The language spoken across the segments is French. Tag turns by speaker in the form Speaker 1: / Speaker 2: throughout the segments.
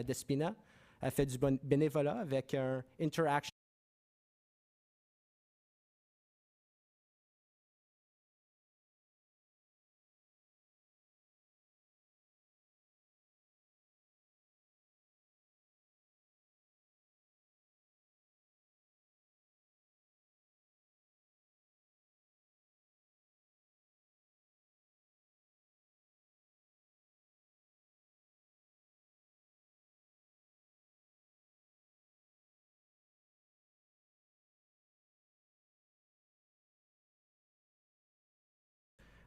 Speaker 1: d'Espina a fait du bénévolat avec un interaction.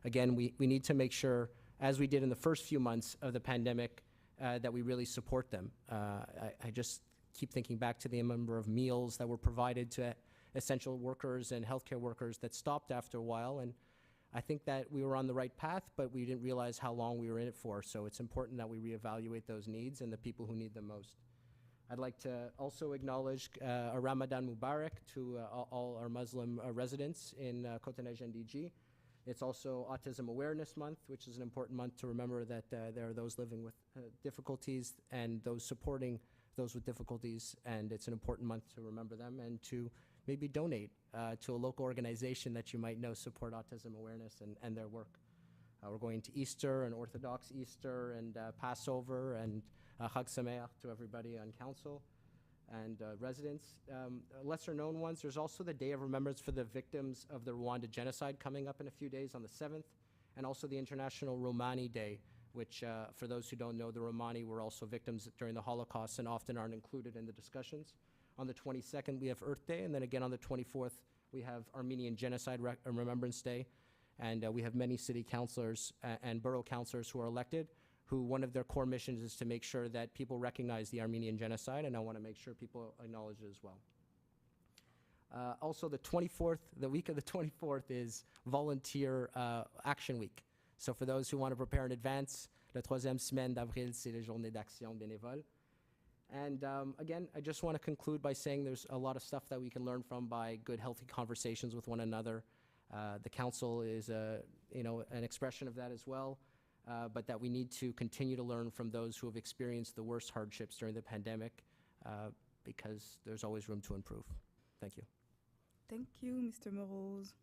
Speaker 1: Again, we need to make sure, as we did in the first few months of the pandemic, that we really support them. I just keep thinking back to the number of meals that were provided to essential workers and healthcare workers that stopped after a while. And I think that we were on the right path, but we didn't realize how long we were in it for. So it's important that we reevaluate those needs and the people who need them most. I'd like to also acknowledge a Ramadan Mubarak to all our Muslim residents in CDN-NDG. It's also Autism Awareness Month, which is an important month to remember that there are those living with difficulties and those supporting those with difficulties, and it's an important month to remember them and to maybe donate to a local organization that you might know support autism awareness and their work. We're going to Easter, and Orthodox Easter, and Passover, and Chag Sameach to everybody on council and residents. Lesser known ones, there's also the Day of Remembrance for the victims of the Rwanda genocide coming up in a few days on the 7th, and also the International Romani Day, which for those who don't know, the Romani were also victims during the Holocaust and often aren't included in the discussions. On the 22nd, we have Earth Day, and then again on the 24th, we have Armenian Genocide Remembrance Day, and we have many city councilors and borough councilors who are elected, who one of their core missions is to make sure that people recognize the Armenian genocide, and I want to make sure people acknowledge it as well. Also, the 24th, the week of the 24th is Volunteer Action Week. So for those who want to prepare in advance, la troisième semaine d'Avril, c'est les journées d'action bénévole. And again, I just want to conclude by saying there's a lot of stuff that we can learn from by good, healthy conversations with one another. The council is an expression of that as well. But that we need to continue to learn from those who have experienced the worst hardships during the pandemic, because there's always room to improve. Thank you.
Speaker 2: Thank you, Mr. Morose.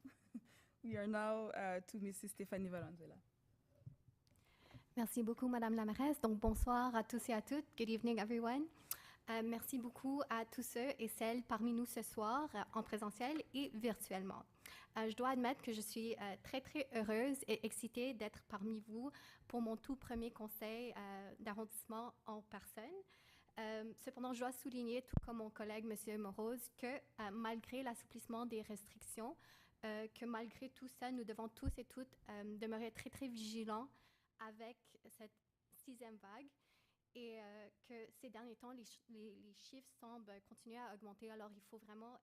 Speaker 2: We are now to Mrs. Stéphanie Valenzuela.
Speaker 3: Merci beaucoup, Madame la mairesse. Donc, bonsoir à tous et à toutes. Good evening, everyone. Merci beaucoup à tous ceux et celles parmi nous ce soir, en présentiel et virtuellement. Je dois admettre que je suis très, très heureuse et excitée d'être parmi vous pour mon tout premier conseil d'arrondissement en personne. Cependant, je dois souligner, tout comme mon collègue M. Morose, que malgré l'assouplissement des restrictions, que malgré tout ça, nous devons tous et toutes demeurer très, très vigilants avec cette 6e vague et que ces derniers temps, les chiffres semblent continuer à augmenter. Alors, il faut vraiment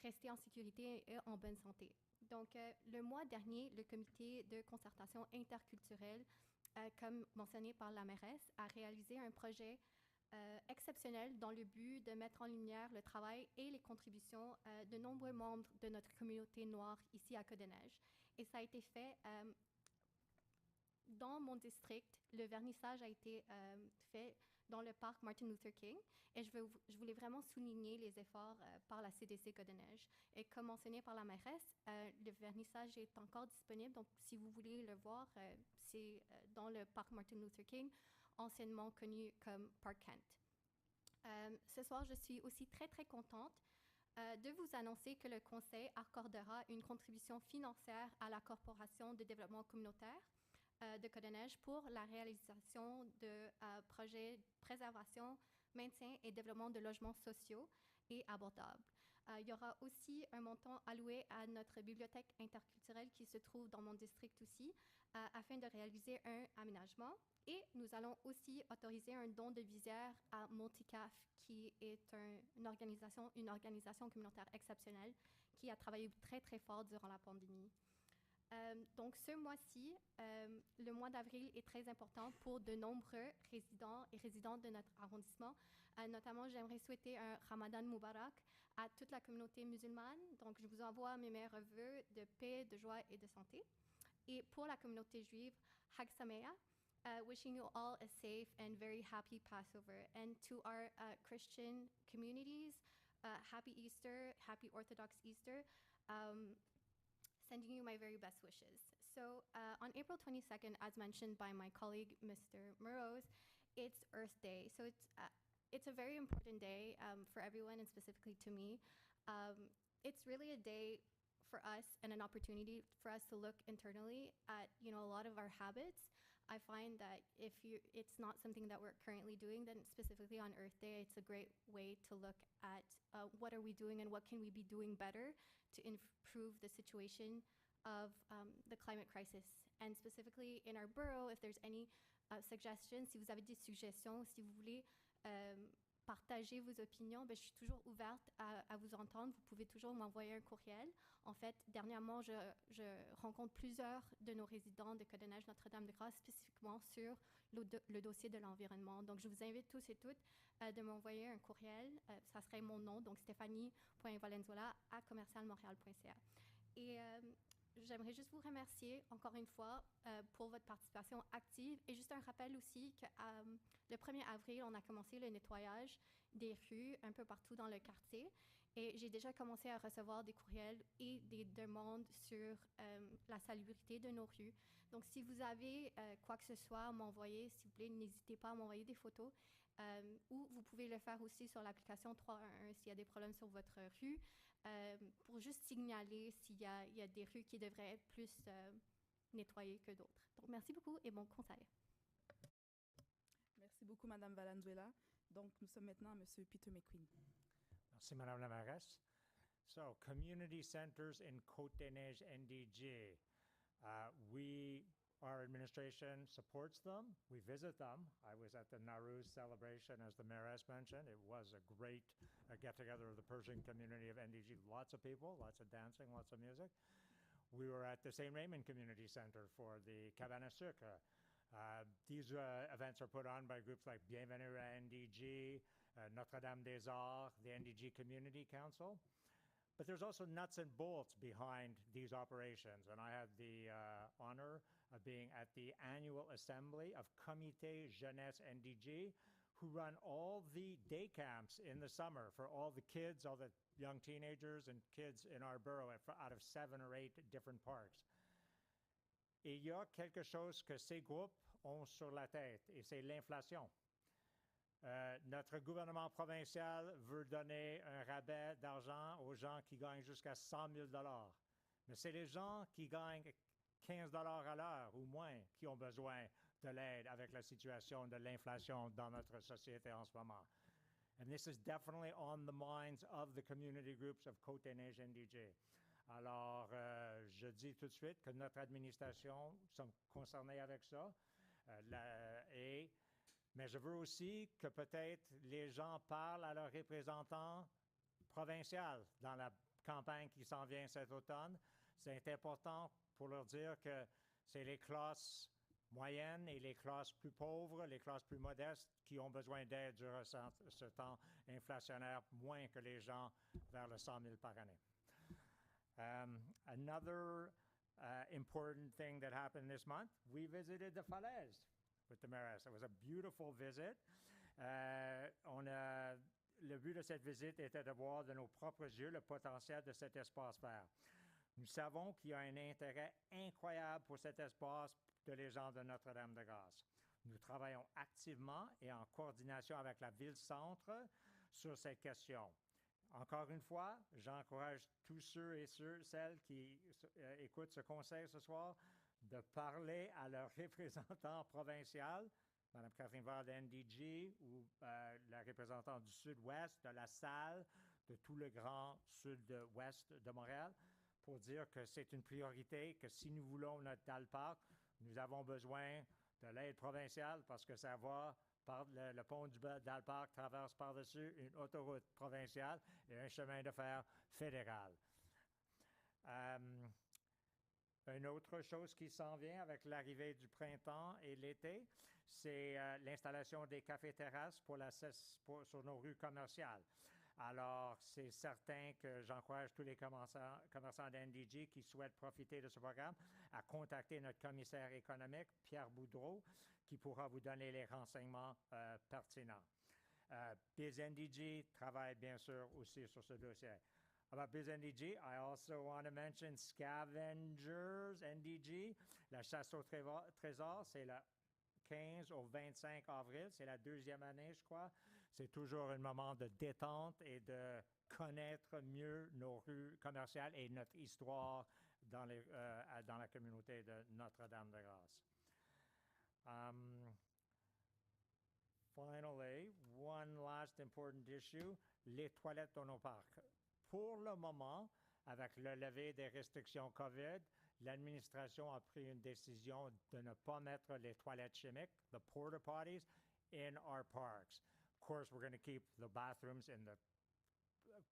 Speaker 3: rester en sécurité et en bonne santé. Donc, le mois dernier, le comité de concertation interculturelle, comme mentionné par la mairesse, a réalisé un projet exceptionnel dans le but de mettre en lumière le travail et les contributions de nombreux membres de notre communauté noire ici à Côte-des-Neiges. Et ça a été fait dans mon district. Le vernissage a été fait dans le parc Martin Luther King. Et je voulais vraiment souligner les efforts par la CDC Côte-des-Neiges. Et comme mentionné par la mairesse, le vernissage est encore disponible. Donc, si vous voulez le voir, c'est dans le parc Martin Luther King, anciennement connu comme Park Kent. Ce soir, je suis aussi très, très contente de vous annoncer que le conseil accordera une contribution financière à la Corporation de développement communautaire de Côte-des-Neiges pour la réalisation de projets de préservation, maintien et développement de logements sociaux et abordables. Il y aura aussi un montant alloué à notre bibliothèque interculturelle qui se trouve dans mon district aussi, afin de réaliser un aménagement. Et nous allons aussi autoriser un don de visière à Multicaf, qui est une organisation communautaire exceptionnelle qui a travaillé très, très fort durant la pandémie. Donc, ce mois-ci, le mois d'avril est très important pour de nombreux résidents et résidentes de notre arrondissement. Notamment, j'aimerais souhaiter un Ramadan Mubarak à toute la communauté musulmane. Donc, je vous envoie mes meilleurs vœux de paix, de joie et de santé. Et pour la communauté juive, Chag Sameach, wishing you all a safe and very happy Passover. And to our Christian communities, happy Easter, happy Orthodox Easter. Sending you my very best wishes. So on April 22nd, as mentioned by my colleague, Mr. Murrows, it's Earth Day. So it's a very important day for everyone and specifically to me. It's really a day for us and an opportunity for us to look internally at, a lot of our habits. I find that if it's not something that we're currently doing, then specifically on Earth Day, it's a great way to look at what are we doing and what can we be doing better to improve the situation of the climate crisis. And specifically in our borough, if there's any suggestions, si vous avez des suggestions, si vous voulez partager vos opinions, je suis toujours ouverte à vous entendre. Vous pouvez toujours m'envoyer un courriel. En fait, dernièrement, je rencontre plusieurs de nos résidents de Côte-des-Neiges Notre-Dame-de-Grâce spécifiquement sur le dossier de l'environnement. Donc, je vous invite tous et toutes de m'envoyer un courriel. Ça serait mon nom, donc stephanie.valenzuela@commercialmontréal.ca. Et j'aimerais juste vous remercier encore une fois pour votre participation active. Et juste un rappel aussi que le 1er avril, on a commencé le nettoyage des rues un peu partout dans le quartier. Et j'ai déjà commencé à recevoir des courriels et des demandes sur la salubrité de nos rues. Donc, si vous avez quoi que ce soit à m'envoyer, s'il vous plaît, n'hésitez pas à m'envoyer des photos. Ou vous pouvez le faire aussi sur l'application 311 s'il y a des problèmes sur votre rue, pour juste signaler s'il y a des rues qui devraient être plus nettoyées que d'autres. Donc, merci beaucoup et bon conseil.
Speaker 2: Merci beaucoup, Madame Valenzuela. Donc, nous sommes maintenant à Monsieur Peter McQueen.
Speaker 4: Merci, Madame la Mairesse. So, community centers in Côte-des-Neiges NDG. Our administration supports them. We visit them. I was at the Nowruz celebration, as the mayoress mentioned. It was a great get-together of the Persian community of NDG. Lots of people, lots of dancing, lots of music. We were at the St. Raymond Community Center for the Cabane à Sucre. These events are put on by groups like Bienvenue à NDG, Notre-Dame des Arts, the NDG Community Council. But there's also nuts and bolts behind these operations. And I had the honor of being at the annual assembly of Comité Jeunesse NDG, who run all the day camps in the summer for all the kids, all the young teenagers and kids in our borough out of 7 or 8 different parks. Et il y a quelque chose que ces groupes ont sur la tête, et c'est l'inflation. Notre gouvernement provincial veut donner un rabais d'argent aux gens qui gagnent jusqu'à 100 000 $. Mais c'est les gens qui gagnent 15 $ à l'heure ou moins qui ont besoin de l'aide avec la situation de l'inflation dans notre société en ce moment. And this is definitely on the minds of the community groups of Côte-des-Neiges NDG. Alors, je dis tout de suite que notre administration sommes concernés avec ça. Mais je veux aussi que peut-être les gens parlent à leurs représentants provinciaux dans la campagne qui s'en vient cet automne. C'est important pour leur dire que c'est les classes moyennes et les classes plus pauvres, les classes plus modestes qui ont besoin d'aide durant ce temps inflationnaire, moins que les gens vers le 100 000 par année. Another important thing that happened this month, we visited the Falaise with the mayoress. It was a beautiful visit. Le but de cette visite était de voir de nos propres yeux le potentiel de cet espace vert. Nous savons qu'il y a un intérêt incroyable pour cet espace de les gens de Notre-Dame-de-Grâce. Nous travaillons activement et en coordination avec la ville-centre sur cette question. Encore une fois, j'encourage tous ceux et celles qui écoutent ce conseil ce soir de parler à leur représentant provincial, Mme Catherine Vard de NDG ou la représentante du sud-ouest, de la salle, de tout le grand sud-ouest de Montréal, pour dire que c'est une priorité, que si nous voulons notre Dalpark, nous avons besoin de l'aide provinciale parce que ça va par le pont du Dalpark traverse par-dessus une autoroute provinciale et un chemin de fer fédéral. Une autre chose qui s'en vient avec l'arrivée du printemps et l'été, c'est l'installation des cafés-terrasses sur nos rues commerciales. Alors, c'est certain que j'encourage tous les commerçants d'NDG qui souhaitent profiter de ce programme à contacter notre commissaire économique, Pierre Boudreau, qui pourra vous donner les renseignements pertinents. BizNDG travaille bien sûr aussi sur ce dossier. About BizNDG, I also want to mention Scavengers NDG. La chasse au trésor, c'est le 15 au 25 avril. C'est la deuxième année, je crois. C'est toujours un moment de détente et de connaître mieux nos rues commerciales et notre histoire dans la communauté de Notre-Dame-de-Grâce. Finally, one last important issue, les toilettes dans nos parcs. Pour le moment, avec le lever des restrictions COVID, l'administration a pris une décision de ne pas mettre les toilettes chimiques, the porta potties, in our parks. Of course, we're going to keep the bathrooms in the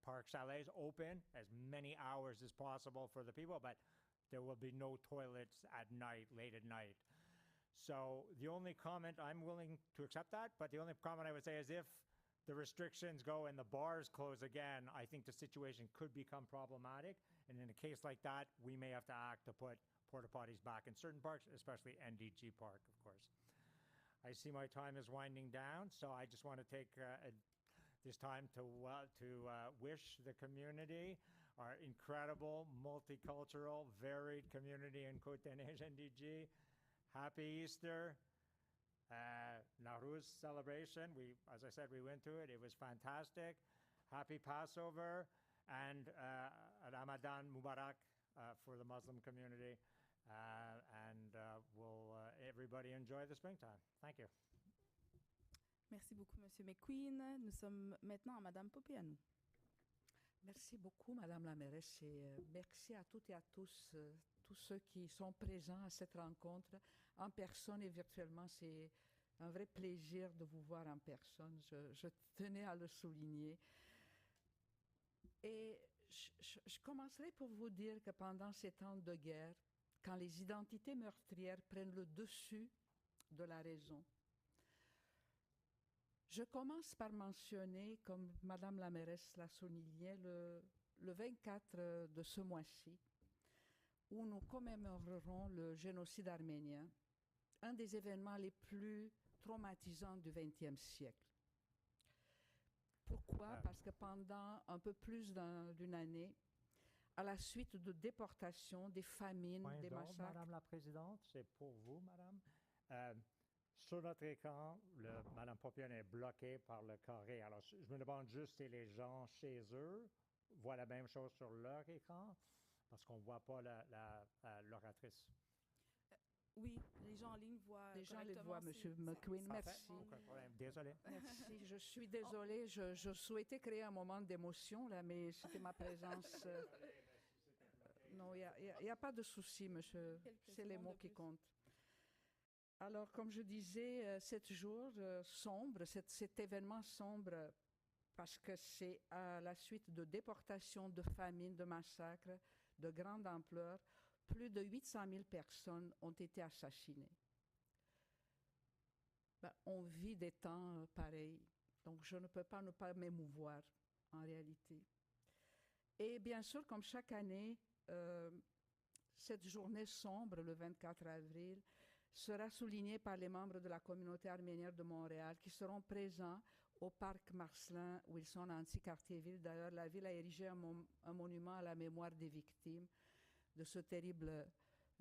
Speaker 4: park chalets open as many hours as possible for the people, but there will be no toilets at night, late at night. So the only comment, I'm willing to accept that, but the only comment I would say is if the restrictions go and the bars close again, I think the situation could become problematic. And in a case like that, we may have to act to put porta potties back in certain parks, especially NDG Park, of course. I see my time is winding down, so I just want to take this time to wish the community, our incredible, multicultural, varied community in Côte-des-Neiges NDG, Happy Easter. Nowruz celebration, as I said, we went to it. It was fantastic. Happy Passover and Ramadan Mubarak for the Muslim community. Will everybody enjoy the springtime. Thank you.
Speaker 2: Merci beaucoup, Monsieur McQueen. Nous sommes maintenant à Madame Popeanu.
Speaker 5: Merci beaucoup, Madame la mairesse, et merci à toutes et à tous, tous ceux qui sont présents à cette rencontre, en personne et virtuellement. C'est un vrai plaisir de vous voir en personne. Je tenais à le souligner. Et je commencerai pour vous dire que pendant ces temps de guerre, quand les identités meurtrières prennent le dessus de la raison, je commence par mentionner, comme Madame la mairesse l'a souligné, le 24 de ce mois-ci, où nous commémorerons le génocide arménien, un des événements les plus traumatisants du XXe siècle. Pourquoi? Parce que pendant un peu plus d'une année, à la suite de déportations, des famines, des massacres...
Speaker 4: Madame la Présidente, c'est pour vous, Madame. Sur notre écran, Madame Popeanu est bloquée par le carré. Alors, je me demande juste si les gens chez eux voient la même chose sur leur écran, parce qu'on ne voit pas l'oratrice.
Speaker 2: Oui, les gens en ligne voient.
Speaker 5: Les gens les voient, Monsieur McQueen. Merci.
Speaker 4: Aucun problème. Désolé.
Speaker 5: Merci. Je suis désolée. Je souhaitais créer un moment d'émotion, là, mais c'était ma présence. Non, il n'y a pas de souci, monsieur. C'est les mots qui comptent. Alors, comme je disais, cet jour sombre, cet événement sombre, parce que c'est à la suite de déportations, de famines, de massacres de grande ampleur, plus de 800 000 personnes ont été assassinées. On vit des temps pareils, donc je ne peux pas ne pas m'émouvoir, en réalité. Et bien sûr, comme chaque année, cette journée sombre, le 24 avril, sera soulignée par les membres de la communauté arménienne de Montréal qui seront présents au parc Marcelin, Wilson-Anti-Cartierville. D'ailleurs, la ville a érigé un monument à la mémoire des victimes de ce terrible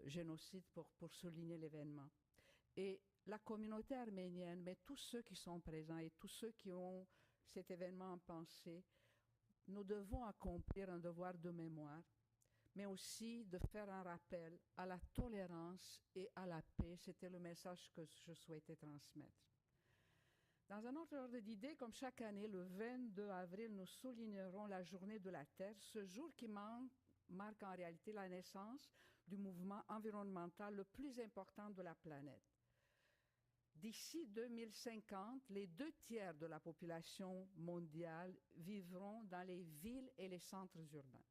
Speaker 5: génocide pour souligner l'événement. Et la communauté arménienne, mais tous ceux qui sont présents et tous ceux qui ont cet événement en pensée, nous devons accomplir un devoir de mémoire, mais aussi de faire un rappel à la tolérance et à la paix. C'était le message que je souhaitais transmettre. Dans un autre ordre d'idée, comme chaque année, le 22 avril, nous soulignerons la Journée de la Terre, ce jour qui marque en réalité la naissance du mouvement environnemental le plus important de la planète. D'ici 2050, les 2/3 de la population mondiale vivront dans les villes et les centres urbains.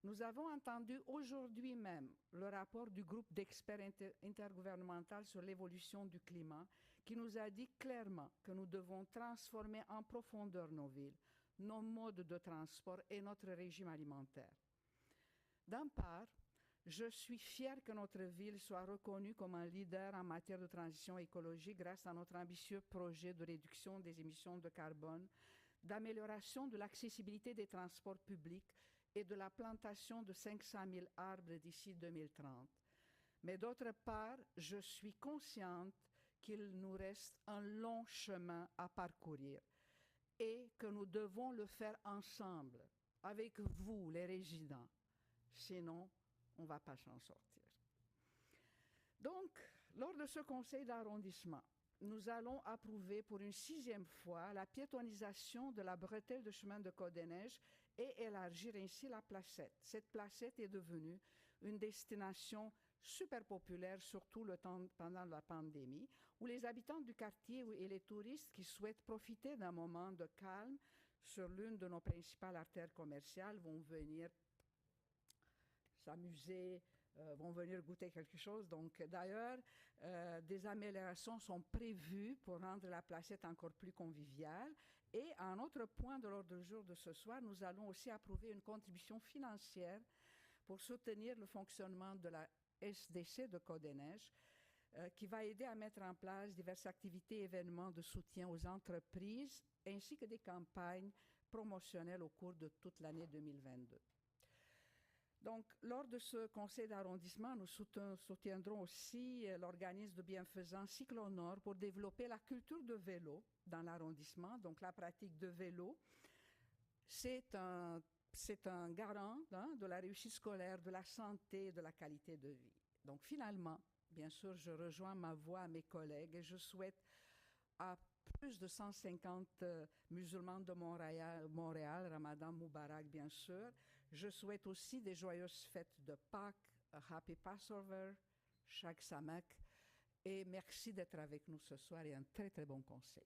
Speaker 5: Nous avons entendu aujourd'hui même le rapport du groupe d'experts intergouvernemental sur l'évolution du climat qui nous a dit clairement que nous devons transformer en profondeur nos villes, nos modes de transport et notre régime alimentaire. D'un part, je suis fière que notre ville soit reconnue comme un leader en matière de transition écologique grâce à notre ambitieux projet de réduction des émissions de carbone, d'amélioration de l'accessibilité des transports publics et de la plantation de 500 000 arbres d'ici 2030. Mais d'autre part, je suis consciente qu'il nous reste un long chemin à parcourir et que nous devons le faire ensemble, avec vous, les résidents. Sinon, on ne va pas s'en sortir. Donc, lors de ce conseil d'arrondissement, nous allons approuver pour une 6e fois la piétonisation de la bretelle de chemin de Côte-des-Neiges et élargir ainsi la placette. Cette placette est devenue une destination super populaire, surtout pendant la pandémie, où les habitants du quartier et les touristes qui souhaitent profiter d'un moment de calme sur l'une de nos principales artères commerciales vont venir s'amuser, vont venir goûter quelque chose. Donc, d'ailleurs, des améliorations sont prévues pour rendre la placette encore plus conviviale. Et un autre point de l'ordre du jour de ce soir, nous allons aussi approuver une contribution financière pour soutenir le fonctionnement de la SDC de Côte-des-Neiges, qui va aider à mettre en place diverses activités et événements de soutien aux entreprises, ainsi que des campagnes promotionnelles au cours de toute l'année 2022. Donc, lors de ce conseil d'arrondissement, nous soutiendrons aussi l'organisme de bienfaisance Cyclonord pour développer la culture de vélo dans l'arrondissement. Donc, la pratique de vélo, c'est un garant de la réussite scolaire, de la santé et de la qualité de vie. Donc, finalement, bien sûr, je rejoins ma voix à mes collègues et je souhaite à plus de 150 musulmans de Montréal, Ramadan Mubarak, bien sûr. Je souhaite aussi des joyeuses fêtes de Pâques, Happy Passover, Shag Samak, et merci d'être avec nous ce soir et un très très bon conseil.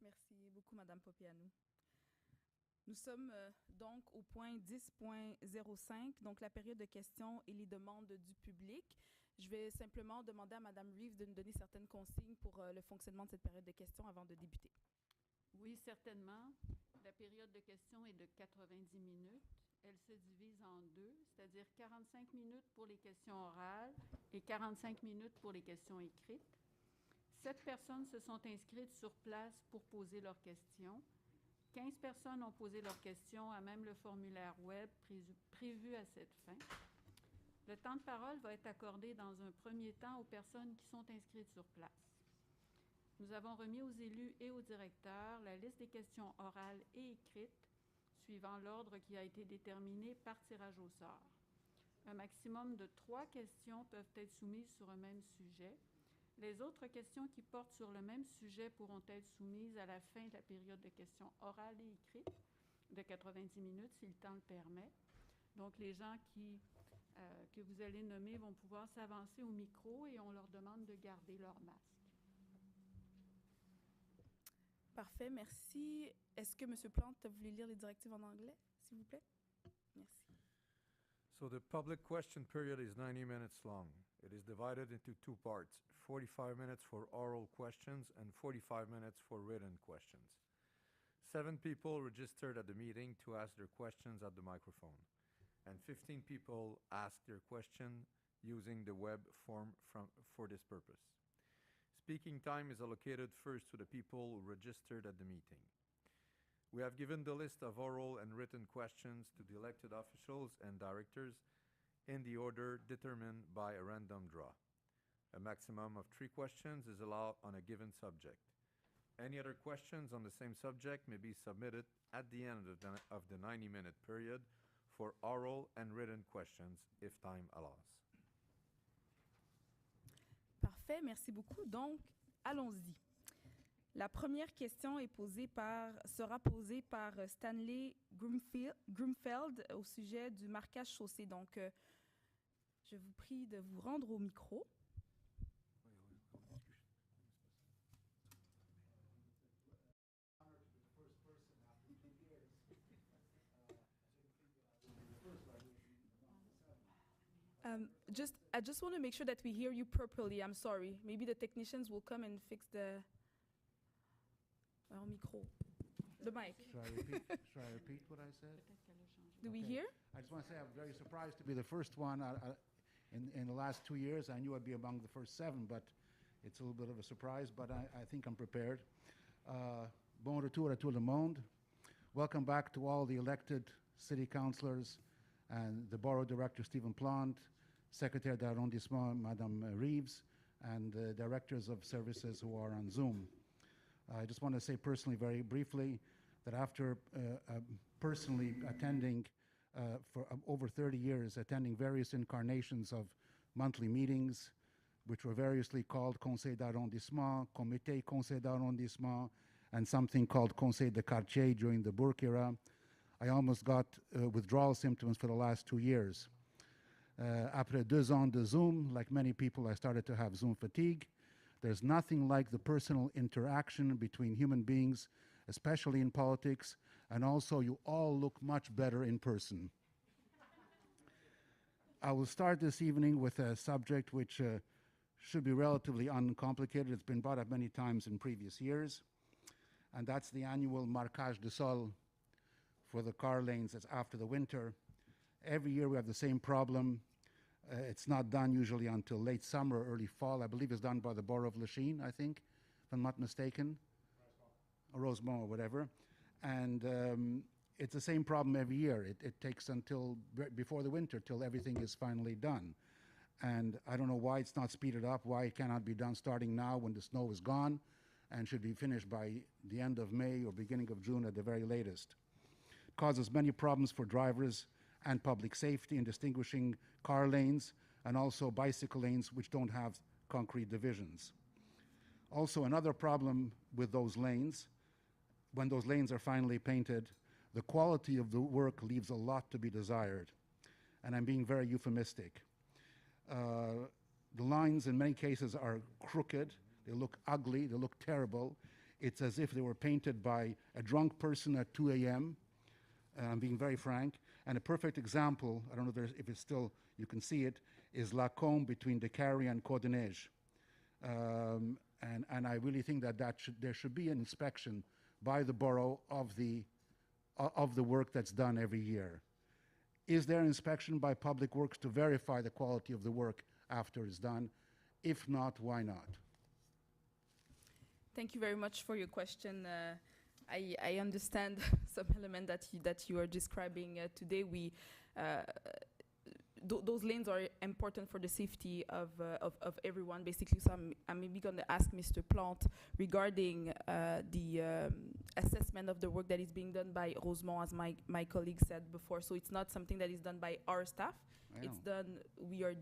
Speaker 2: Merci beaucoup, Madame Popianou. Nous sommes donc au point 10.05, donc la période de questions et les demandes du public. Je vais simplement demander à Madame Reeves de nous donner certaines consignes pour le fonctionnement de cette période de questions avant de débuter.
Speaker 5: Oui, certainement. La période de questions est de 90 minutes. Elle se divise en deux, c'est-à-dire 45 minutes pour les questions orales et 45 minutes pour les questions écrites. 7 personnes se sont inscrites sur place pour poser leurs questions. 15 personnes ont posé leurs questions à même le formulaire web prévu à cette fin. Le temps de parole va être accordé dans un premier temps aux personnes qui sont inscrites sur place. Nous avons remis aux élus et aux directeurs la liste des questions orales et écrites, suivant l'ordre qui a été déterminé par tirage au sort. Un maximum de 3 questions peuvent être soumises sur un même sujet. Les autres questions qui portent sur le même sujet pourront être soumises à la fin de la période de questions orales et écrites de 90 minutes, si le temps le permet. Donc, les gens que vous allez nommer vont pouvoir s'avancer au micro et on leur demande de garder leur masque.
Speaker 2: Parfait, merci. Est-ce que M. Plante a voulu lire les directives en anglais, s'il vous plaît? Merci.
Speaker 6: So the public question period is 90 minutes long. It is divided into 2 parts, 45 minutes for oral questions and 45 minutes for written questions. 7 people registered at the meeting to ask their questions at the microphone, and 15 people asked their question using the web form for this purpose. Speaking time is allocated first to the people who registered at the meeting. We have given the list of oral and written questions to the elected officials and directors in the order determined by a random draw. A maximum of 3 questions is allowed on a given subject. Any other questions on the same subject may be submitted at the end of the 90-minute period for oral and written questions if time allows.
Speaker 2: Parfait, merci beaucoup. Donc, allons-y. La première question sera posée par Stanley Grumfeld au sujet du marquage chaussée. Donc, je vous prie de vous rendre au micro. I just want to make sure that we hear you properly. I'm sorry. Maybe the technicians will come and fix the micro. The mic.
Speaker 7: Should I repeat what I said?
Speaker 2: Do we
Speaker 7: Okay.
Speaker 2: hear?
Speaker 7: I just want to say I'm very surprised to be the first one in the last 2 years. I knew I'd be among the first 7, but it's a little bit of a surprise, but I think I'm prepared. Bon retour à tout le monde. Welcome back to all the elected city councillors and the borough director, Stephen Plant, Secretary d'arrondissement, Madame Reeves, and the directors of services who are on Zoom. I just want to say personally, very briefly, that after personally attending for over 30 years, attending various incarnations of monthly meetings, which were variously called conseil d'arrondissement, comité conseil d'arrondissement, and something called conseil de quartier during the Bourke era, I almost got withdrawal symptoms for the last 2 years. Après 2 ans de Zoom, like many people, I started to have Zoom fatigue. There's nothing like the personal interaction between human beings, especially in politics, and also you all look much better in person. I will start this evening with a subject which should be relatively uncomplicated. It's been brought up many times in previous years, and that's the annual marquage de sol for the car lanes that's after the winter. Every year we have the same problem. It's not done usually until late summer or early fall. I believe it's done by the Borough of Lachine, I think, if I'm not mistaken. Rosemont or whatever. And it's the same problem every year. It takes until before the winter till everything is finally done. And I don't know why it's not speeded up, why it cannot be done starting now when the snow is gone and should be finished by the end of May or beginning of June at the very latest. It causes many problems for drivers and public safety in distinguishing car lanes and also bicycle lanes which don't have concrete divisions. Also, another problem with those lanes, when those lanes are finally painted, the quality of the work leaves a lot to be desired. And I'm being very euphemistic. The lines in many cases are crooked, they look ugly, they look terrible. It's as if they were painted by a drunk person at 2 a.m. I'm being very frank. And a perfect example, I don't know if it's still, you can see it, is La Combe between Descaries and Côte de Neige. And I really think that there should be an inspection by the borough of the work that's done every year. Is there an inspection by Public Works to verify the quality of the work after it's done? If not, why not?
Speaker 2: Thank you very much for your question. I understand some element that you are describing today. Those lanes are important for the safety of everyone, basically. So I'm maybe going to ask Mr. Plant regarding the assessment of the work that is being done by Rosemont, as my colleague said before. So it's not something that is done by our staff. It's done, we are,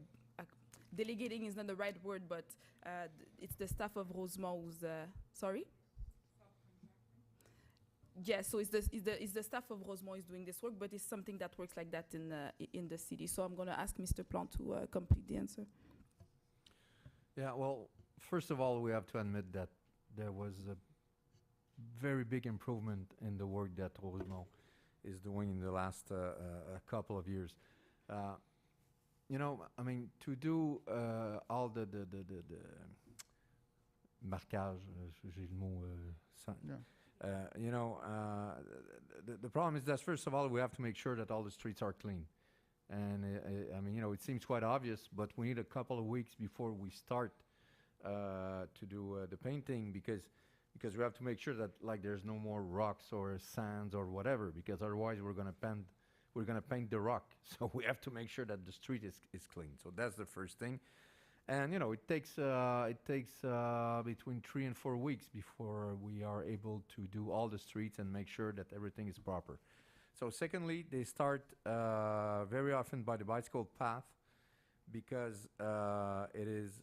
Speaker 2: delegating is not the right word, but it's the staff of Rosemont who's, sorry? Yes, so it's the staff of Rosemont is doing this work, but it's something that works like that in the city. So I'm going to ask Mr. Plant to complete the answer.
Speaker 6: Yeah, well, first of all, we have to admit that there was a very big improvement in the work that Rosemont is doing in the last couple of years. You know, I mean, to do all the marquage, j'ai le mot,
Speaker 7: Yeah.
Speaker 6: you know, the problem is that, first of all, we have to make sure that all the streets are clean. And I mean, you know, it seems quite obvious, but we need a couple of weeks before we start to do the painting because we have to make sure that, like, there's no more rocks or sands or whatever, because otherwise we're going to paint the rock. So we have to make sure that the street is clean. So that's the first thing. And, you know, it takes between 3 and 4 weeks before we are able to do all the streets and make sure that everything is proper. So secondly, they start very often by the bicycle path because it is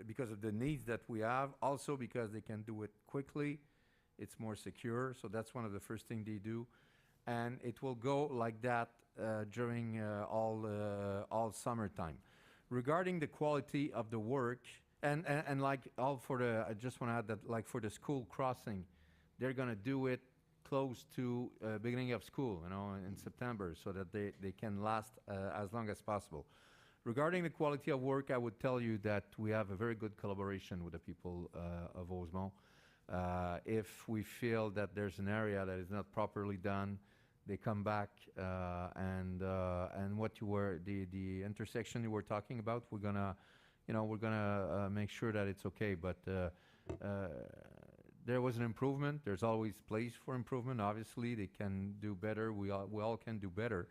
Speaker 6: because of the needs that we have. Also because they can do it quickly. It's more secure. So that's one of the first things they do. And it will go like that during all summertime. Regarding the quality of the work, and like all for the, I just want to add that, like, for the school crossing, they're going to do it close to beginning of school, you know, in September, so that they can last as long as possible. Regarding the quality of work, I would tell you that we have a very good collaboration with the people of Rosemont. If we feel that there's an area that is not properly done, they come back and what you were the intersection you were talking about, we're gonna make sure that it's okay. But there was an improvement. There's always place for improvement. Obviously, they can do better. We all can do better.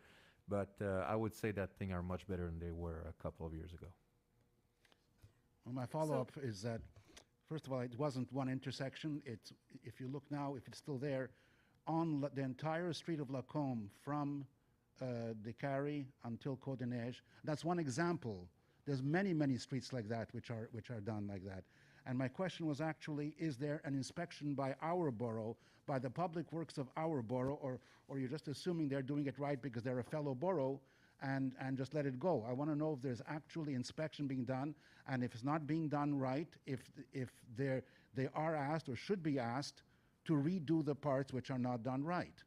Speaker 6: But I would say that things are much better than they were a couple of years ago.
Speaker 7: Well, my follow-up is that, first of all, it wasn't one intersection. It's, if you look now, if it's still there, on the entire street of Lacombe from the Carry until Côte des Neiges. That's one example. There's many, many streets like that which are done like that. And my question was actually, is there an inspection by our borough, by the public works of our borough, or you're just assuming they're doing it right because they're a fellow borough and just let it go? I want to know if there's actually inspection being done, and if it's not being done right, if they are asked or should be asked to redo the parts which are not done right.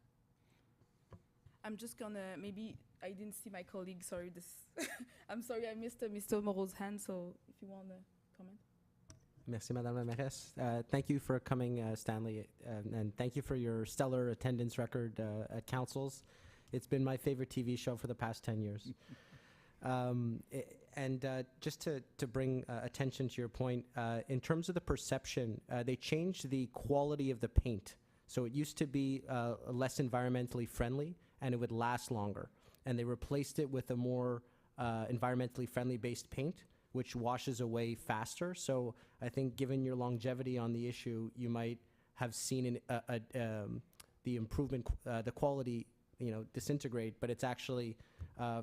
Speaker 2: I'm just gonna, maybe I didn't see my colleague, sorry, I'm sorry I missed Mr. Moreau's hand, so if you want to comment.
Speaker 1: Merci, Madame la Mairesse. Thank you for coming, Stanley, and thank you for your stellar attendance record at councils. It's been my favorite TV show for the past 10 years. Just to bring attention to your point, in terms of the perception, they changed the quality of the paint. So it used to be less environmentally friendly, and it would last longer. And they replaced it with a more environmentally friendly based paint, which washes away faster. So I think given your longevity on the issue, you might have seen the improvement, the quality, disintegrate, but it's actually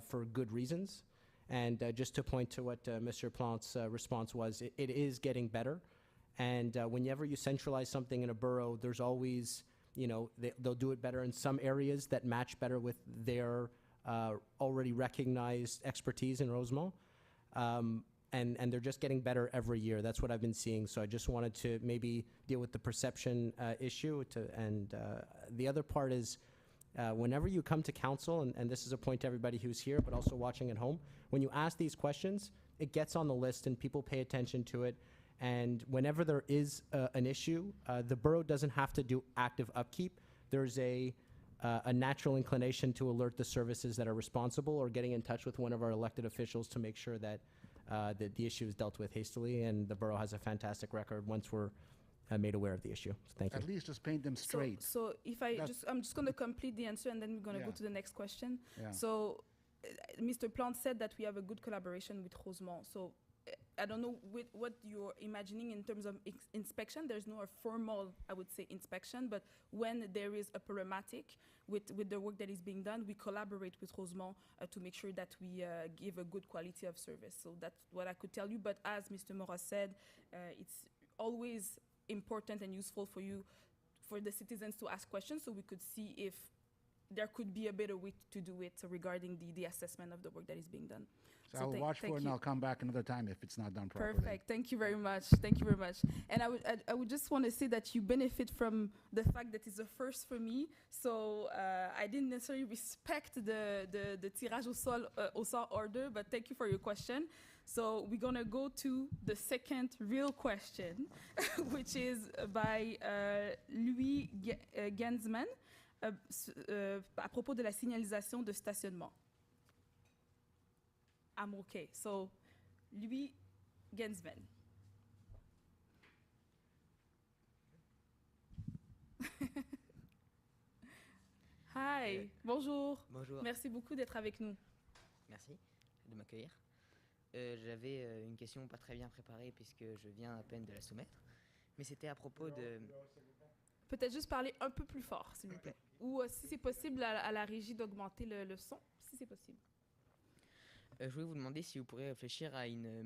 Speaker 1: for good reasons. And just to point to what Mr. Plante's response was, it is getting better. And whenever you centralize something in a borough, there's always, they'll do it better in some areas that match better with their already recognized expertise in Rosemont. And they're just getting better every year. That's what I've been seeing. So I just wanted to maybe deal with the perception issue. The other part is, whenever you come to council, and this is a point to everybody who's here, but also watching at home, when you ask these questions, it gets on the list and people pay attention to it. And whenever there is an issue, the borough doesn't have to do active upkeep. There's a natural inclination to alert the services that are responsible, or getting in touch with one of our elected officials to make sure that the issue is dealt with hastily. And the borough has a fantastic record once we're made aware of the issue. So thank you.
Speaker 7: At least just paint them straight.
Speaker 2: So if I'm just going to complete the answer, and then we're going to go to the next question.
Speaker 7: Yeah.
Speaker 2: So Mr. Plante said that we have a good collaboration with Rosemont. So I don't know what you're imagining in terms of inspection. There's no formal, I would say, inspection, but when there is a problematic with the work that is being done, we collaborate with Rosemont to make sure that we give a good quality of service. So that's what I could tell you. But as Mr. Mora said, it's always important and useful for the citizens to ask questions, so we could see if there could be a better way to do it regarding the assessment of the work that is being done.
Speaker 7: So I'll watch for it, and I'll come back another time if it's not done properly.
Speaker 2: Perfect. Thank you very much. Thank you very much. And I would just want to say that you benefit from the fact that it's a first for me. So I didn't necessarily respect the tirage au sort order, but thank you for your question. So we're going to go to the second real question, which is by Louis Gensman à propos de la signalisation de stationnement. I'm okay. So, Louis Gensman. Hi, bonjour.
Speaker 8: Bonjour.
Speaker 2: Merci beaucoup d'être avec nous.
Speaker 8: Merci de m'accueillir. J'avais une question pas très bien préparée puisque je viens à peine de la soumettre, mais c'était à propos de...
Speaker 2: Peut-être juste parler un peu plus fort, s'il vous plaît. Ou si c'est possible, à la régie d'augmenter le son, si c'est possible.
Speaker 8: Je voulais vous demander si vous pourriez réfléchir à un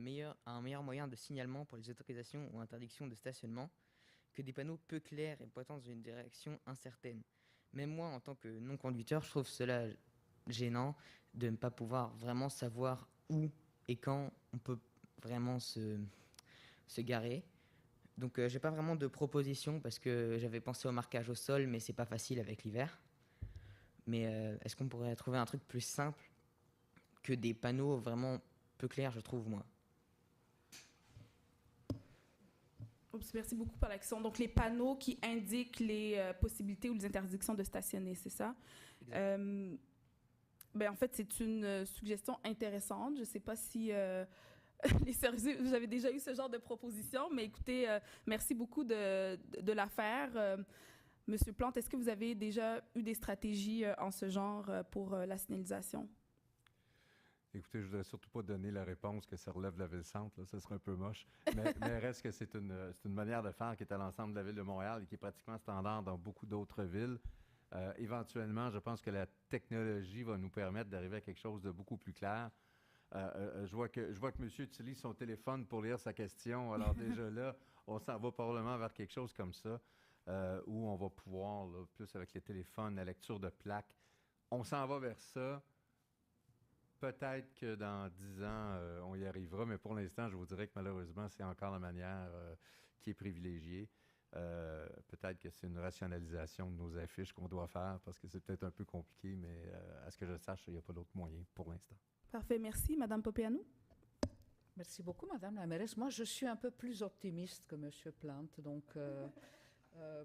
Speaker 8: meilleur moyen de signalement pour les autorisations ou interdictions de stationnement que des panneaux peu clairs et pointant dans une direction incertaine. Même moi, en tant que non-conducteur, je trouve cela gênant de ne pas pouvoir vraiment savoir où et quand on peut vraiment se garer. Donc j'ai pas vraiment de proposition parce que j'avais pensé au marquage au sol, mais c'est pas facile avec l'hiver. Mais est-ce qu'on pourrait trouver un truc plus simple que des panneaux vraiment peu clairs, je trouve, moi?
Speaker 2: Merci beaucoup pour la question. Donc, les panneaux qui indiquent les possibilités ou les interdictions de stationner, c'est ça? En fait, c'est une suggestion intéressante. Je ne sais pas si les services, vous avez déjà eu ce genre de proposition, mais écoutez, merci beaucoup de la faire. Monsieur Plante, est-ce que vous avez déjà eu des stratégies en ce genre pour la signalisation?
Speaker 6: Écoutez, je ne voudrais surtout pas donner la réponse que ça relève de la ville-centre, là, ça serait un peu moche, mais reste que c'est une manière de faire qui est à l'ensemble de la ville de Montréal et qui est pratiquement standard dans beaucoup d'autres villes. Éventuellement, je pense que la technologie va nous permettre d'arriver à quelque chose de beaucoup plus clair. Je vois que monsieur utilise son téléphone pour lire sa question, alors déjà là, on s'en va probablement vers quelque chose comme ça, où on va pouvoir, là, plus avec les téléphones, la lecture de plaques, on s'en va vers ça. Peut-être que dans 10 ans, on y arrivera, mais pour l'instant, je vous dirais que malheureusement, c'est encore la manière qui est privilégiée. Peut-être que c'est une rationalisation de nos affiches qu'on doit faire parce que c'est peut-être un peu compliqué, mais à ce que je sache, il n'y a pas d'autre moyen pour l'instant.
Speaker 2: Parfait, merci. Madame Popeanu?
Speaker 5: Merci beaucoup, Madame la mairesse. Moi, je suis un peu plus optimiste que Monsieur Plante. Donc,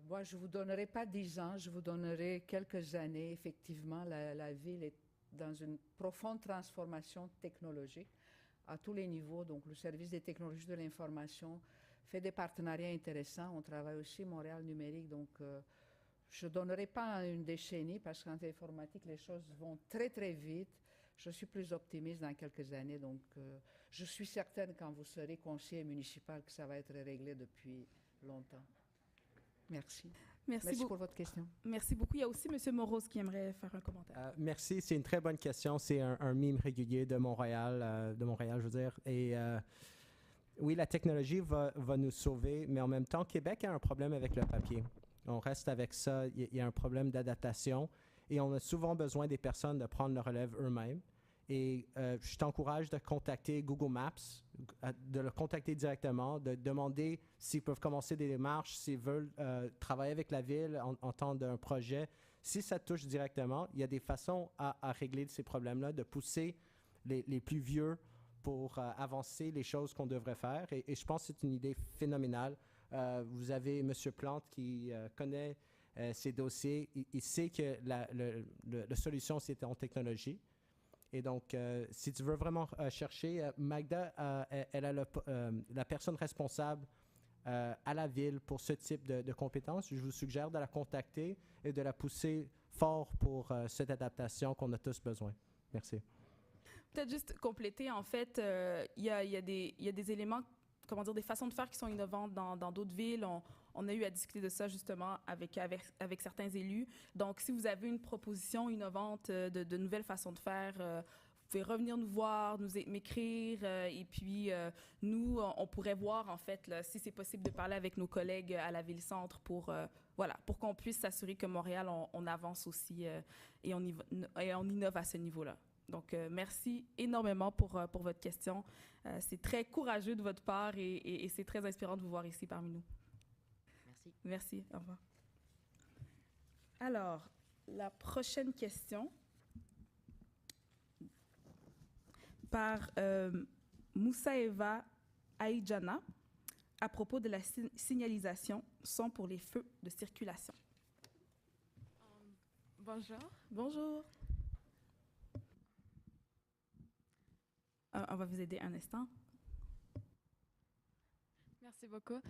Speaker 5: moi, je ne vous donnerai pas 10 ans, je vous donnerai quelques années. Effectivement, la ville est dans une profonde transformation technologique à tous les niveaux. Donc, le service des technologies de l'information fait des partenariats intéressants. On travaille aussi Montréal numérique. Donc, je ne donnerai pas une décennie parce qu'en informatique, les choses vont très, très vite. Je suis plus optimiste dans quelques années. Donc, je suis certaine quand vous serez conseiller municipal que ça va être réglé depuis longtemps. Merci. Merci pour votre question.
Speaker 2: Merci beaucoup. Il y a aussi M. Moros qui aimerait faire un commentaire.
Speaker 1: Merci, c'est une très bonne question. C'est un mime régulier de Montréal, je veux dire. Et oui, la technologie va nous sauver, mais en même temps, Québec a un problème avec le papier. On reste avec ça. Il y a un problème d'adaptation et on a souvent besoin des personnes de prendre le relève eux-mêmes. Et je t'encourage de contacter Google Maps, de le contacter directement, de demander s'ils peuvent commencer des démarches, s'ils veulent travailler avec la ville en temps d'un projet. Si ça touche directement, il y a des façons à régler ces problèmes-là, de pousser les plus vieux pour avancer les choses qu'on devrait faire. Et je pense que c'est une idée phénoménale. Vous avez M. Plante qui connaît ces dossiers. Il sait que la solution, c'était en technologie. Et donc, si tu veux vraiment chercher, Magda, elle a la personne responsable à la ville pour ce type de compétences. Je vous suggère de la contacter et de la pousser fort pour cette adaptation qu'on a tous besoin. Merci.
Speaker 2: Peut-être juste compléter, en fait, il y a des éléments, comment dire, des façons de faire qui sont innovantes dans d'autres villes. On a eu à discuter de ça justement avec certains élus. Donc, si vous avez une proposition innovante de nouvelles façons de faire, vous pouvez revenir nous voir, m'écrire, et puis nous, on pourrait voir en fait là, si c'est possible de parler avec nos collègues à la ville-centre pour qu'on puisse s'assurer que Montréal, on avance aussi et on innove à ce niveau-là. Donc, merci énormément pour votre question. C'est très courageux de votre part et c'est très inspirant de vous voir ici parmi nous. Merci, au revoir. Alors, la prochaine question par Moussaeva Aïdjana à propos de la signalisation son pour les feux de circulation.
Speaker 9: Bonjour.
Speaker 2: Bonjour. On va vous aider un instant.
Speaker 9: Merci beaucoup.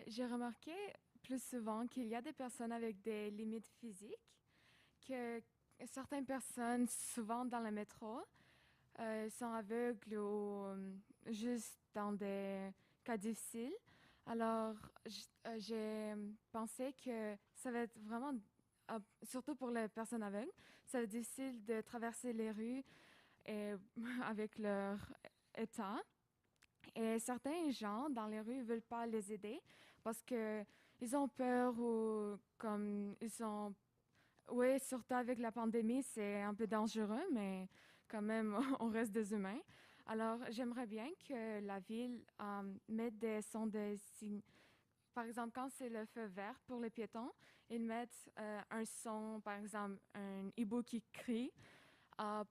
Speaker 9: J'ai remarqué plus souvent qu'il y a des personnes avec des limites physiques, que certaines personnes, souvent dans le métro, sont aveugles ou juste dans des cas difficiles. Alors, j'ai pensé que ça va être vraiment, surtout pour les personnes aveugles, ça va être difficile de traverser les rues et, avec leur état. Et certains gens dans les rues ne veulent pas les aider parce qu'ils ont peur ou comme ils sont... Oui, surtout avec la pandémie, c'est un peu dangereux, mais quand même, on reste des humains. Alors, j'aimerais bien que la ville mette des sons de signes. Par exemple, quand c'est le feu vert pour les piétons, ils mettent un son, par exemple, un hibou qui crie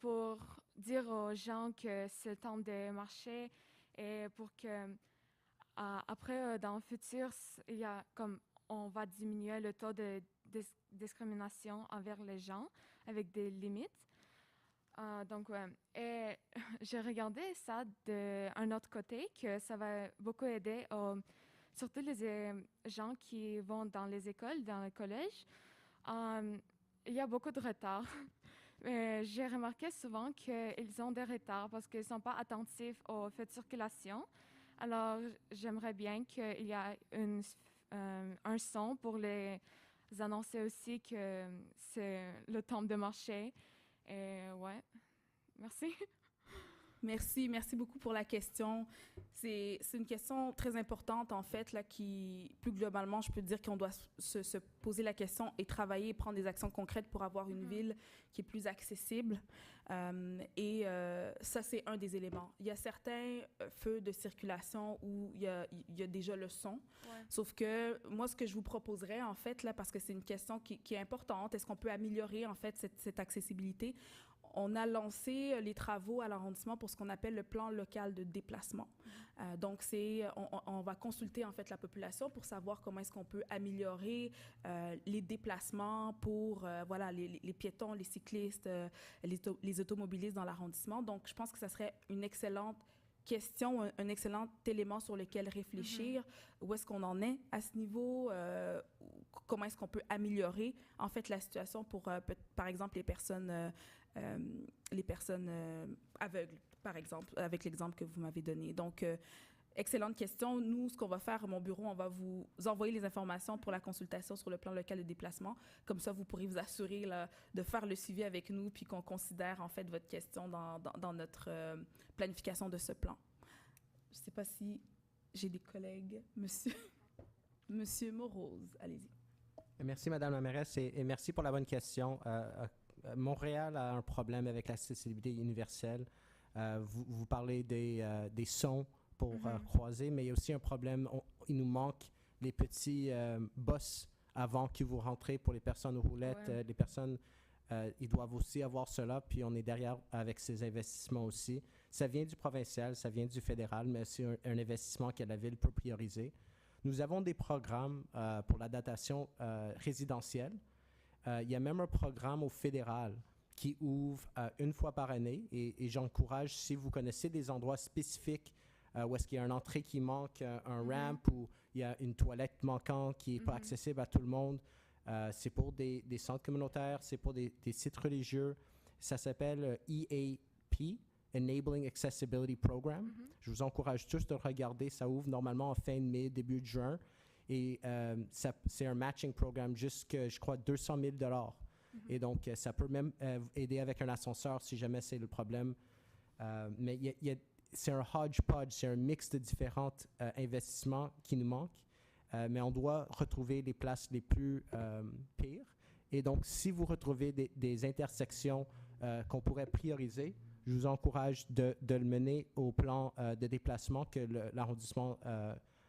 Speaker 9: pour dire aux gens que c'est le temps de marcher et pour que Après, dans le futur, il y a comme on va diminuer le taux de discrimination envers les gens avec des limites. Donc, ouais. Et j'ai regardé ça d'un autre côté, que ça va beaucoup aider surtout les gens qui vont dans les écoles, dans les collèges. Il y a beaucoup de retard. J'ai remarqué souvent qu'ils ont des retards parce qu'ils ne sont pas attentifs aux feux de circulation. Alors, j'aimerais bien qu'il y ait un son pour les annoncer aussi que c'est le temps de marcher. Et ouais, merci.
Speaker 2: Merci beaucoup pour la question. C'est une question très importante, en fait, là, qui, plus globalement, je peux dire qu'on doit se poser la question et travailler et prendre des actions concrètes pour avoir une ville qui est plus accessible. Ça, c'est un des éléments. Il y a certains feux de circulation où il y a déjà le son. Ouais. Sauf que moi, ce que je vous proposerais, en fait, là, parce que c'est une question qui est importante, est-ce qu'on peut améliorer, en fait, cette accessibilité? On a lancé les travaux à l'arrondissement pour ce qu'on appelle le plan local de déplacement. Donc, on va consulter en fait la population pour savoir comment est-ce qu'on peut améliorer les déplacements pour les piétons, les cyclistes, les automobilistes dans l'arrondissement. Donc, je pense que ça serait une excellente question, un excellent élément sur lequel réfléchir. Où est-ce qu'on en est à ce niveau? Comment est-ce qu'on peut améliorer en fait la situation pour, par exemple, les personnes aveugles, par exemple, avec l'exemple que vous m'avez donné. Donc, excellente question. Nous, ce qu'on va faire, mon bureau, on va vous envoyer les informations pour la consultation sur le plan local de déplacement. Comme ça, vous pourrez vous assurer là, de faire le suivi avec nous puis qu'on considère, en fait, votre question dans notre planification de ce plan. Je ne sais pas si j'ai des collègues. Monsieur Morose, allez-y.
Speaker 1: Merci, Madame la mairesse, et merci pour la bonne question. Montréal a un problème avec l'accessibilité universelle. Vous parlez des sons pour croiser, mais il y a aussi un problème. Il nous manque les petits bosses avant que vous rentrez pour les personnes aux roulettes. Ouais. Les personnes, ils doivent aussi avoir cela, puis on est derrière avec ces investissements aussi. Ça vient du provincial, ça vient du fédéral, mais c'est un investissement que la ville peut prioriser. Nous avons des programmes pour la datation résidentielle. Il y a même un programme au fédéral qui ouvre une fois par année et j'encourage, si vous connaissez des endroits spécifiques où est-ce qu'il y a une entrée qui manque, un ramp ou il y a une toilette manquante qui n'est pas accessible à tout le monde, c'est pour des centres communautaires, c'est pour des sites religieux. Ça s'appelle EAP, Enabling Accessibility Program. Je vous encourage tous de le regarder. Ça ouvre normalement en fin de mai, début de juin. Et c'est un matching programme jusqu'à, je crois, 200 000 $. Et donc, ça peut même aider avec un ascenseur si jamais c'est le problème. Mais c'est un hodgepodge, c'est un mix de différents investissements qui nous manquent. Mais on doit retrouver les places les plus pires. Et donc, si vous retrouvez des intersections qu'on pourrait prioriser, je vous encourage de le mener au plan de déplacement que l'arrondissement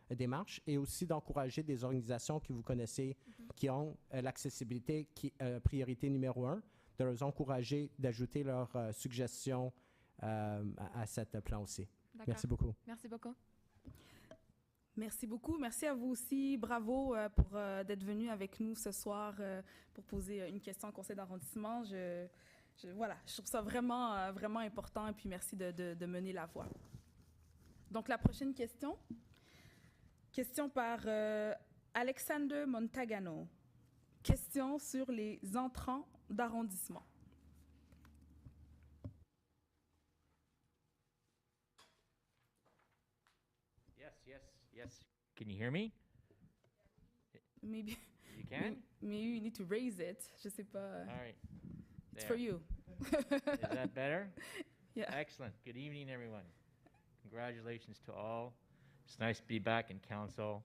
Speaker 1: démarche et aussi d'encourager des organisations que vous connaissez qui ont l'accessibilité qui priorité numéro 1, de les encourager d'ajouter leurs suggestions à cet plan aussi. Merci beaucoup.
Speaker 9: Merci beaucoup.
Speaker 2: Merci beaucoup. Merci à vous aussi. Bravo pour d'être venu avec nous ce soir pour poser une question au conseil d'arrondissement. Je trouve ça vraiment, vraiment important et puis merci de mener la voie. Donc, la prochaine question. Question par Alexander Montagano. Question sur les entrants d'arrondissement.
Speaker 10: Yes. Can you hear me?
Speaker 2: Maybe.
Speaker 10: You can?
Speaker 2: Maybe you need to raise it. Je sais pas.
Speaker 10: All right.
Speaker 2: It's for you.
Speaker 10: Is that better?
Speaker 2: Yeah.
Speaker 10: Excellent. Good evening, everyone. Congratulations to all. It's nice to be back in council.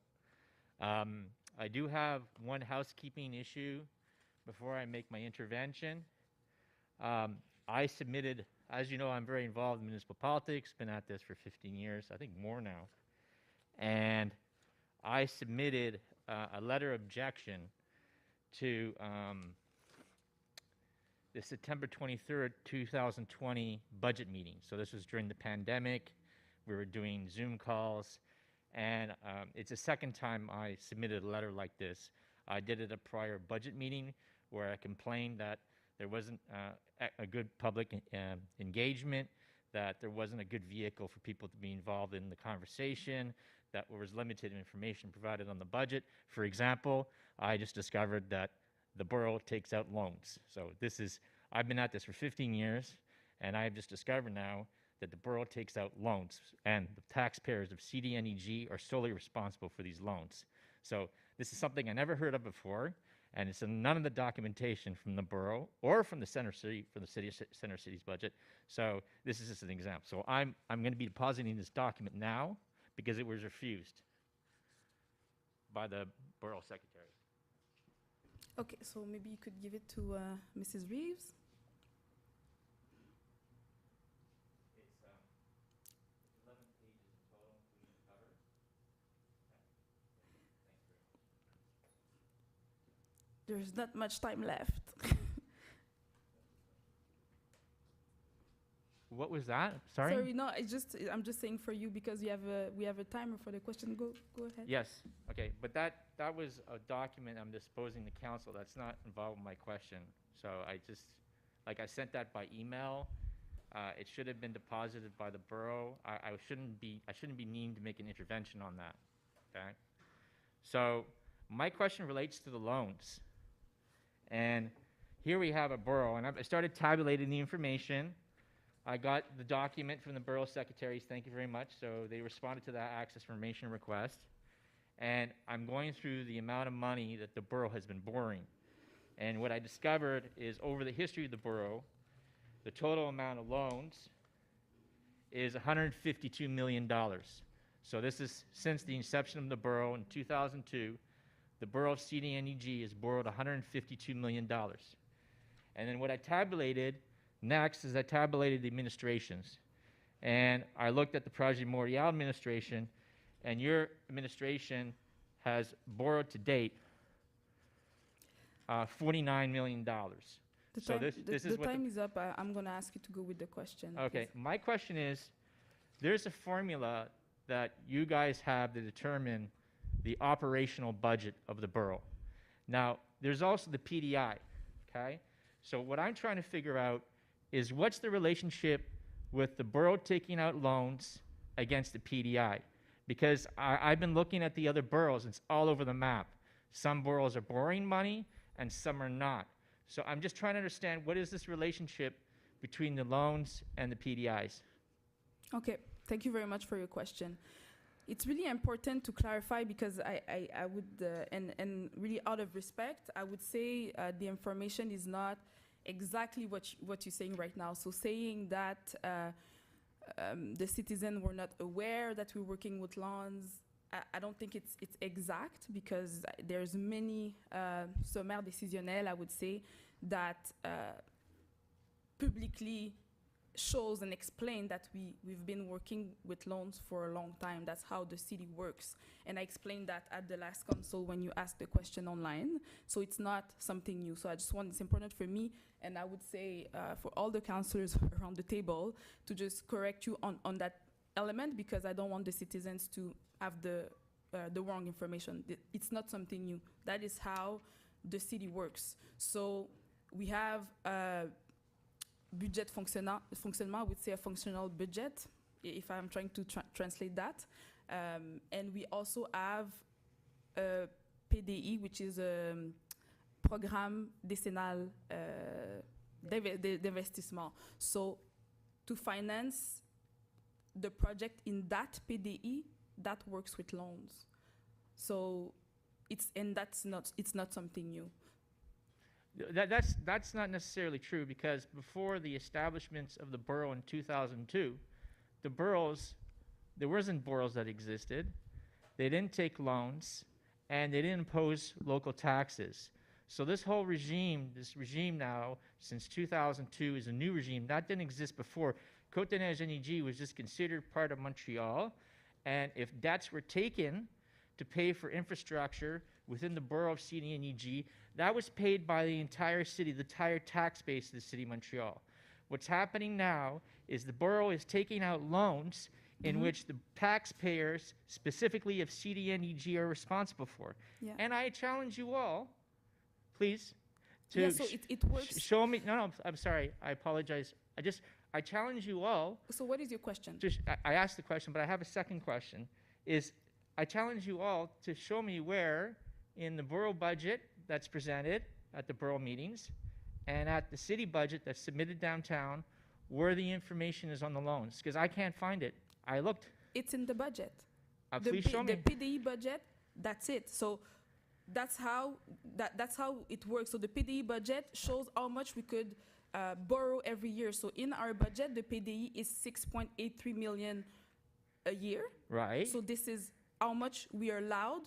Speaker 10: I do have one housekeeping issue before I make my intervention. I submitted, as you know, I'm very involved in municipal politics, been at this for 15 years, I think more now. And I submitted a letter of objection to the September 23rd, 2020 budget meeting. So this was during the pandemic. We were doing Zoom calls. And it's the second time I submitted a letter like this. I did it at a prior budget meeting where I complained that there wasn't a good public engagement, that there wasn't a good vehicle for people to be involved in the conversation, that there was limited information provided on the budget. For example, I just discovered that the borough takes out loans. So I've been at this for 15 years, and I've just discovered now that the borough takes out loans, and the taxpayers of CDN-NDG are solely responsible for these loans. So this is something I never heard of before, and it's in none of the documentation from the borough or from the center city's budget. So this is just an example. So I'm going to be depositing this document now because it was refused by the borough secretary.
Speaker 2: Okay, so maybe you could give it to Mrs. Reeves.
Speaker 10: It's 11 pages in total, including the cover.
Speaker 2: There's not much time left.
Speaker 10: What was that? Sorry?
Speaker 2: Sorry, no, I'm just saying for you because we have a timer for the question. Go ahead.
Speaker 10: Yes, okay, but that was a document I'm disposing to council. That's not involved with my question. So I sent that by email. It should have been deposited by the borough. I shouldn't be needing to make an intervention on that, okay? So my question relates to the loans. And here we have a borough, and I started tabulating the information. I got the document from the borough secretaries, thank you very much. So they responded to that access information request. And I'm going through the amount of money that the borough has been borrowing. And what I discovered is over the history of the borough, the total amount of loans is $152 million. So this is since the inception of the borough in 2002, the borough of CDN-NDG has borrowed $152 million. And then what I tabulated next is I tabulated the administrations. And I looked at the Projet Montréal administration, and your administration has borrowed to date $49 million.
Speaker 2: The time is up. I'm going to ask you to go with the question.
Speaker 10: Okay,
Speaker 2: please.
Speaker 10: my question is, there's a formula that you guys have to determine the operational budget of the borough. Now, there's also the PDI, okay? So what I'm trying to figure out is what's the relationship with the borough taking out loans against the PDI? Because I've been looking at the other boroughs, and it's all over the map. Some boroughs are borrowing money, and some are not. So I'm just trying to understand what is this relationship between the loans and the PDIs?
Speaker 2: Okay, thank you very much for your question. It's really important to clarify because I would, and really out of respect, I would say the information is not exactly what you're saying right now. So saying that the citizens were not aware that we're working with loans, I don't think it's exact because there's many sommaires décisionnels, I would say, that publicly shows and explain that we've been working with loans for a long time. That's how the city works. And I explained that at the last council when you asked the question online. So it's not something new. So it's important for me, and I would say for all the councillors around the table, to just correct you on that element because I don't want the citizens to have the wrong information. It's not something new. That is how the city works. So we have budget fonctionnement, I would say a functional budget, if I'm trying to translate that. And we also have a PDI, which is a Programme Décennal d'Investissement. So to finance the project in that PDI, that works with loans. So it's not something new.
Speaker 10: That's not necessarily true because before the establishments of the borough in 2002, there wasn't boroughs that existed. They didn't take loans, and they didn't impose local taxes. So this whole regime, now, since 2002, is a new regime. That didn't exist before. Côte-des-Neiges-NDG was just considered part of Montreal, and if debts were taken to pay for infrastructure within the borough of CDN-NDG, that was paid by the entire city, the entire tax base of the city of Montreal. What's happening now is the borough is taking out loans in which the taxpayers, specifically of CDN-NDG, are responsible for.
Speaker 2: Yeah.
Speaker 10: And I challenge you all, please, to
Speaker 2: Yeah, so it works.
Speaker 10: show me. No, I'm sorry. I apologize. I challenge you all.
Speaker 2: So what is your question?
Speaker 10: I asked the question, but I have a second question. I challenge you all to show me where in the borough budget that's presented at the borough meetings and at the city budget that's submitted downtown where the information is on the loans, because I can't find it. I looked.
Speaker 2: It's in the budget.
Speaker 10: Please show me.
Speaker 2: The PDE budget, that's it. So that's how it works. So the PDE budget shows how much we could borrow every year. So in our budget, the PDE is 6.83 million a year.
Speaker 10: Right.
Speaker 2: So this is how much we are allowed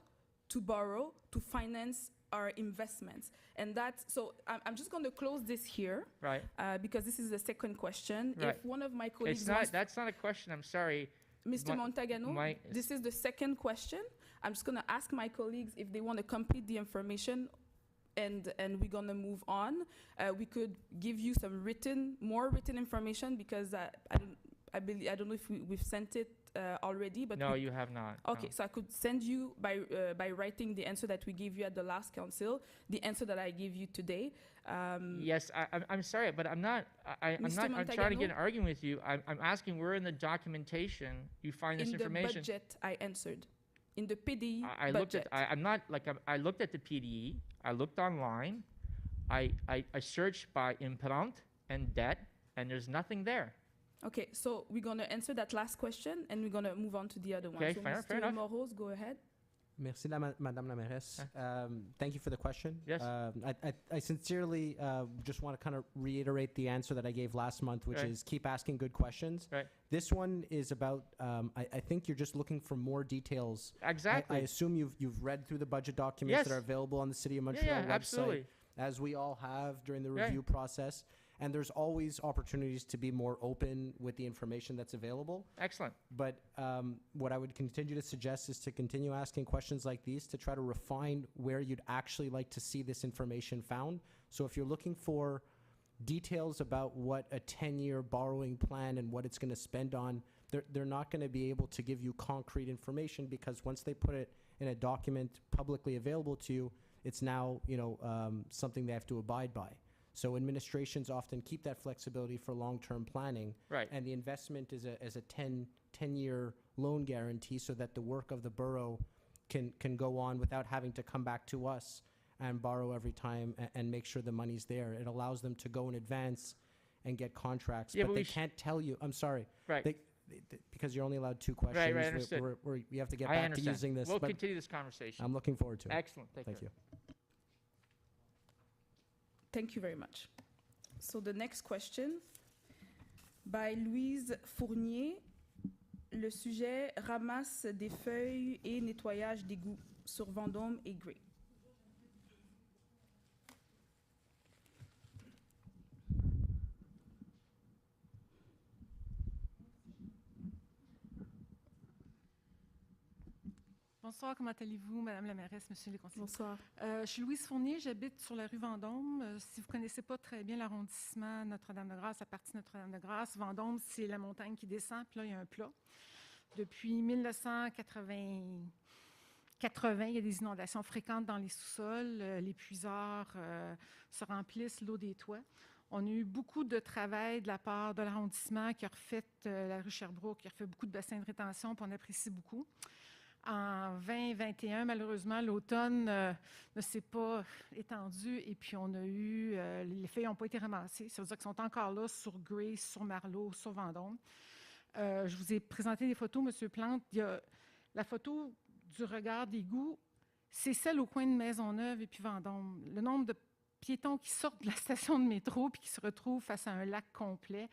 Speaker 2: to borrow to finance our investments. And that's, so I'm just going to close this here.
Speaker 10: Right.
Speaker 2: Because this is the second question.
Speaker 10: Right.
Speaker 2: If one of my colleagues
Speaker 10: That's not a question, I'm sorry.
Speaker 2: Mr. Montagano, this is the second question. I'm just going to ask my colleagues if they want to complete the information, and we're going to move on. We could give you some more written information, because I don't know if we've sent it already. But
Speaker 10: no, you have not.
Speaker 2: Okay,
Speaker 10: no.
Speaker 2: so I could send you by writing the answer that we gave you at the last council, the answer that I gave you today.
Speaker 10: Yes, I'm sorry, but I'm not trying to get an argument with you. I'm asking where in the documentation you find this information.
Speaker 2: In the budget, I answered. In the PDE
Speaker 10: I
Speaker 2: budget.
Speaker 10: I looked at the PDE. I looked online. I searched by imprint and debt, and there's nothing there.
Speaker 2: Okay, so we're going to answer that last question, and we're going to move on to the other one.
Speaker 10: Okay,
Speaker 2: so
Speaker 10: fair
Speaker 2: Mr.
Speaker 10: enough.
Speaker 2: Moros, go ahead.
Speaker 1: Merci, Madame la Mairesse. Thank you for the question.
Speaker 10: Yes.
Speaker 1: I sincerely just want to kind of reiterate the answer that I gave last month, which is keep asking good questions.
Speaker 10: Right.
Speaker 1: This one is about, I think you're just looking for more details.
Speaker 10: Exactly.
Speaker 1: I assume you've read through the budget documents that are available on the City of Montreal website,
Speaker 10: absolutely.
Speaker 1: as we all have during the review process. And there's always opportunities to be more open with the information that's available.
Speaker 10: Excellent.
Speaker 1: But what I would continue to suggest is to continue asking questions like these to try to refine where you'd actually like to see this information found. So if you're looking for details about what a 10-year borrowing plan and what it's going to spend on, they're not going to be able to give you concrete information, because once they put it in a document publicly available to you, it's now something they have to abide by. So administrations often keep that flexibility for long-term planning.
Speaker 10: Right.
Speaker 1: And the investment is a 10-year loan guarantee, so that the work of the borough can go on without having to come back to us and borrow every time and make sure the money's there. It allows them to go in advance and get contracts.
Speaker 10: Yeah,
Speaker 1: but
Speaker 10: but
Speaker 1: they can't tell you. I'm sorry.
Speaker 10: Right.
Speaker 1: Because you're only allowed 2 questions.
Speaker 10: Right, understood.
Speaker 1: We have to get
Speaker 10: I
Speaker 1: back
Speaker 10: understand.
Speaker 1: to using this.
Speaker 10: We'll
Speaker 1: but
Speaker 10: continue this conversation.
Speaker 1: I'm looking forward to it.
Speaker 10: Excellent.
Speaker 1: Thank you.
Speaker 2: Thank you very much. So the next question by Louise Fournier. Le sujet ramasse des feuilles et nettoyage d'égouts sur Vendôme et Gray.
Speaker 11: Bonsoir, comment allez-vous, Madame la mairesse, Monsieur les conseillers?
Speaker 2: Bonsoir.
Speaker 11: Je suis Louise Fournier, j'habite sur la rue Vendôme. Si vous ne connaissez pas très bien l'arrondissement Notre-Dame-de-Grâce, la partie Notre-Dame-de-Grâce, Vendôme, c'est la montagne qui descend, puis là, il y a un plat. Depuis 1980, il y a des inondations fréquentes dans les sous-sols. Les puisards se remplissent, l'eau des toits. On a eu beaucoup de travail de la part de l'arrondissement qui a refait la rue Sherbrooke, qui a refait beaucoup de bassins de rétention, puis on apprécie beaucoup. En 2021, malheureusement, l'automne ne s'est pas étendu et puis on a eu, les feuilles n'ont pas été ramassées. Ça veut dire qu'elles sont encore là sur Gray, sur Marleau, sur Vendôme. Je vous ai présenté des photos, M. Plante. Il y a la photo du regard d'égout, c'est celle au coin de Maisonneuve et puis Vendôme. Le nombre de piétons qui sortent de la station de métro puis qui se retrouvent face à un lac complet,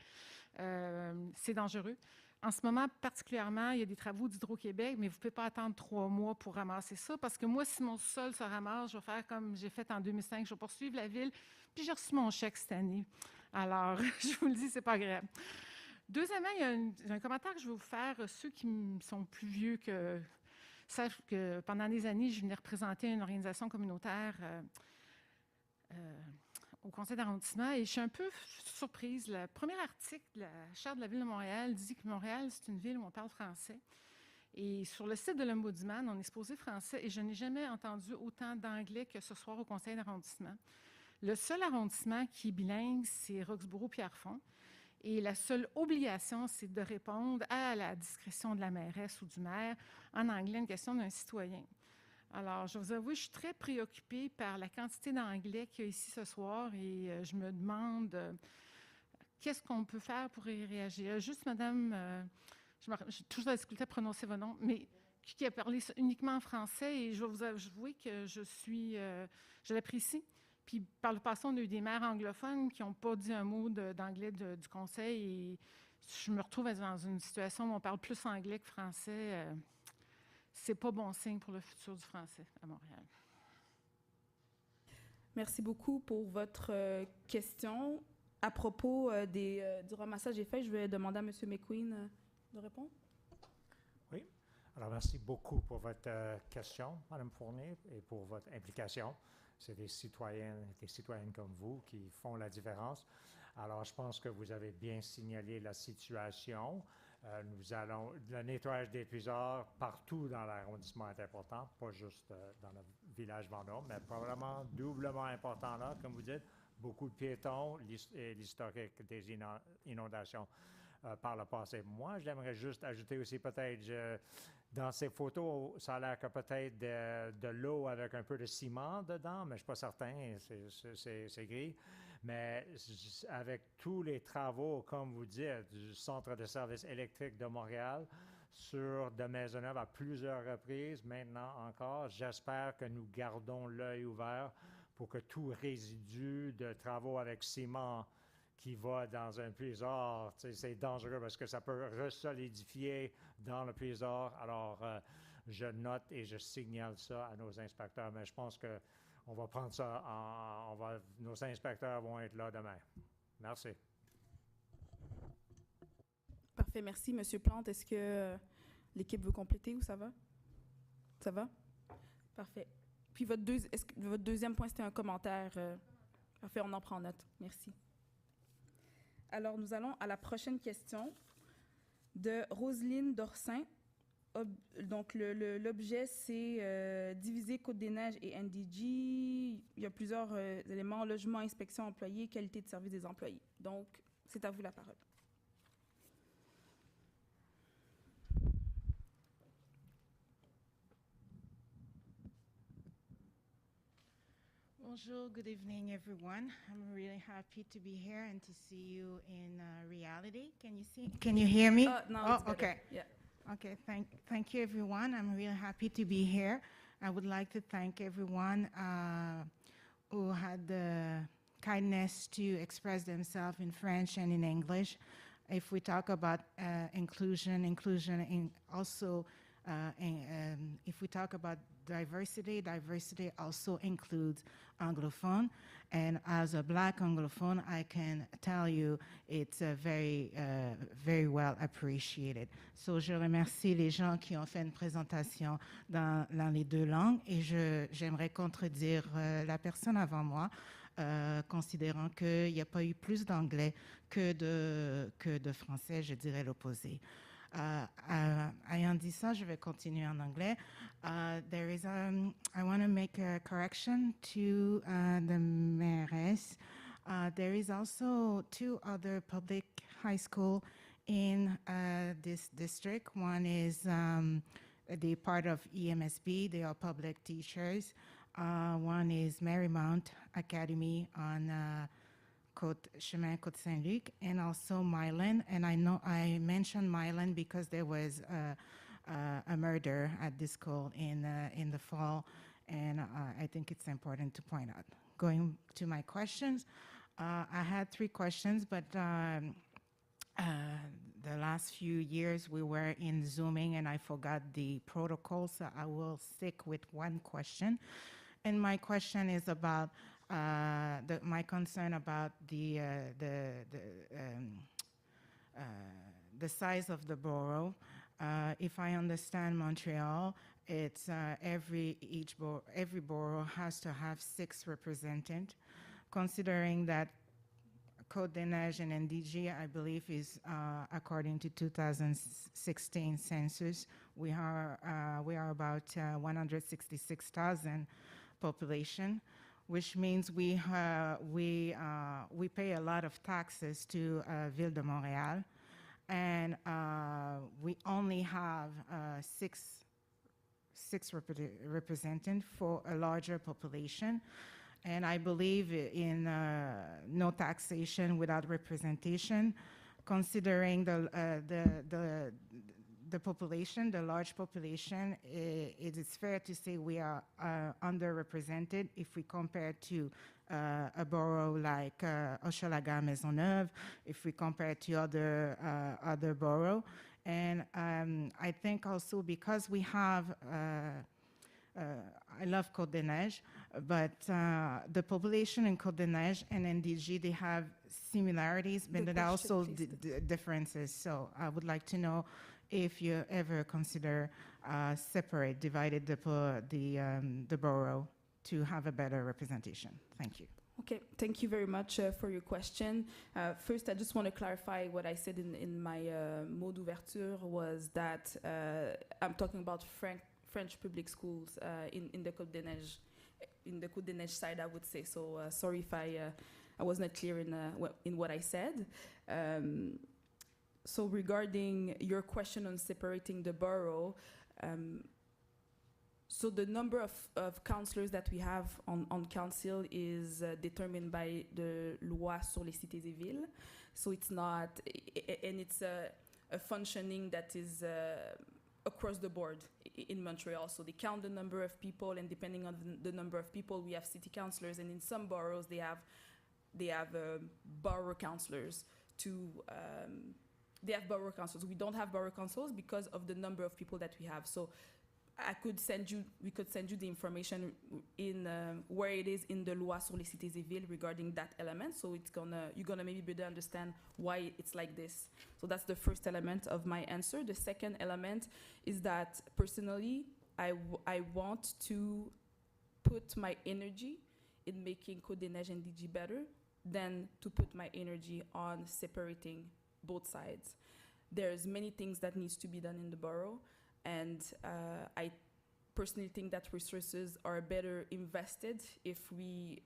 Speaker 11: c'est dangereux. En ce moment, particulièrement, il y a des travaux d'Hydro-Québec, mais vous ne pouvez pas attendre 3 mois pour ramasser ça, parce que moi, si mon sol se ramasse, je vais faire comme j'ai fait en 2005, je vais poursuivre la ville, puis j'ai reçu mon chèque cette année. Alors, je vous le dis, c'est pas agréable. Deuxièmement, il y a un commentaire que je vais vous faire. Ceux qui sont plus vieux savent que pendant des années, je venais représenter une organisation communautaire au conseil d'arrondissement et je suis un peu surprise. Le premier article de la Charte de la Ville de Montréal dit que Montréal, c'est une ville où on parle français. Et sur le site de l'Ombudsman, on est supposé français et je n'ai jamais entendu autant d'anglais que ce soir au conseil d'arrondissement. Le seul arrondissement qui est bilingue, c'est Roxborough-Pierrefonds. Et la seule obligation, c'est de répondre à la discrétion de la mairesse ou du maire en anglais, une question d'un citoyen. Alors, je vous avoue, je suis très préoccupée par la quantité d'anglais qu'il y a ici ce soir et je me demande qu'est-ce qu'on peut faire pour y réagir. Juste, madame, j'ai toujours la difficulté à prononcer vos noms, mais qui a parlé uniquement en français et je vais vous avouer que je l'apprécie. Puis par le passé, on a eu des maires anglophones qui n'ont pas dit un mot d'anglais du conseil et je me retrouve dans une situation où on parle plus anglais que français. C'est pas bon signe pour le futur du français à Montréal.
Speaker 2: Merci beaucoup pour votre question. À propos du ramassage des feuilles, je vais demander à M. McQueen de répondre.
Speaker 4: Oui. Alors, merci beaucoup pour votre question, Mme Fournier, et pour votre implication. C'est des citoyens et des citoyennes comme vous qui font la différence. Alors, je pense que vous avez bien signalé la situation. Le nettoyage des puiseurs partout dans l'arrondissement est important, pas juste dans le village Vendôme, mais probablement doublement important là, comme vous dites. Beaucoup de piétons et l'historique des inondations par le passé. Moi, j'aimerais juste ajouter aussi peut-être, dans ces photos, ça a l'air que peut-être de l'eau avec un peu de ciment dedans, mais je ne suis pas certain, c'est gris. Mais avec tous les travaux, comme vous dites, du Centre de services électriques de Montréal de Maisonneuve à plusieurs reprises, maintenant encore, j'espère que nous gardons l'œil ouvert pour que tout résidu de travaux avec ciment qui va dans un puiseur, c'est dangereux parce que ça peut resolidifier dans le puiseur. Alors, je note et je signale ça à nos inspecteurs, mais je pense que on va prendre ça, nos inspecteurs vont être là demain. Merci.
Speaker 2: Parfait, merci. Monsieur Plante, est-ce que l'équipe veut compléter ou ça va? Ça va? Parfait. Puis votre deuxième point, c'était un commentaire. Parfait, on en prend note. Merci. Alors, nous allons à la prochaine question de Roselyne Dorsin. Donc, l'objet, c'est diviser Côte-des-Neiges et NDG. Il y a plusieurs éléments, logement, inspection, employés, qualité de service des employés. Donc, c'est à vous la parole.
Speaker 12: Bonjour, good evening, everyone. I'm really happy to be here and to see you in reality. Can you hear me?
Speaker 2: No, it's
Speaker 12: okay.
Speaker 2: Yeah.
Speaker 12: Okay, thank you, everyone. I'm really happy to be here. I would like to thank everyone who had the kindness to express themselves in French and in English. If we talk about inclusion in also, if we talk about diversity also includes Anglophone. And as a Black Anglophone, I can tell you it's very well appreciated. So je remercie les gens qui ont fait une présentation dans les deux langues et j'aimerais contredire la personne avant moi, considérant qu'il n'y a pas eu plus d'anglais que de français, je dirais l'opposé. Ayant dit ça, je vais continuer en anglais. I want to make a correction to the mayoress. There is also 2 other public high school in this district. One is the part of EMSB. They are public teachers. One is Marymount Academy on Chemin Côte-Saint-Luc, and also Milan. And I know I mentioned Milan because there was a murder at this school in the fall, and I think it's important to point out. Going to my questions, I had 3 questions, but the last few years we were in Zooming and I forgot the protocol, so I will stick with 1 question. And my question is about my concern about the size of the borough. If I understand Montreal, it's every borough has to have 6 representatives. considering that Côte-des-Neiges and NDG, I believe, is according to 2016 census, we are about 166,000 population, which means we pay a lot of taxes to Ville de Montréal, and we only have six representatives for a larger population. And I believe in no taxation without representation, considering the population, the large population. It is fair to say we are underrepresented if we compare to a borough like Hochelaga, Maisonneuve, if we compare to other borough. And I think also because we have I love Côte-des-Neiges, but the population in Côte-des-Neiges and NDG, they have similarities, but there are also differences. So I would like to know if you ever consider divided the borough to have a better representation. Thank you.
Speaker 2: Okay, thank you very much for your question. First, I just want to clarify what I said in my mot d'ouverture was that I'm talking about French public schools in the Côte-des-Neiges, side, I would say. So sorry if I was not clear in what I said. So regarding your question on separating the borough, so the number of councillors that we have on council is determined by the loi sur les cités et villes. So it's not, and it's a functioning that is across the board in Montreal. So they count the number of people, and depending on the number of people, we have city councillors, and in some boroughs they have borough councillors they have borough councils. We don't have borough councils because of the number of people that we have. So we could send you the information in where it is in the loi sur les cités et villes regarding that element. So you're gonna maybe better understand why it's like this. So that's the first element of my answer. The second element is that personally, I want to put my energy in making Côte-des-Neiges and NDG better than to put my energy on separating both sides. There's many things that needs to be done in the borough, and I personally think that resources are better invested if we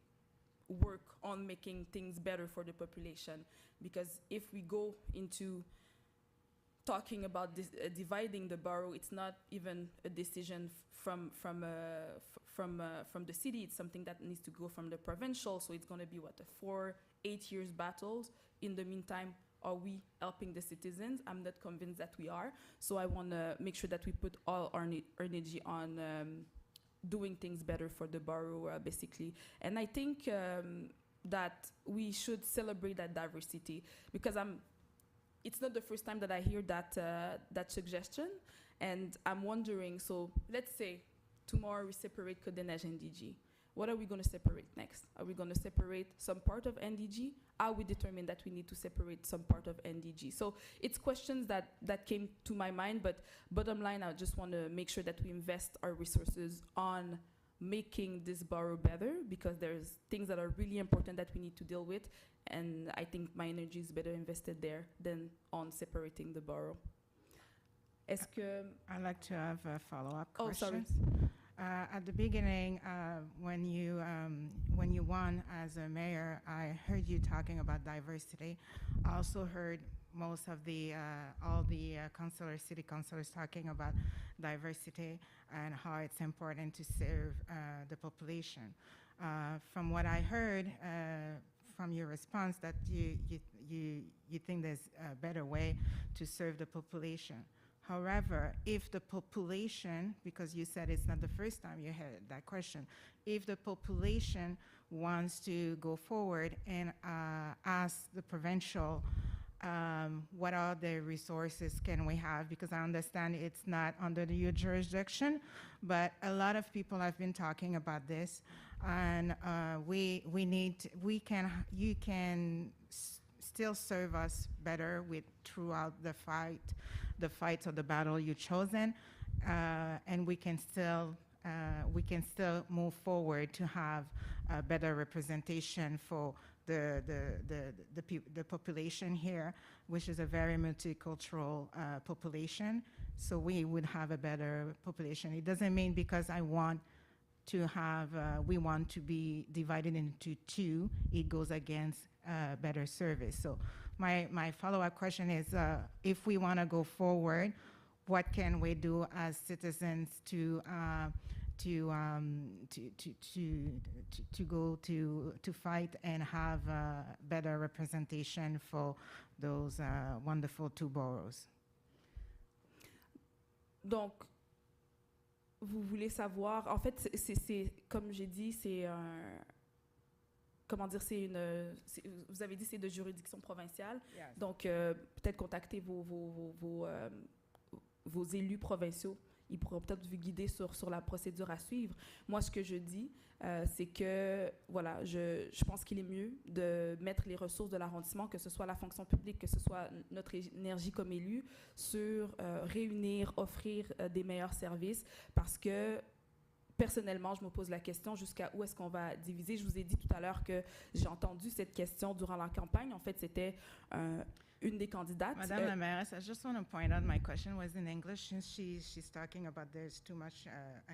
Speaker 2: work on making things better for the population. Because if we go into talking about dividing the borough, it's not even a decision from the city. It's something that needs to go from the provincial. So it's going to be what, a 4-8 years battles. In the meantime, are we helping the citizens? I'm not convinced that we are. So I want to make sure that we put all our energy on doing things better for the borough, basically. And I think that we should celebrate that diversity, because it's not the first time that I hear that suggestion. And I'm wondering, so let's say tomorrow we separate Côte-des-Neiges and NDG. What are we going to separate next? Are we going to separate some part of NDG? Are we determined that we need to separate some part of NDG? So it's questions that came to my mind, but bottom line, I just want to make sure that we invest our resources on making this borough better, because there's things that are really important that we need to deal with, and I think my energy is better invested there than on separating the borough. Est-ce que...
Speaker 12: I'd like to have a follow-up question.
Speaker 2: Oh, sorry.
Speaker 12: At the beginning, when you won as a mayor, I heard you talking about diversity. I also heard most of all the city councillors talking about diversity and how it's important to serve the population. From what I heard from your response, that you think there's a better way to serve the population. However, if the population, because you said it's not the first time you heard that question, if the population wants to go forward and ask the provincial, what are the resources can we have? Because I understand it's not under your jurisdiction, but a lot of people have been talking about this, and you can still serve us better throughout the fight or the battle you've chosen, and we can still we can still move forward to have a better representation for the population here, which is a very multicultural population. So we would have a better population. It doesn't mean because I want to have, we want to be divided into two, it goes against better service. So my follow-up question is, if we want to go forward, what can we do as citizens to go to fight and have better representation for those wonderful two boroughs?
Speaker 2: Donc, vous voulez savoir, en fait, c'est comme j'ai dit, c'est un, comment dire, vous avez dit c'est de juridiction provinciale,
Speaker 5: Yes.
Speaker 2: donc peut-être contacter vos élus provinciaux. Ils pourront peut-être vous guider sur la procédure à suivre. Moi, ce que je dis, c'est que, voilà, je pense qu'il est mieux de mettre les ressources de l'arrondissement, que ce soit la fonction publique, que ce soit notre énergie comme élu, sur réunir, offrir des meilleurs services, parce que, personnellement, je me pose la question jusqu'à où est-ce qu'on va diviser. Je vous ai dit tout à l'heure que j'ai entendu cette question durant la campagne. En fait, c'était une des candidates.
Speaker 12: Madame la Mayoress, I just want to point out my question was in English since she's talking about there's too much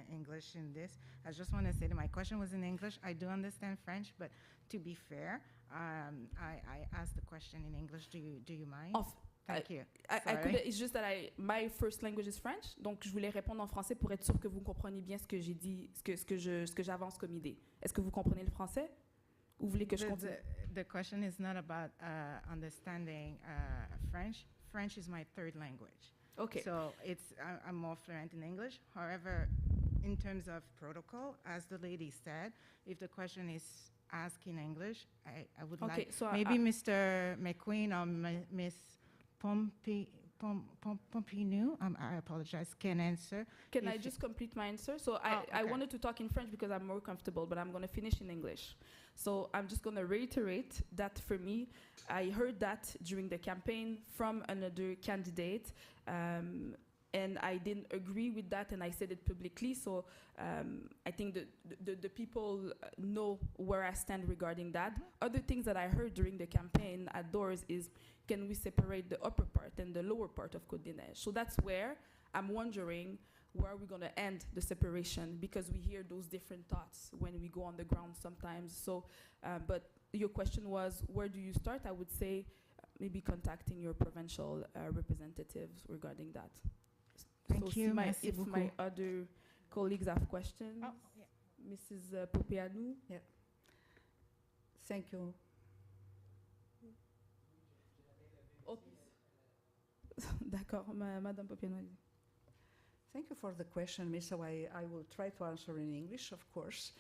Speaker 12: English in this. I just want to say that my question was in English. I do understand French, but to be fair, I asked the question in English. Do you mind? Thank you.
Speaker 2: It's just that my first language is French, donc je voulais répondre en français pour être sûr que vous compreniez bien ce que j'ai dit, ce que j'avance comme idée. Est-ce que vous comprenez le français? Ou vous voulez que je continue?
Speaker 12: The question is not about understanding French. French is my third language.
Speaker 2: Okay.
Speaker 12: So I'm more fluent in English. However, in terms of protocol, as the lady said, if the question is asked in English, I would like
Speaker 2: so
Speaker 12: maybe Mr. McQueen or Miss Pompinou, I apologize, can answer.
Speaker 2: Can I just complete my answer? So I wanted to talk in French because I'm more comfortable, but I'm going to finish in English. So I'm just going to reiterate that for me, I heard that during the campaign from another candidate, and I didn't agree with that, and I said it publicly. So I think the people know where I stand regarding that. Other things that I heard during the campaign at doors is, can we separate the upper part and the lower part of Côte des Neiges? So that's where I'm wondering, where are we going to end the separation? Because we hear those different thoughts when we go on the ground sometimes. So, but your question was, where do you start? I would say maybe contacting your provincial representatives regarding that.
Speaker 12: Thank you.
Speaker 2: If my other colleagues have questions.
Speaker 5: Oh, yeah.
Speaker 2: Mrs. Popeanu.
Speaker 5: Yeah. Thank you.
Speaker 2: Oh. D'accord, Madame Popeanu.
Speaker 5: Thank you for the question, Miss. So I will try to answer in English, of course.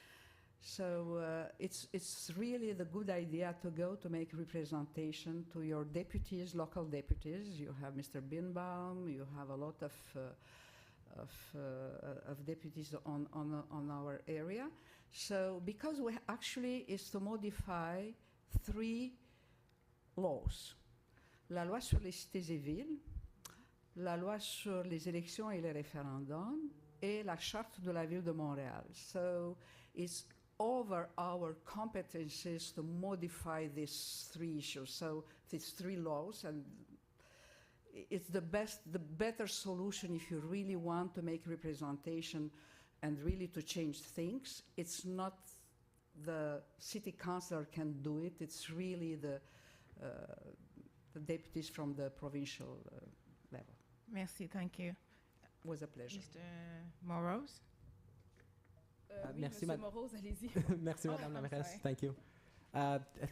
Speaker 5: So it's really the good idea to go to make representation to your deputies, local deputies. You have Mr. Binbaum, you have a lot of deputies on our area. So because we actually is to modify 3 laws. La loi sur les cités et villes, la loi sur les élections et les référendums, et la charte de la ville de Montréal. So it's over our competencies to modify these 3 issues. So these 3 laws, and it's the better solution if you really want to make representation and really to change things. It's not the city councilor can do it. It's really the deputies from the provincial level.
Speaker 12: Merci, thank you.
Speaker 5: It was a pleasure.
Speaker 12: Mr. Moros?
Speaker 2: Oui,
Speaker 1: merci,
Speaker 2: Monsieur Moreau, allez-y.
Speaker 1: Merci, Madame la
Speaker 2: I'm
Speaker 1: Mairesse.
Speaker 2: sorry.
Speaker 1: Thank you.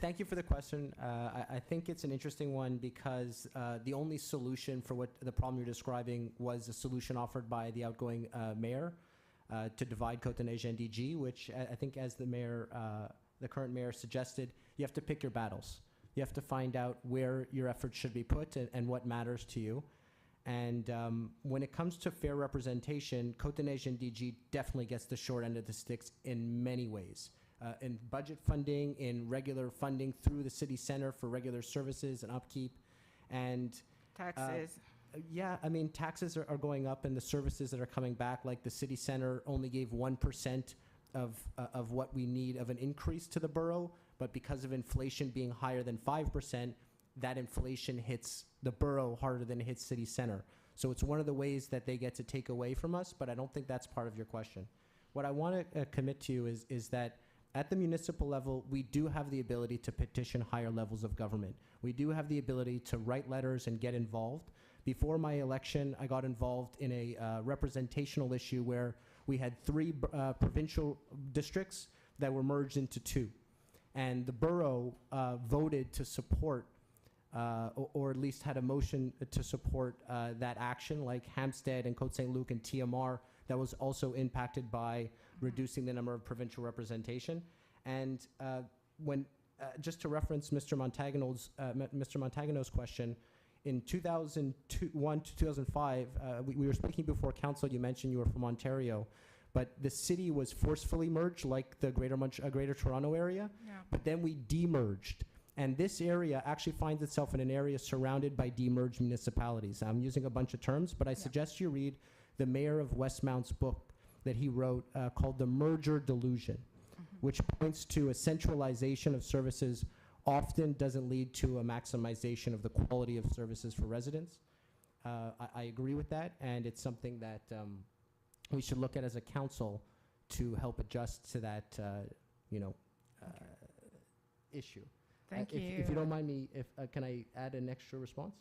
Speaker 1: Thank you for the question. I think it's an interesting one because the only solution for what the problem you're describing was a solution offered by the outgoing mayor to divide CDN-NDG, which I think, as the mayor, the current mayor suggested, you have to pick your battles. You have to find out where your efforts should be put and what matters to you. And when it comes to fair representation, CDN-NDG definitely gets the short end of the sticks in many ways. In budget funding, in regular funding through the city center for regular services and upkeep, and
Speaker 12: Taxes.
Speaker 1: Yeah, I mean, taxes are going up, and the services that are coming back, like the city center only gave 1% of what we need of an increase to the borough, but because of inflation being higher than 5%, that inflation hits the borough harder than it hits city center. So it's one of the ways that they get to take away from us, but I don't think that's part of your question. What I want to commit to is that at the municipal level, we do have the ability to petition higher levels of government. We do have the ability to write letters and get involved. Before my election, I got involved in a representational issue where we had 3 provincial districts that were merged into 2. And the borough voted to support, or at least had a motion to support that action, like Hampstead and Côte Saint-Luc and TMR, that was also impacted by reducing the number of provincial representation. And when, just to reference Mr. Montagano's question, in 2001 to 2005, we were speaking before council, you mentioned you were from Ontario, but the city was forcefully merged like the Greater Toronto area, but then we demerged. And this area actually finds itself in an area surrounded by demerged municipalities. I'm using a bunch of terms, but I suggest you read the mayor of Westmount's book that he wrote called The Merger Delusion, which points to a centralization of services often doesn't lead to a maximization of the quality of services for residents. I agree with that, and it's something that we should look at as a council to help adjust to that, issue.
Speaker 2: Thank you.
Speaker 1: If you don't mind me, can I add an extra response?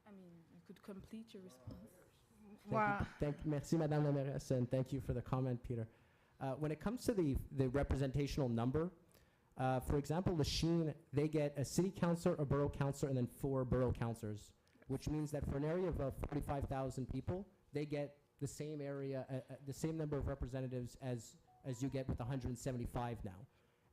Speaker 2: I mean, you could complete your response.
Speaker 12: Wow.
Speaker 1: Merci, Madame la Mairesse, and thank you for the comment, Peter. When it comes to the representational number, for example, Lachine, they get a city councillor, a borough councillor, and then 4 borough councillors, which means that for an area of 45,000 people, they get the same area, the same number of representatives as you get with 175 now.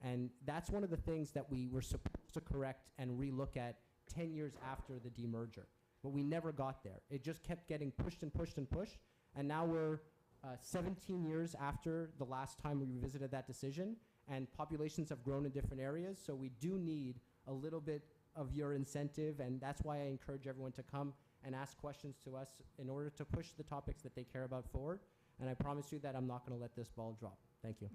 Speaker 1: And that's one of the things that we were supposed to correct and relook at 10 years after the demerger. But we never got there. It just kept getting pushed and pushed and pushed. And now we're 17 years after the last time we revisited that decision, and populations have grown in different areas. So we do need a little bit of your incentive, and that's why I encourage everyone to come and ask questions to us in order to push the topics that they care about forward. And I promise you that I'm not going to let this ball drop. Thank you.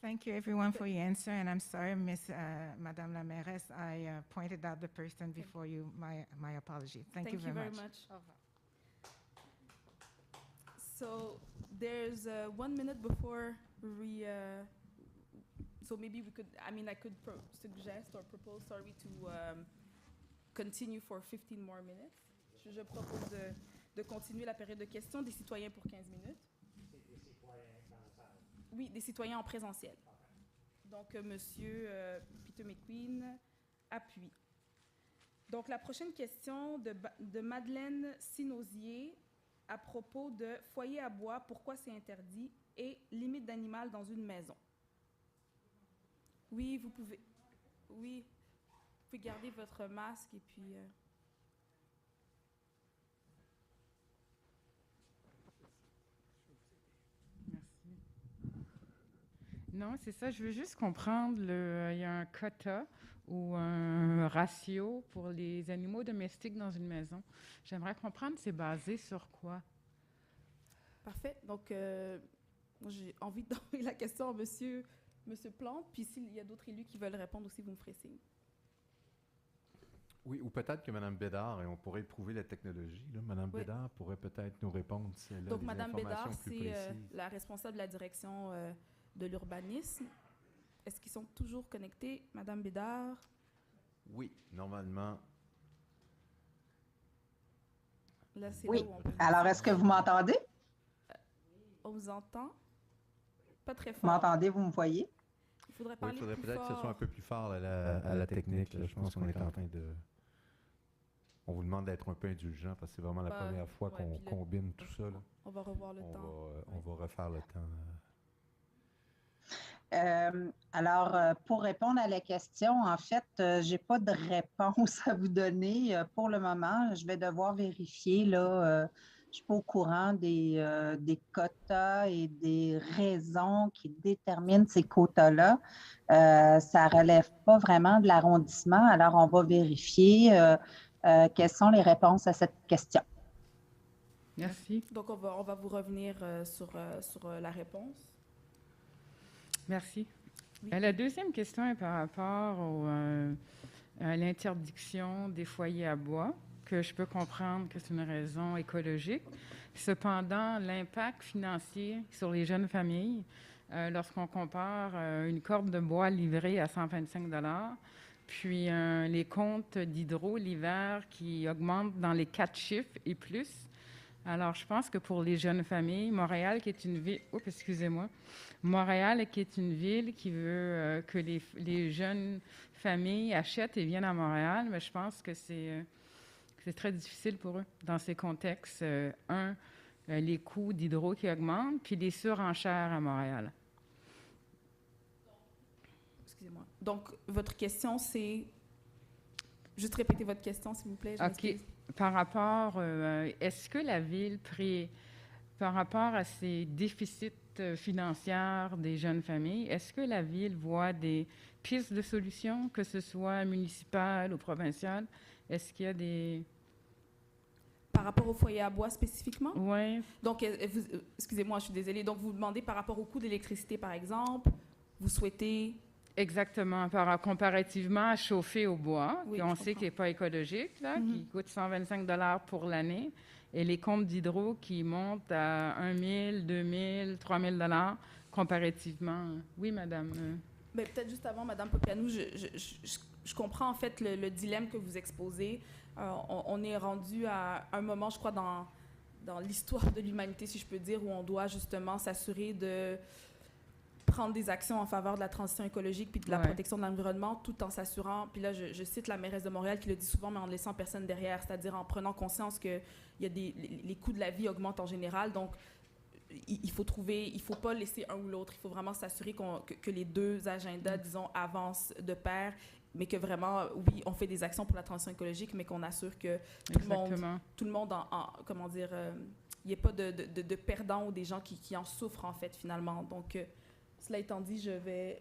Speaker 12: Thank you, everyone, for your answer. And I'm sorry, Madame la Mairesse, I pointed out the person before you. My apology. Thank you very much.
Speaker 2: So there's 1 minute before we, so maybe we could, I could suggest or propose, to continue for 15 more minutes. Je propose de continuer la période de questions des citoyens pour 15 minutes. Oui, des citoyens en présentiel. Donc, Monsieur Peter McQueen appuie. Donc, la prochaine question de Madeleine Sinosier à propos de foyer à bois, pourquoi c'est interdit, et limite d'animal dans une maison. Oui, vous pouvez garder votre masque et puis...
Speaker 11: Non, c'est ça. Je veux juste comprendre, il y a un quota ou un ratio pour les animaux domestiques dans une maison. J'aimerais comprendre, c'est basé sur quoi?
Speaker 2: Parfait. Donc, moi, j'ai envie d'envoyer la question à Monsieur Plante, puis s'il y a d'autres élus qui veulent répondre aussi, vous me ferez signe.
Speaker 6: Oui, ou peut-être que Mme Bédard, et on pourrait éprouver la technologie, là, Mme Bédard pourrait peut-être nous répondre si elle a
Speaker 2: Donc,
Speaker 6: des
Speaker 2: Mme
Speaker 6: informations
Speaker 2: Bédard,
Speaker 6: plus
Speaker 2: c'est
Speaker 6: précises.
Speaker 2: la responsable de la direction de l'urbanisme. Est-ce qu'ils sont toujours connectés, Madame Bédard?
Speaker 6: Oui, normalement.
Speaker 2: Là, c'est
Speaker 13: Oui.
Speaker 2: là où on peut...
Speaker 13: Alors, est-ce que vous m'entendez?
Speaker 2: On vous entend? Pas très fort.
Speaker 13: Vous m'entendez, vous me voyez?
Speaker 2: Il faudrait
Speaker 6: Oui,
Speaker 2: parler
Speaker 6: il faudrait
Speaker 2: plus
Speaker 6: peut-être que ce
Speaker 2: fort.
Speaker 6: soit un peu plus fort à la technique. Là. Je pense qu'on est en train de... On vous demande d'être un peu indulgent parce que c'est vraiment la première fois qu'on combine tout ça. Là.
Speaker 2: On va revoir le temps.
Speaker 6: On va refaire le temps.
Speaker 13: Alors, pour répondre à la question, en fait, je n'ai pas de réponse à vous donner pour le moment. Je vais devoir vérifier. Là, je ne suis pas au courant des quotas et des raisons qui déterminent ces quotas-là. Ça ne relève pas vraiment de l'arrondissement. Alors, on va vérifier quelles sont les réponses à cette question.
Speaker 14: Merci.
Speaker 2: Donc, on va vous revenir sur la réponse.
Speaker 14: Merci.
Speaker 2: Oui.
Speaker 14: La deuxième question est par rapport à l'interdiction des foyers à bois, que je peux comprendre que c'est une raison écologique. Cependant, l'impact financier sur les jeunes familles, lorsqu'on compare une corde de bois livrée à 125 $, puis les comptes d'hydro l'hiver qui augmentent dans les 4 chiffres et plus. Alors, je pense que pour les jeunes familles, Montréal, qui est une ville... Oups, excusez-moi. Montréal, qui est une ville qui veut que les jeunes familles achètent et viennent à Montréal, mais je pense que c'est très difficile pour eux dans ces contextes. Les coûts d'hydro qui augmentent, puis les surenchères à Montréal.
Speaker 2: Excusez-moi. Donc, votre question, c'est... Juste répétez votre question, s'il vous plaît.
Speaker 14: OK. Par rapport, est-ce que la ville, par rapport à ces déficits financiers des jeunes familles, est-ce que la ville voit des pistes de solutions, que ce soit municipales ou provinciales? Est-ce qu'il y a des...
Speaker 2: Par rapport au foyer à bois spécifiquement?
Speaker 14: Oui.
Speaker 2: Donc, excusez-moi, je suis désolée. Donc, vous demandez par rapport au coût d'électricité, par exemple, vous souhaitez...
Speaker 14: Exactement, comparativement à chauffer au bois,
Speaker 2: Oui,
Speaker 14: on sait qu'il n'est pas écologique, là, qui coûte 125 $ pour l'année, et les comptes d'hydro qui montent à 1 000, 2 000, 3 000 $ comparativement. Oui, madame.
Speaker 2: Ben, peut-être juste avant, madame Popianou, je comprends en fait le dilemme que vous exposez. On est rendu à un moment, je crois, dans l'histoire de l'humanité, si je peux dire, où on doit justement s'assurer de prendre des actions en faveur de la transition écologique puis de la protection de l'environnement, tout en s'assurant, puis là, je cite la mairesse de Montréal qui le dit souvent, mais en ne laissant personne derrière, c'est-à-dire en prenant conscience que les coûts de la vie augmentent en général, donc il faut pas laisser un ou l'autre, il faut vraiment s'assurer que les deux agendas, disons, avancent de pair, mais que vraiment, oui, on fait des actions pour la transition écologique, mais qu'on assure que tout le monde comment dire, il n'y ait pas de perdants ou des gens qui en souffrent, en fait, finalement. Donc, cela étant dit,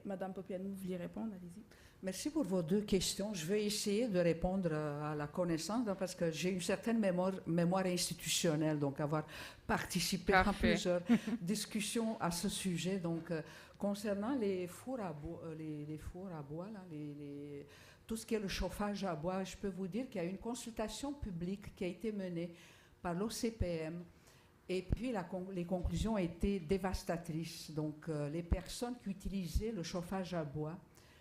Speaker 2: Madame Popianou, vous vouliez répondre, allez-y.
Speaker 5: Merci pour vos deux questions. Je vais essayer de répondre à la connaissance, parce que j'ai une certaine mémoire institutionnelle, donc avoir participé à plusieurs discussions à ce sujet. Donc, concernant les fours à bois, là, tout ce qui est le chauffage à bois, je peux vous dire qu'il y a une consultation publique qui a été menée par l'OCPM. Et puis, les conclusions étaient dévastatrices. Donc, les personnes qui utilisaient le chauffage à bois,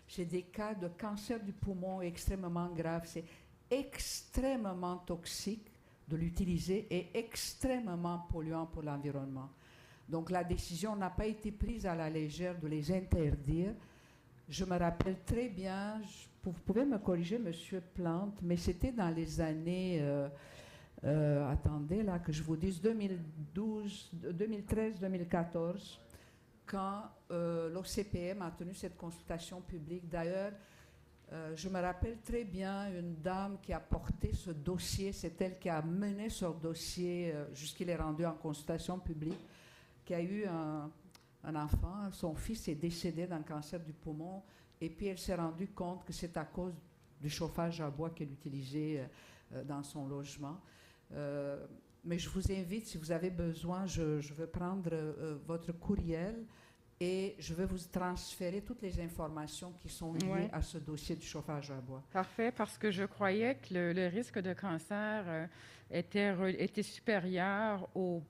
Speaker 5: c'est des cas de cancer du poumon extrêmement graves. C'est extrêmement toxique de l'utiliser et extrêmement polluant pour l'environnement. Donc, la décision n'a pas été prise à la légère de les interdire. Je me rappelle très bien, vous pouvez me corriger, Monsieur Plante, mais c'était dans les années... attendez, là, que je vous dise, 2013-2014, quand l'OCPM a tenu cette consultation publique. D'ailleurs, je me rappelle très bien une dame qui a porté ce dossier, c'est elle qui a mené ce dossier jusqu'il est rendu en consultation publique, qui a eu un enfant, son fils est décédé d'un cancer du poumon, et puis elle s'est rendue compte que c'est à cause du chauffage à bois qu'elle utilisait dans son logement. Mais je vous invite, si vous avez besoin, je vais prendre votre courriel et je vais vous transférer toutes les informations qui sont liées à ce dossier du chauffage à bois.
Speaker 14: Parfait, parce que je croyais que le risque de cancer était supérieur au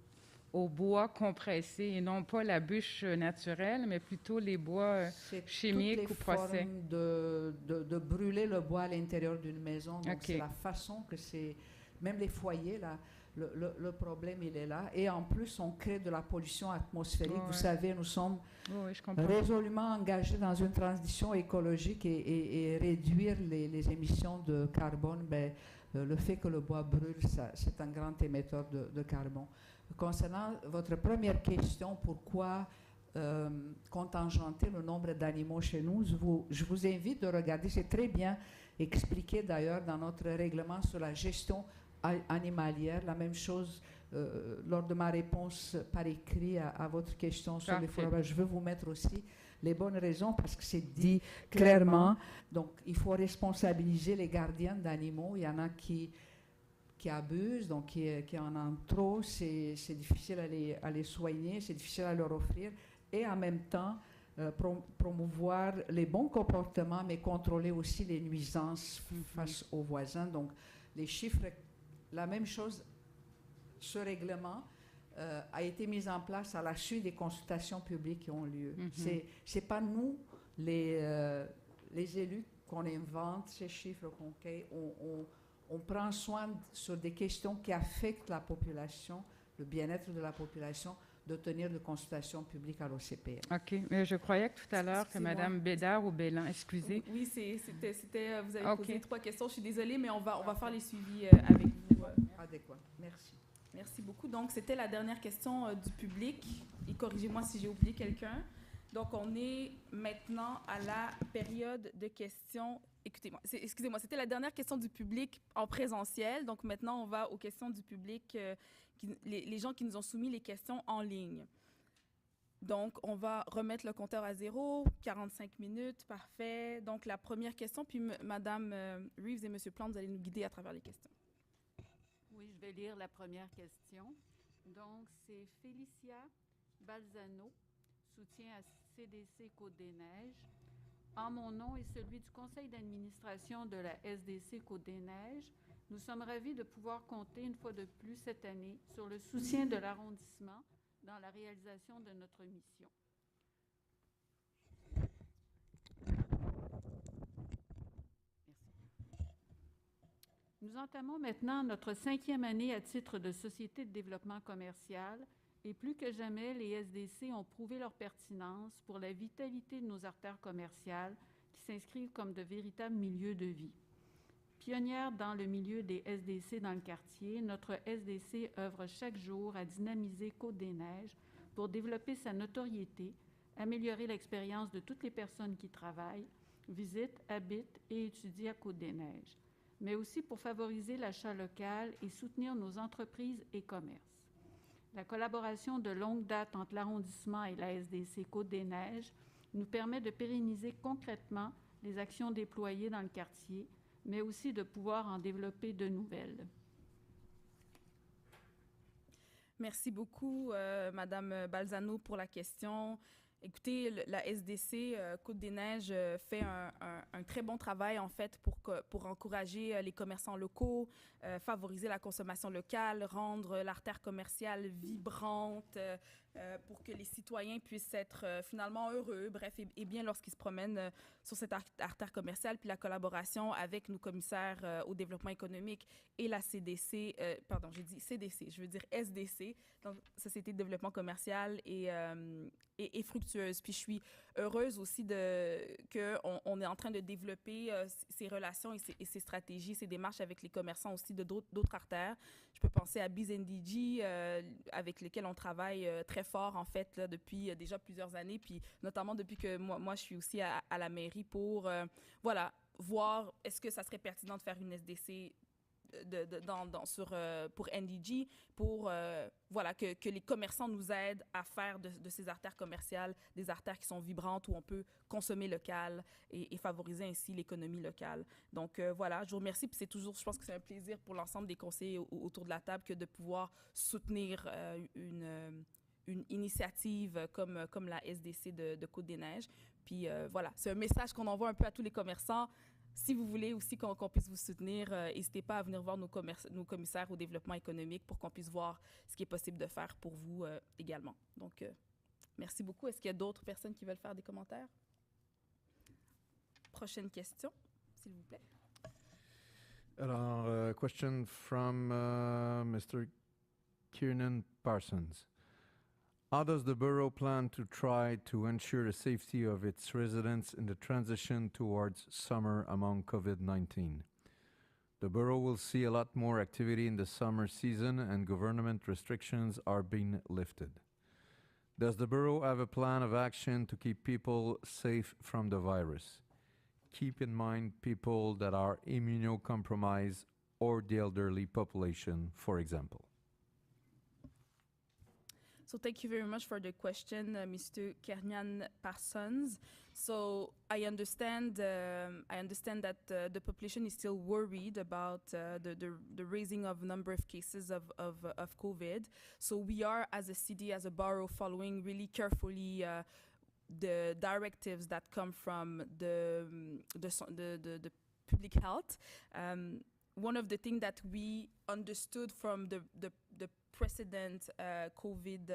Speaker 14: bois compressé et non pas la bûche naturelle, mais plutôt les bois chimiques ou procès.
Speaker 5: C'est de brûler le bois à l'intérieur d'une maison. Donc, c'est la façon que c'est... Même les foyers, là, le problème, il est là. Et en plus, on crée de la pollution atmosphérique. Vous savez, nous sommes résolument engagés dans une transition écologique et réduire les émissions de carbone. Le fait que le bois brûle, c'est un grand émetteur de carbone. Concernant votre première question, pourquoi contingenter le nombre d'animaux chez nous, je vous invite de regarder, c'est très bien expliqué d'ailleurs dans notre règlement sur la gestion animalière, la même chose lors de ma réponse par écrit à votre question sur les forêts. Je veux vous mettre aussi les bonnes raisons parce que c'est dit clairement. Donc, il faut responsabiliser les gardiens d'animaux. Il y en a qui qui abusent, donc qui en ont trop, c'est difficile à les soigner, c'est difficile à leur offrir, et en même temps promouvoir les bons comportements, mais contrôler aussi les nuisances face aux voisins. Donc les chiffres, la même chose, ce règlement a été mis en place à la suite des consultations publiques qui ont lieu. C'est pas nous, les élus, qu'on invente ces chiffres, on prend soin sur des questions qui affectent la population, le bien-être de la population, de tenir de consultations publiques à l'OCPM.
Speaker 14: OK. Mais je croyais que tout à l'heure que Mme Bédard ou Bélan, excusez.
Speaker 2: Oui, c'était vous avez
Speaker 14: OK.
Speaker 2: posé 3 questions. Je suis désolée, mais on va faire les suivis avec vous.
Speaker 5: Adéquat. Merci.
Speaker 2: Merci beaucoup. Donc, c'était la dernière question du public. Et corrigez-moi si j'ai oublié quelqu'un. Donc, on est maintenant à la période de questions. Excusez-moi, c'était la dernière question du public en présentiel. Donc, maintenant, on va aux questions du public, les gens qui nous ont soumis les questions en ligne. Donc, on va remettre le compteur à 0, 45 minutes, parfait. Donc, la première question, puis Mme Reeves et M. Plante, vous allez nous guider à travers les questions.
Speaker 15: Oui, je vais lire la première question. Donc, c'est Félicia Balzano, soutien à CDC Côte-des-Neiges. En mon nom et celui du conseil d'administration de la SDC Côte-des-Neiges, nous sommes ravis de pouvoir compter une fois de plus cette année sur le soutien de l'arrondissement dans la réalisation de notre mission. Nous entamons maintenant notre 5e année à titre de société de développement commercial et plus que jamais, les SDC ont prouvé leur pertinence pour la vitalité de nos artères commerciales qui s'inscrivent comme de véritables milieux de vie. Pionnière dans le milieu des SDC dans le quartier, notre SDC œuvre chaque jour à dynamiser Côte-des-Neiges pour développer sa notoriété, améliorer l'expérience de toutes les personnes qui travaillent, visitent, habitent et étudient à Côte-des-Neiges, mais aussi pour favoriser l'achat local et soutenir nos entreprises et commerces. La collaboration de longue date entre l'arrondissement et la SDC Côte-des-Neiges nous permet de pérenniser concrètement les actions déployées dans le quartier, mais aussi de pouvoir en développer de nouvelles.
Speaker 2: Merci beaucoup, Madame Balzano, pour la question. Écoutez, la SDC Côte-des-Neiges fait un très bon travail, en fait, pour encourager les commerçants locaux, favoriser la consommation locale, rendre l'artère commerciale vibrante, pour que les citoyens puissent être finalement heureux, bref, et bien lorsqu'ils se promènent sur cette artère commerciale. Puis la collaboration avec nos commissaires au développement économique et la CDC, pardon, j'ai dit CDC, je veux dire SDC, donc Société de développement commercial et fructueuse. Puis je suis heureuse aussi qu'on est en train de développer ces relations et ces stratégies, ces démarches avec les commerçants aussi de d'autres artères. Je peux penser à CDN-NDG, avec lesquels on travaille très fort, en fait, là, depuis déjà plusieurs années, puis notamment depuis que moi je suis aussi à la mairie pour, voilà, voir est-ce que ça serait pertinent de faire une SDC pour NDG, pour voilà, que les commerçants nous aident à faire de ces artères commerciales des artères qui sont vibrantes, où on peut consommer local et favoriser ainsi l'économie locale. Donc voilà, je vous remercie. Puis c'est toujours, je pense que c'est un plaisir pour l'ensemble des conseillers autour de la table que de pouvoir soutenir une initiative comme la SDC de Côte-des-Neiges. Puis voilà, c'est un message qu'on envoie un peu à tous les commerçants. Si vous voulez aussi qu'on puisse vous soutenir, n'hésitez pas à venir voir nos commissaires au développement économique pour qu'on puisse voir ce qui est possible de faire pour vous également. Donc, merci beaucoup. Est-ce qu'il y a d'autres personnes qui veulent faire des commentaires? Prochaine question, s'il vous plaît.
Speaker 6: Alors, question from Mr. Kiernan Parsons. How does the borough plan to try to ensure the safety of its residents in the transition towards summer among COVID-19? The borough will see a lot more activity in the summer season and government restrictions are being lifted. Does the borough have a plan of action to keep people safe from the virus? Keep in mind people that are immunocompromised or the elderly population, for example.
Speaker 2: So thank you very much for the question, Mr. Kernian Parsons. So I understand that the population is still worried about the raising of number of cases of COVID. So we are, as a city, as a borough, following really carefully the directives that come from the public health. One of the things that we understood from the precedent COVID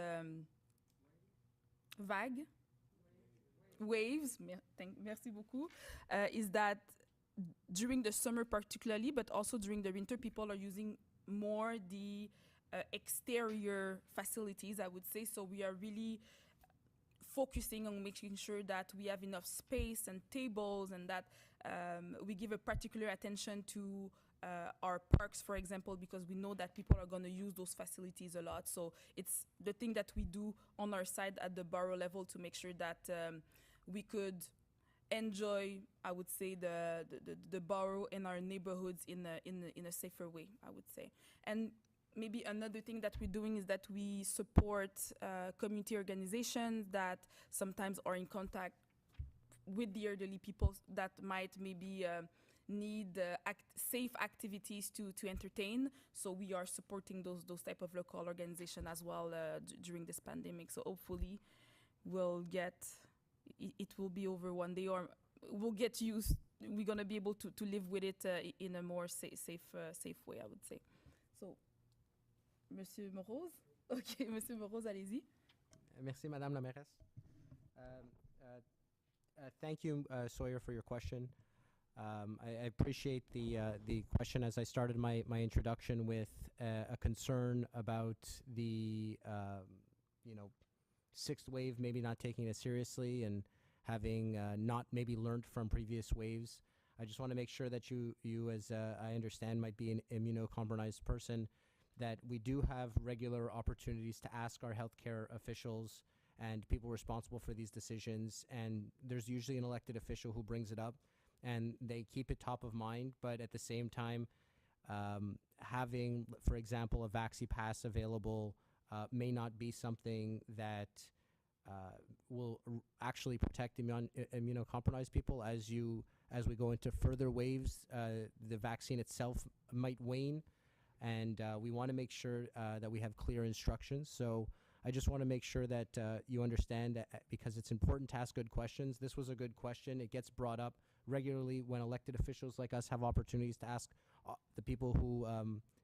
Speaker 2: waves, merci beaucoup, is that during the summer particularly, but also during the winter, people are using more the exterior facilities, I would say. So we are really focusing on making sure that we have enough space and tables, and that we give a particular attention to our parks, for example, because we know that people are going to use those facilities a lot. So it's the thing that we do on our side at the borough level to make sure that we could enjoy, I would say, the borough and our neighborhoods in a safer way, I would say. And maybe another thing that we're doing is that we support community organizations that sometimes are in contact with the elderly people that might maybe need safe activities to entertain. So we are supporting those type of local organizations as well during this pandemic. So hopefully it will be over one day, or we'll get used. We're gonna be able to live with it in a more safe way, I would say. So, Monsieur Morose. Okay, Monsieur Morose, allez-y.
Speaker 1: Merci, Madame la Mairesse. Thank you, Sawyer, for your question. I appreciate the question. As I started my introduction with a concern about the sixth wave maybe not taking it seriously and having not maybe learned from previous waves. I just want to make sure that you as I understand might be an immunocompromised person, that we do have regular opportunities to ask our healthcare officials and people responsible for these decisions, and there's usually an elected official who brings it up, and they keep it top of mind. But at the same time, having, for example, a Vaxi Pass available may not be something that will actually protect immunocompromised people. As we go into further waves, the vaccine itself might wane, and we want to make sure that we have clear instructions. So I just want to make sure that you understand that, because it's important to ask good questions. This was a good question. It gets brought up regularly when elected officials like us have opportunities to ask the people who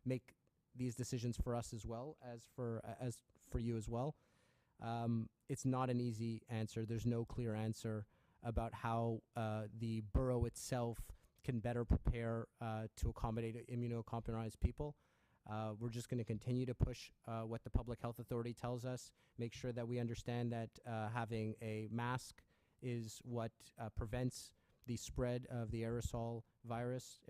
Speaker 1: make these decisions for us, as well as for you as well. It's not an easy answer. There's no clear answer about how the borough itself can better prepare to accommodate immunocompromised people. We're just going to continue to push what the public health authority tells us, make sure that we understand that having a mask is what prevents the spread of the aerosol virus.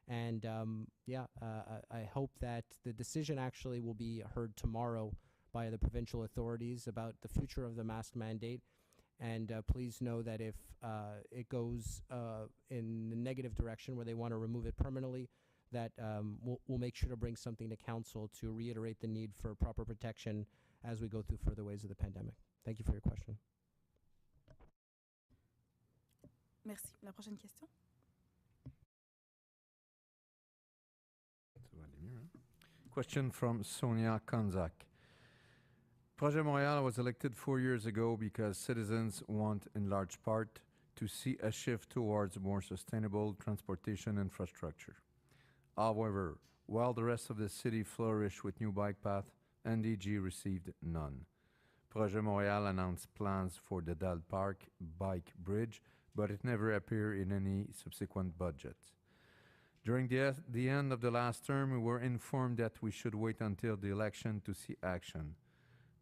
Speaker 1: And I hope that the decision actually will be heard tomorrow by the provincial authorities about the future of the mask mandate. And please know that if it goes in the negative direction where they want to remove it permanently, that we'll make sure to bring something to council to reiterate the need for proper protection as we go through further waves of the pandemic. Thank you for your question.
Speaker 2: Merci. La prochaine question.
Speaker 6: Question from Sonia Kanzak. Projet Montréal was elected 4 years ago because citizens want, in large part, to see a shift towards more sustainable transportation infrastructure. However, while the rest of the city flourished with new bike path, NDG received none. Projet Montréal announced plans for the Dal Park bike bridge, but it never appeared in any subsequent budget. During the end of the last term, we were informed that we should wait until the election to see action.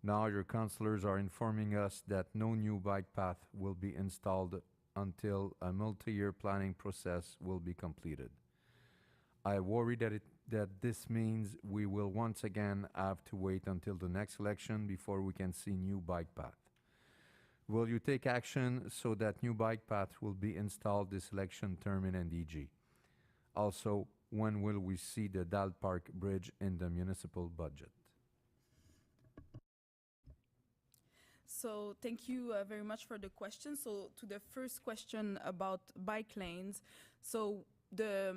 Speaker 6: Now your councillors are informing us that no new bike path will be installed until a multi-year planning process will be completed. I worry that this means we will once again have to wait until the next election before we can see new bike path. Will you take action so that new bike path will be installed this election term in NDG? Also, when will we see the Dal Park Bridge in the municipal budget?
Speaker 2: So thank you very much for the question. So to the first question about bike lanes, so the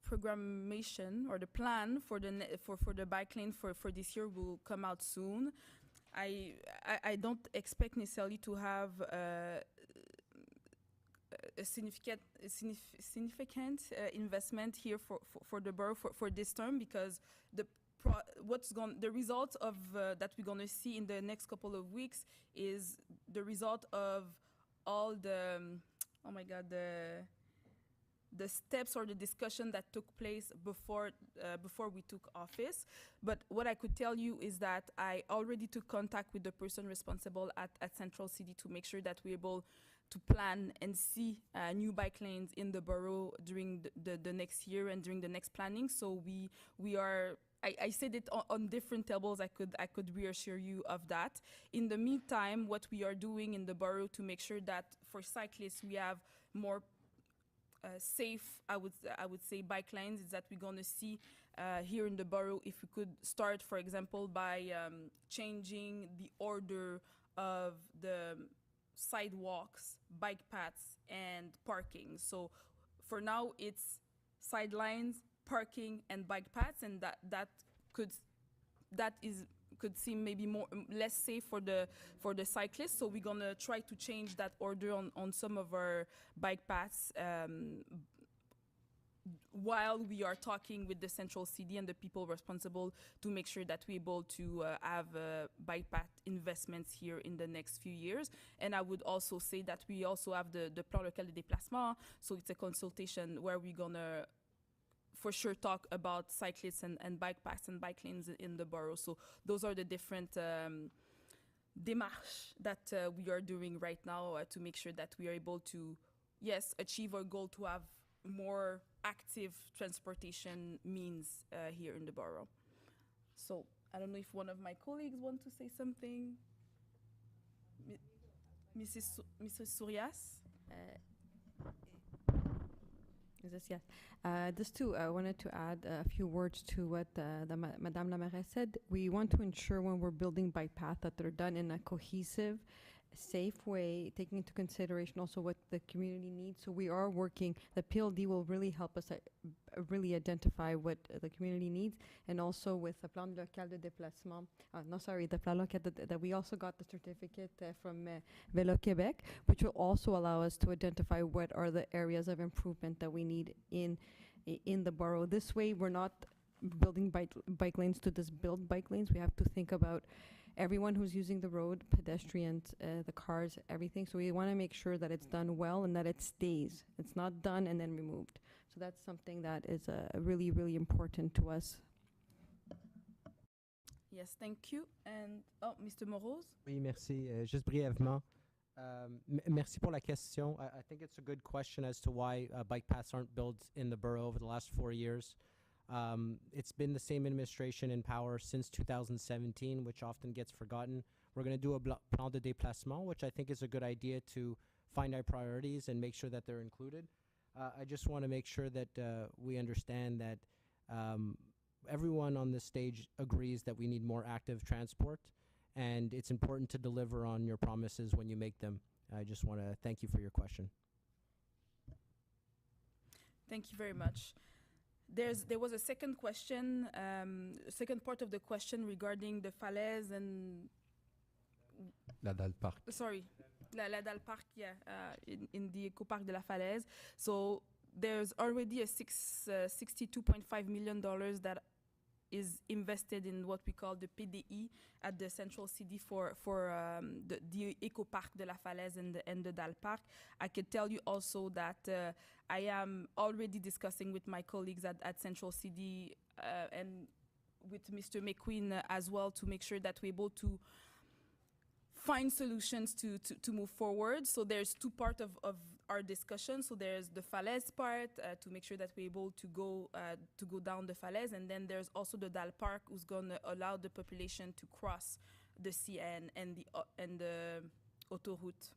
Speaker 2: programmation or the plan for the bike lane for this year will come out soon. I don't expect necessarily to have a significant investment here for the borough for this term, because the result of that we're gonna see in the next couple of weeks is the result of all the the steps or the discussion that took place before we took office. But what I could tell you is that I already took contact with the person responsible at Central City to make sure that we're able to plan and see new bike lanes in the borough during the next year and during the next planning. So we are. I said it on different tables. I could reassure you of that. In the meantime, what we are doing in the borough to make sure that for cyclists we have more safe, I would say, bike lanes, is that we're gonna see here in the borough if we could start, for example, by changing the order of the sidewalks, bike paths, and parking. So for now, it's sidelines, parking, and bike paths, and that could seem maybe less safe for the cyclists. So we're gonna try to change that order on some of our bike paths while we are talking with the Central CD and the people responsible to make sure that we're able to have bike path investments here in the next few years. And I would also say that we also have the Plan Local de Déplacement. So it's a consultation where we're gonna for sure talk about cyclists and bike paths and bike lanes in the borough. So those are the different démarches that we are doing right now to make sure that we are able to, yes, achieve our goal to have more active transportation means here in the borough. So I don't know if one of my colleagues want to say something. Mrs. Surias?
Speaker 16: Yes. I wanted to add a few words to what Madame la Mairesse said. We want to ensure when we're building bike paths that they're done in a cohesive, safe way, taking into consideration also what the community needs. So we are working, the PLD will really help us really identify what the community needs, and also with the Plan Local de Déplacement, the Plan Local that we also got the certificate from Vélo Québec, which will also allow us to identify what are the areas of improvement that we need in the borough. This way, we're not building bike lanes to just build bike lanes. We have to think about everyone who's using the road, pedestrians, the cars, everything. So we want to make sure that it's done well and that it stays. It's not done and then removed. So that's something that is really, really important to us.
Speaker 2: Yes, thank you. And, Mr. Moroz?
Speaker 1: Oui, merci. Juste brièvement. Merci pour la question. I think it's a good question as to why bike paths aren't built in the borough over the last 4 years. It's been the same administration in power since 2017, which often gets forgotten. We're going to do a plan de déplacement, which I think is a good idea to find our priorities and make sure that they're included. I just want to make sure that we understand that everyone on this stage agrees that we need more active transport, and it's important to deliver on your promises when you make them. I just want to thank you for your question.
Speaker 2: Thank you very much. There was a second question, second part of the question regarding the falaise and...
Speaker 6: La Dalle Park.
Speaker 2: Sorry, la Dalle Park, yeah, in the Eco Park de la Falaise. So there's already a $62.5 million that is invested in what we call the PDI at the Central CD for the Eco Park de la Falaise and the Dalle Park. I could tell you also that I am already discussing with my colleagues at Central CD and with Mr. McQueen as well to make sure that we're able to find solutions to move forward. So there's two parts of our discussion. So there's the falaise part to make sure that we're able to go down the falaise, and then there's also the Dalle Park, who's going to allow the population to cross the CN and the autoroute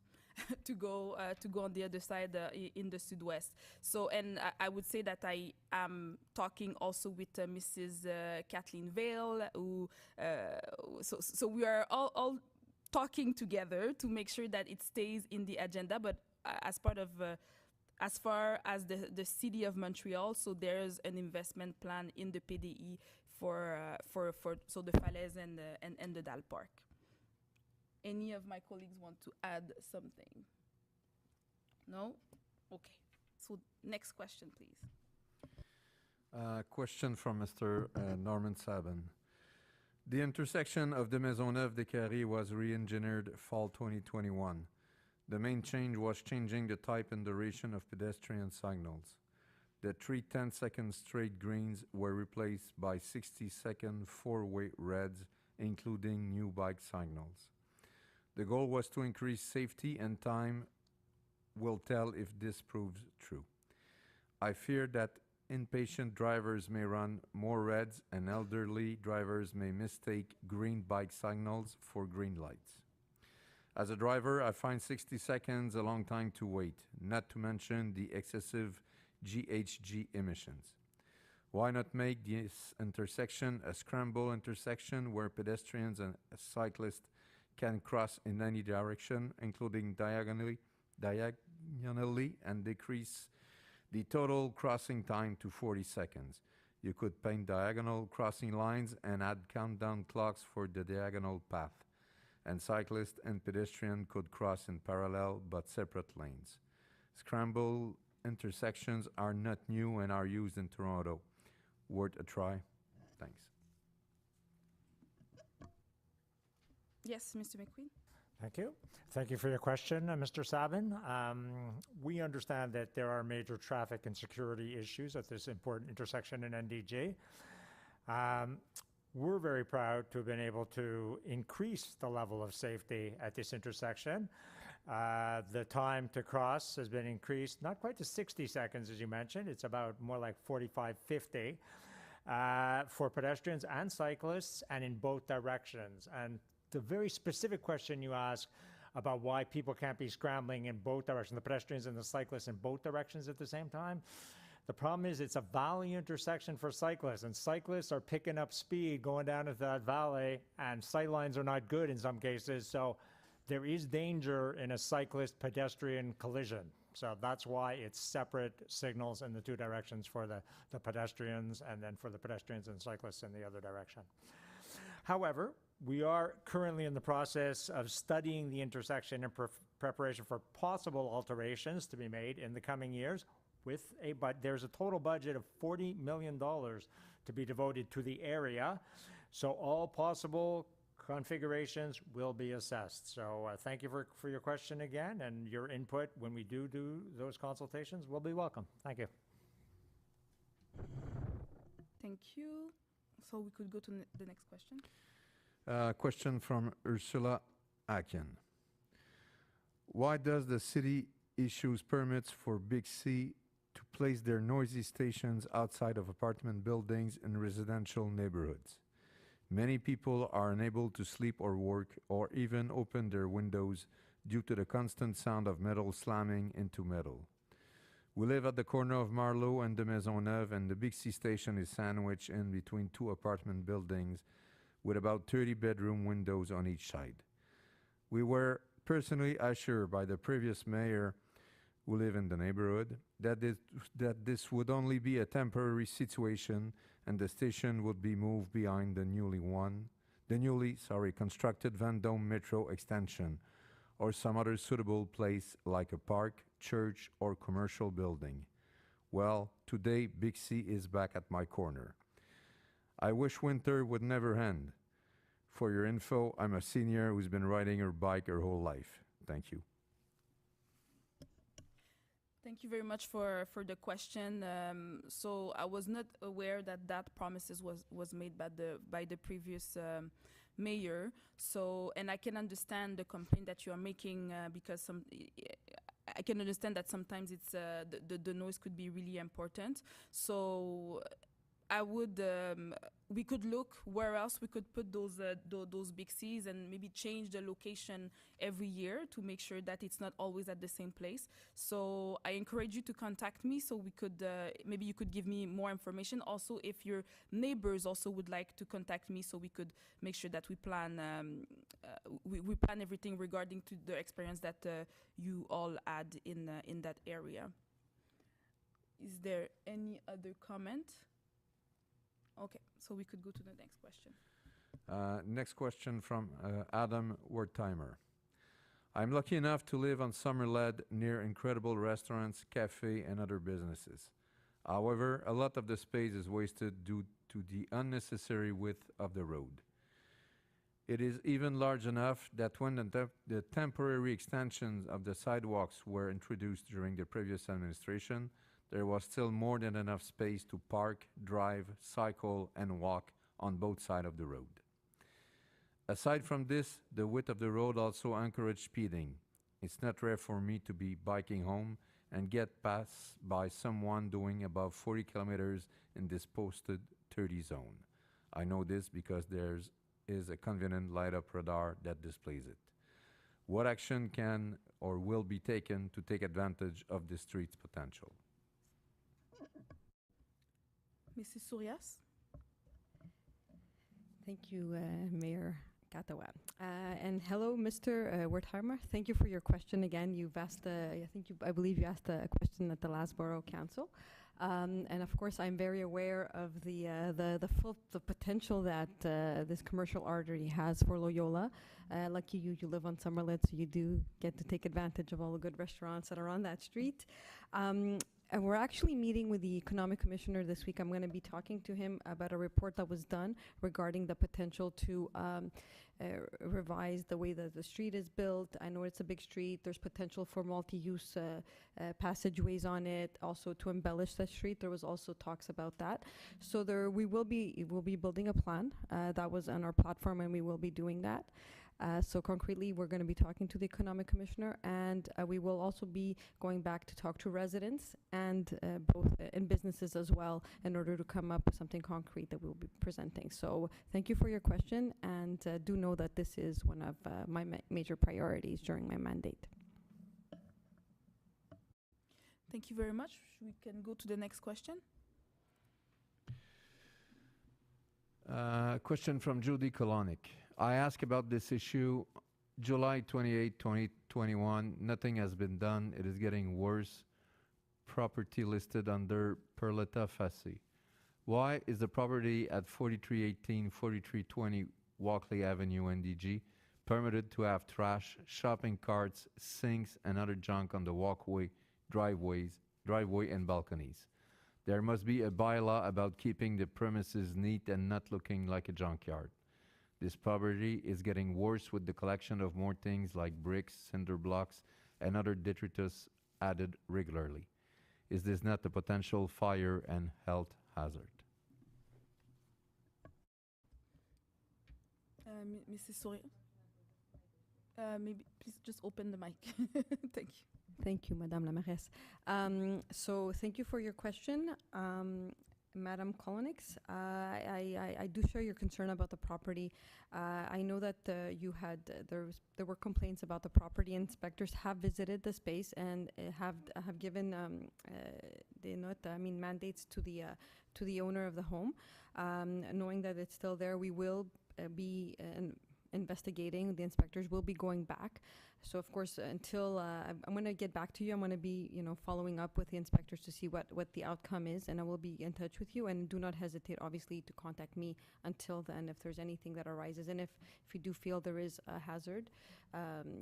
Speaker 2: to go on the other side in the Sud-West. So, and I would say that I am talking also with Mrs. Kathleen Vale, who so we are all talking together to make sure that it stays in the agenda, but as part of as far as the city of Montreal, so there's an investment plan in the PDE for so the Falaise and the Dalle Park. Any of my colleagues want to add something? No? Okay. So next question, please.
Speaker 6: Question from Mr. Norman Sabin. The intersection of the Maisonneuve des Carrés was re-engineered fall 2021. The main change was changing the type and duration of pedestrian signals. The 3 10-second straight greens were replaced by 60-second 4-way reds, including new bike signals. The goal was to increase safety, and time will tell if this proves true. I fear that impatient drivers may run more reds and elderly drivers may mistake green bike signals for green lights. As a driver, I find 60 seconds a long time to wait, not to mention the excessive GHG emissions. Why not make this intersection a scramble intersection where pedestrians and cyclists can cross in any direction, including diagonally, and decrease the total crossing time to 40 seconds. You could paint diagonal crossing lines and add countdown clocks for the diagonal path. And cyclists and pedestrians could cross in parallel but separate lanes. Scramble intersections are not new and are used in Toronto. Worth a try. Thanks.
Speaker 2: Yes, Mr. McQueen.
Speaker 4: Thank you. Thank you for your question, Mr. Sabin. We understand that there are major traffic and security issues at this important intersection in NDG. We're very proud to have been able to increase the level of safety at this intersection. The time to cross has been increased, not quite to 60 seconds, as you mentioned. It's about more like 45, 50 for pedestrians and cyclists, and in both directions. And the very specific question you asked about why people can't be scrambling in both directions, the pedestrians and the cyclists in both directions at the same time. The problem is it's a valley intersection for cyclists, and cyclists are picking up speed going down into that valley, and sight lines are not good in some cases. So there is danger in a cyclist-pedestrian collision. So that's why it's separate signals in the two directions for the pedestrians, and then for the pedestrians and cyclists in the other direction. However, we are currently in the process of studying the intersection in preparation for possible alterations to be made in the coming years. But there's a total budget of $40 million to be devoted to the area. So all possible configurations will be assessed. So thank you for your question again, and your input when we do those consultations will be welcome. Thank you.
Speaker 2: Thank you. So we could go to the next question.
Speaker 6: Question from Ursula Akin. Why does the city issues permits for Big C to place their noisy stations outside of apartment buildings in residential neighborhoods? Many people are unable to sleep or work or even open their windows due to the constant sound of metal slamming into metal. We live at the corner of Marlowe and the Maisonneuve, and the Big C station is sandwiched in between two apartment buildings with about 30 bedroom windows on each side. We were personally assured by the previous mayor who live in the neighborhood that this would only be a temporary situation and the station would be moved behind the newly constructed Vendôme Metro extension or some other suitable place like a park, church, or commercial building. Well, today Big C is back at my corner. I wish winter would never end. For your info, I'm a senior who's been riding her bike her whole life. Thank you.
Speaker 2: Thank you very much for the question. So I was not aware that promises was made by the previous mayor. So, and I can understand the complaint that you are making because I can understand that sometimes it's the noise could be really important. So I would we could look where else we could put those big Cs and maybe change the location every year to make sure that it's not always at the same place. So I encourage you to contact me so we could, maybe you could give me more information. Also, if your neighbors also would like to contact me so we could make sure that we plan, we plan everything regarding to the experience that you all had in that area. Is there any other comment? Okay, so we could go to the next question.
Speaker 6: Next question from Adam Wertheimer. I'm lucky enough to live on Summerled near incredible restaurants, cafe, and other businesses. However, a lot of the space is wasted due to the unnecessary width of the road. It is even large enough that when the temporary extensions of the sidewalks were introduced during the previous administration, there was still more than enough space to park, drive, cycle, and walk on both sides of the road. Aside from this, the width of the road also encouraged speeding. It's not rare for me to be biking home and get passed by someone doing above 40 kilometers in this posted 30 zone. I know this because there is a convenient light-up radar that displays it. What action can or will be taken to take advantage of the street's potential?
Speaker 2: Mrs. Surias?
Speaker 16: Thank you, Mayor Katawa. And hello, Mr. Wertheimer. Thank you for your question again. You've asked, I believe you asked a question at the last Borough Council. And of course, I'm very aware of the potential that this commercial artery has for Loyola. Lucky you live on Summerled, so you do get to take advantage of all the good restaurants that are on that street. And we're actually meeting with the Economic Commissioner this week. I'm going to be talking to him about a report that was done regarding the potential to revise the way that the street is built. I know it's a big street. There's potential for multi-use passageways on it, also to embellish the street. There was also talks about that. So we'll be building a plan that was on our platform, and we will be doing that. So concretely, we're going to be talking to the Economic Commissioner, and we will also be going back to talk to residents and both in businesses as well in order to come up with something concrete that we'll be presenting. So thank you for your question, and do know that this is one of my major priorities during my mandate.
Speaker 2: Thank you very much. We can go to the next question.
Speaker 6: Question from Judy Kolonik. I asked about this issue July 28, 2021. Nothing has been done. It is getting worse. Property listed under Perletta Fassi. Why is the property at 4318, 4320 Walkley Avenue, NDG, permitted to have trash, shopping carts, sinks, and other junk on the walkway, driveway, and balconies? There must be a bylaw about keeping the premises neat and not looking like a junkyard. This property is getting worse with the collection of more things like bricks, cinder blocks, and other detritus added regularly. Is this not a potential fire and health hazard?
Speaker 2: Mrs. Soria? Maybe please just open the mic. Thank you.
Speaker 16: Thank you, Madame la Mairesse. So thank you for your question. Madam Kolonix, I do share your concern about the property. I know that there were complaints about the property. Inspectors have visited the space and have given mandates to the owner of the home. Knowing that it's still there, we will be investigating. The inspectors will be going back. So of course, until I'm going to get back to you, I'm going to be following up with the inspectors to see what the outcome is, and I will be in touch with you. And do not hesitate, obviously, to contact me until then if there's anything that arises. And if you do feel there is a hazard,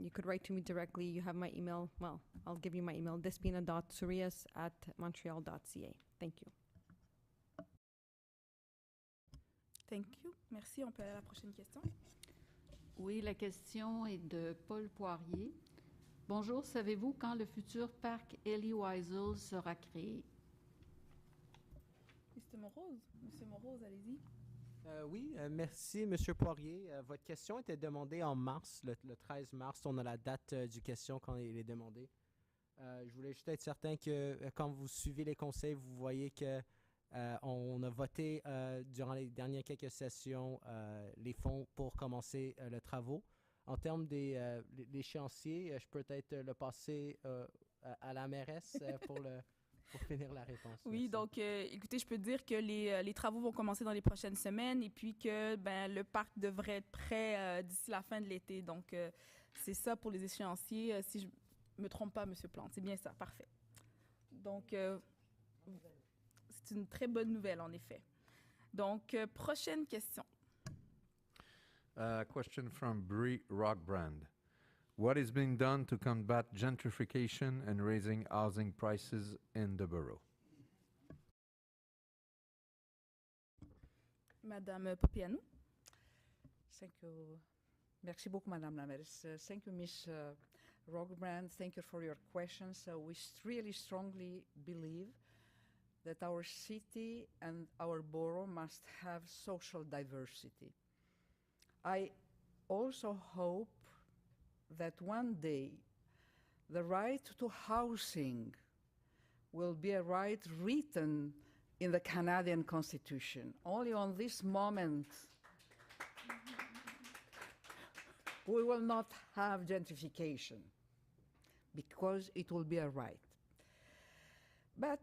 Speaker 16: you could write to me directly. You have my email. Well, I'll give you my email: despina.surias@montreal.ca. Thank you.
Speaker 2: Thank you. Merci. On peut aller à la prochaine question.
Speaker 15: Oui, la question est de Paul Poirier. Bonjour, savez-vous quand le futur parc Elie Wiesel sera créé?
Speaker 2: Mr. Morose, Monsieur Morose, allez-y.
Speaker 1: Oui, merci, Monsieur Poirier. Votre question était demandée en mars, le 13 mars. On a la date du question quand il est demandé. Je voulais juste être certain que quand vous suivez les conseils, vous voyez que On a voté durant les dernières quelques sessions les fonds pour commencer les travaux. En termes des l'échéancier, je peux peut-être le passer à la mairesse pour finir la réponse.
Speaker 2: Oui,
Speaker 1: Merci.
Speaker 2: donc, écoutez, je peux dire que les travaux vont commencer dans les prochaines semaines et puis que le parc devrait être prêt d'ici la fin de l'été. Donc, c'est ça pour les échéanciers. Si je me trompe pas, M. Plante, c'est bien ça, parfait. Donc, c'est une très bonne nouvelle, en effet. Donc, prochaine question.
Speaker 6: Question from Bree Rockbrand. What is being done to combat gentrification and raising housing prices in the borough?
Speaker 2: Madame Popianou.
Speaker 5: Thank you. Merci beaucoup, Madame la mairesse. Thank you, Ms. Rockbrand. Thank you for your questions. We really strongly believe that our city and our borough must have social diversity. I also hope that one day the right to housing will be a right written in the Canadian Constitution. Only on this moment we will not have gentrification because it will be a right. But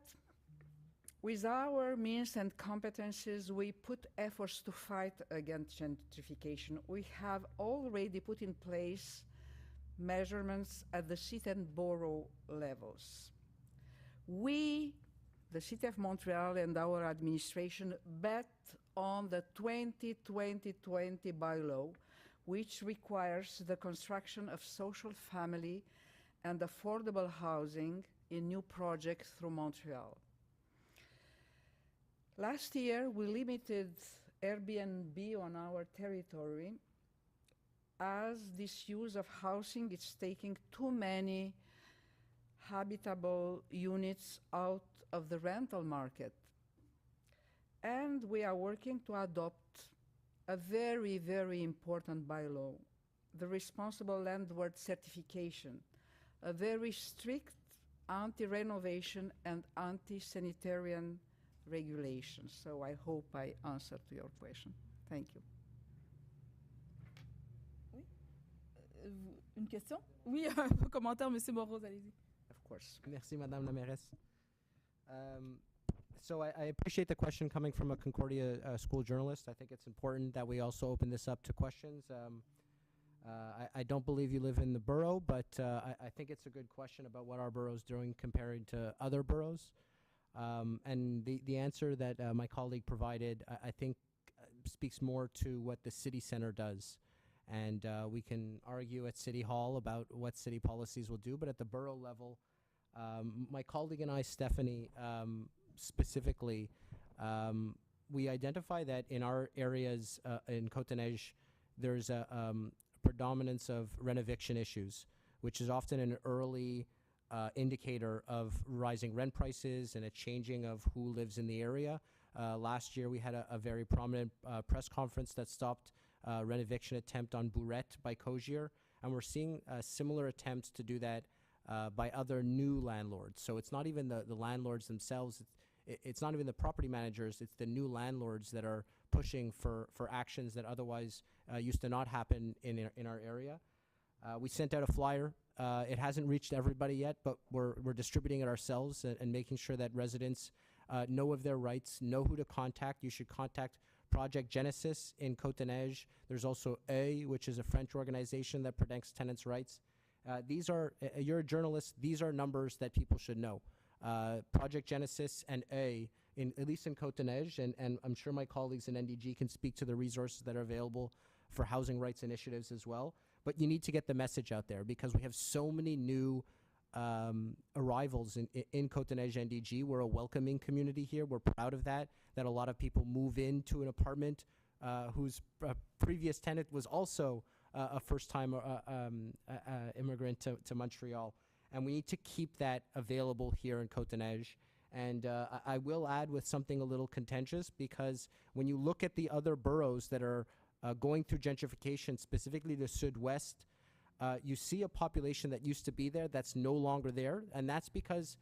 Speaker 5: with our means and competences, we put efforts to fight against gentrification. We have already put in place measurements at the city and borough levels. We, the City of Montreal and our administration, bet on the 2020 bylaw, which requires the construction of social family and affordable housing in new projects through Montreal. Last year, we limited Airbnb on our territory as this use of housing is taking too many habitable units out of the rental market. And we are working to adopt a very, very important bylaw, the responsible landlord certification, a very strict anti-renovation and anti-sanitarian regulations. So I hope I answered to your question. Thank you.
Speaker 2: Une question? Oui, un commentaire, M. Moreau, allez-y.
Speaker 1: Of course. Merci, Madame la mairesse. So I appreciate the question coming from a Concordia school journalist. I think it's important that we also open this up to questions. I don't believe you live in the borough, but I think it's a good question about what our borough is doing compared to other boroughs. And the answer that my colleague provided, I think, speaks more to what the city center does. And we can argue at City Hall about what city policies will do, but at the borough level, my colleague and I, Stephanie, specifically, we identify that in our areas in Côte-des-Neiges, there's a predominance of renoviction issues, which is often an early indicator of rising rent prices and a changing of who lives in the area. Last year, we had a very prominent press conference that stopped renovation attempt on Bourette by Cogier, and we're seeing similar attempts to do that by other new landlords. So it's not even the landlords themselves, it's not even the property managers, it's the new landlords that are pushing for actions that otherwise used to not happen in our area. We sent out a flyer. It hasn't reached everybody yet, but we're distributing it ourselves and making sure that residents know of their rights, know who to contact. You should contact Project Genesis in Côte-des-Neiges. There's also A, which is a French organization that protects tenants' rights. These are, you're a journalist, these are numbers that people should know. Project Genesis and A, at least in Côte-des-Neiges, and I'm sure my colleagues in NDG can speak to the resources that are available for housing rights initiatives as well. But you need to get the message out there because we have so many new arrivals in Côte-des-Neiges NDG. We're a welcoming community here. We're proud of that a lot of people move into an apartment whose previous tenant was also a first-time immigrant to Montreal. And we need to keep that available here in Côte-des-Neiges. And I will add with something a little contentious, because when you look at the other boroughs that are going through gentrification, specifically the Sud-West, you see a population that used to be there that's no longer there. And that's because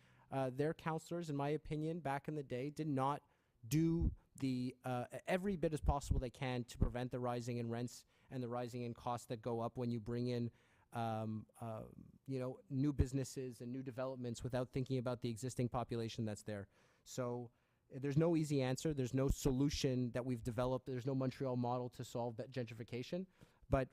Speaker 1: their councillors, in my opinion, back in the day, did not do every bit as possible they can to prevent the rising in rents and the rising in costs that go up when you bring in new businesses and new developments without thinking about the existing population that's there. So there's no easy answer. There's no solution that we've developed. There's no Montreal model to solve that gentrification. But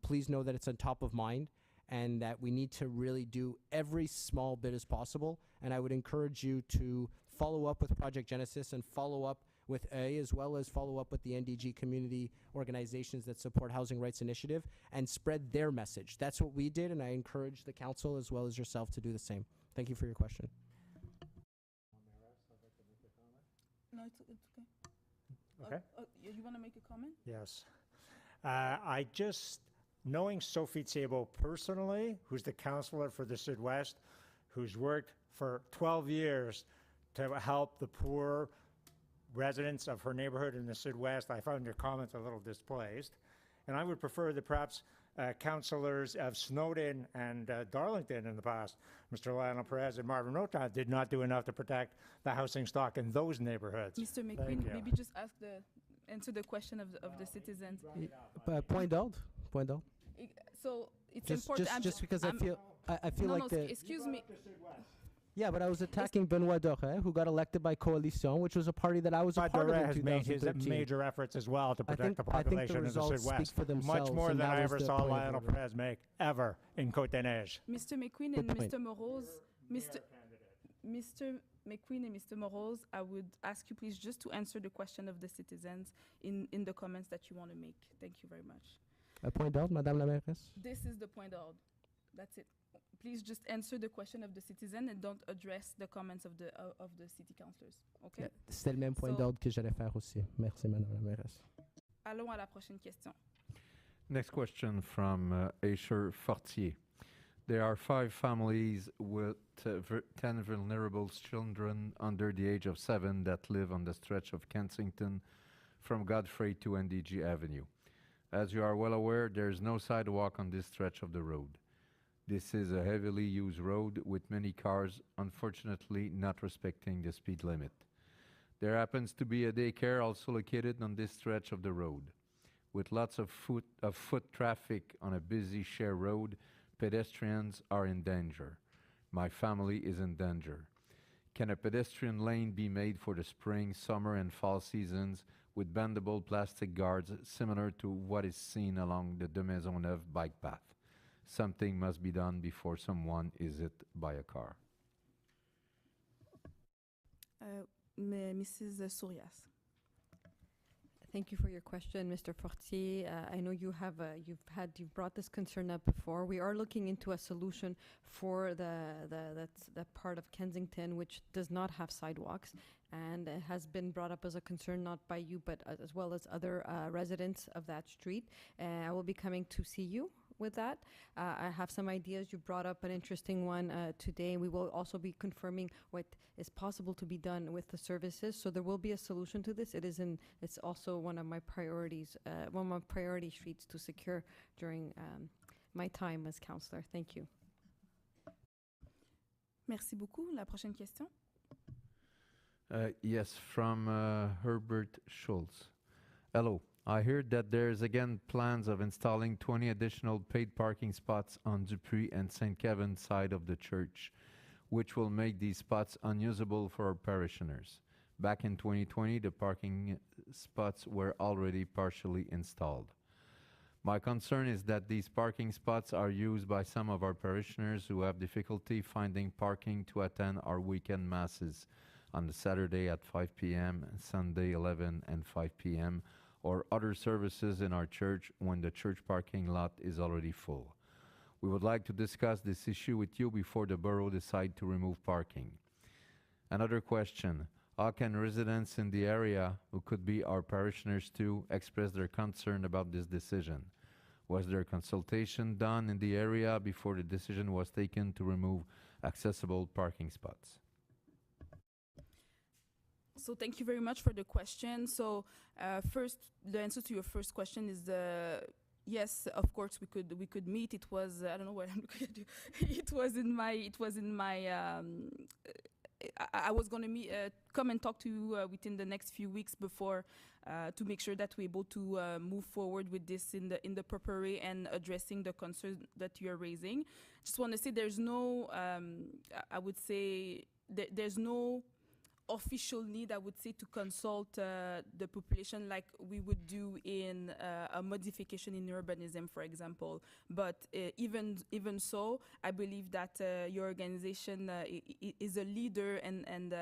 Speaker 1: please know that it's on top of mind and that we need to really do every small bit as possible. And I would encourage you to follow up with Project Genesis and follow up with as well as follow up with the NDG community organizations that support Housing Rights Initiative and spread their message. That's what we did, and I encourage the council as well as yourself to do the same. Thank you for your question.
Speaker 2: No, it's okay.
Speaker 4: Okay.
Speaker 2: You want to make a comment?
Speaker 4: Yes. I just, knowing Sophie Thibault personally, who's the counselor for the Sud-West, who's worked for 12 years to help the poor residents of her neighborhood in the Sud-West, I found your comments a little displaced. And I would prefer that perhaps councillors of Snowden and Darlington in the past, Mr. Lionel Perez and Marvin Rota, did not do enough to protect the housing stock in those neighborhoods.
Speaker 2: Mr. McQueen, maybe just answer the question of the citizens.
Speaker 1: Point d'ordre. Point d'ordre.
Speaker 2: So it's
Speaker 1: Just
Speaker 2: important.
Speaker 1: just because I feel
Speaker 2: no,
Speaker 1: like the
Speaker 2: excuse me.
Speaker 1: Yeah, but I was attacking Benoit Doré, who got elected by Coalition, which was a party that I was a part of in
Speaker 4: has
Speaker 1: 2013.
Speaker 4: made his major efforts as well to protect the
Speaker 1: I think
Speaker 4: population
Speaker 1: the
Speaker 4: of the
Speaker 1: results
Speaker 4: Sud-West.
Speaker 1: speak for themselves,
Speaker 4: Much more
Speaker 1: and
Speaker 4: than
Speaker 1: that
Speaker 4: I
Speaker 1: was
Speaker 4: ever
Speaker 1: the
Speaker 4: saw
Speaker 1: point of
Speaker 4: Lionel
Speaker 1: order.
Speaker 4: Perez make ever in Côte-des-Neiges.
Speaker 2: Mr. McQueen
Speaker 1: Good
Speaker 2: and
Speaker 1: point.
Speaker 2: Mr. Morose, Mr. McQueen and Mr. Morose, I would ask you please just to answer the question of the citizens in the comments that you want to make. Thank you very much.
Speaker 1: Point d'ordre, Madame la Mairesse.
Speaker 2: This is the point d'ordre. That's it. Please just answer the question of the citizen and don't address the comments of the city councillors. Okay?
Speaker 1: C'était le même point d'ordre que j'allais faire aussi. Merci, Madame la Mairesse.
Speaker 2: Allons à la prochaine question.
Speaker 6: Next question from Asher Fortier. There are 5 families with 10 vulnerable children under the age of 7 that live on the stretch of Kensington from Godfrey to NDG Avenue. As you are well aware, there is no sidewalk on this stretch of the road. This is a heavily used road with many cars, unfortunately not respecting the speed limit. There happens to be a daycare also located on this stretch of the road. With lots of foot traffic on a busy share road, pedestrians are in danger. My family is in danger. Can a pedestrian lane be made for the spring, summer, and fall seasons with bendable plastic guards similar to what is seen along the de Maisonneuve bike path? Something must be done before someone is hit by a car.
Speaker 2: Mrs. Sourias.
Speaker 16: Thank you for your question, Mr. Fortier. I know you've brought this concern up before. We are looking into a solution for that part of Kensington which does not have sidewalks, and it has been brought up as a concern not by you but as well as other residents of that street. I will be coming to see you with that. I have some ideas. You brought up an interesting one today. We will also be confirming what is possible to be done with the services. So there will be a solution to this. It's also one of my priorities, one of my priority streets to secure during my time as councillor. Thank you.
Speaker 2: Merci beaucoup. La prochaine question.
Speaker 6: Yes, from Herbert Schultz. Hello. I heard that there's again plans of installing 20 additional paid parking spots on Dupuis and St. Kevin's side of the church, which will make these spots unusable for our parishioners. Back in 2020, the parking spots were already partially installed. My concern is that these parking spots are used by some of our parishioners who have difficulty finding parking to attend our weekend masses on the Saturday at 5 p.m., Sunday 11 and 5 p.m., or other services in our church when the church parking lot is already full. We would like to discuss this issue with you before the borough decide to remove parking. Another question, how can residents in the area, who could be our parishioners too, express their concern about this decision? Was there consultation done in the area before the decision was taken to remove accessible parking spots?
Speaker 2: So thank you very much for the question. So first, the answer to your first question is yes, of course we could meet. It was I don't know what I'm looking at you. It was in my I was going to come and talk to you within the next few weeks before to make sure that we're able to move forward with this in the proper way and addressing the concerns that you're raising. Just want to say there's no, I would say, there's no official need, I would say, to consult the population like we would do in a modification in urbanism, for example. But even so, I believe that your organization is a leader and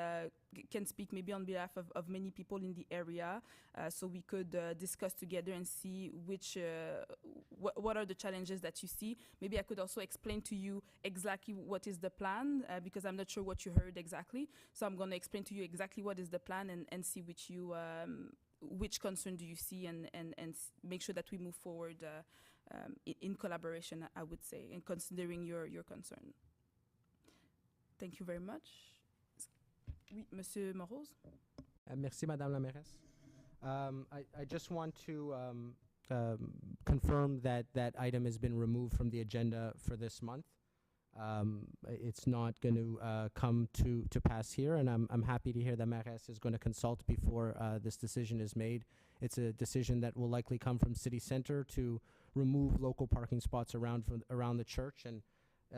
Speaker 2: can speak maybe on behalf of many people in the area. So we could discuss together and see what are the challenges that you see. Maybe I could also explain to you exactly what is the plan, because I'm not sure what you heard exactly. So I'm going to explain to you exactly what is the plan and see which concern do you see and make sure that we move forward in collaboration, I would say, and considering your concern. Thank you very much. Oui, Monsieur Morose.
Speaker 1: Merci, Madame la Mairesse. I just want to confirm that that item has been removed from the agenda for this month. It's not going to come to pass here, and I'm happy to hear that Mairesse is going to consult before this decision is made. It's a decision that will likely come from City Center to remove local parking spots around the church. And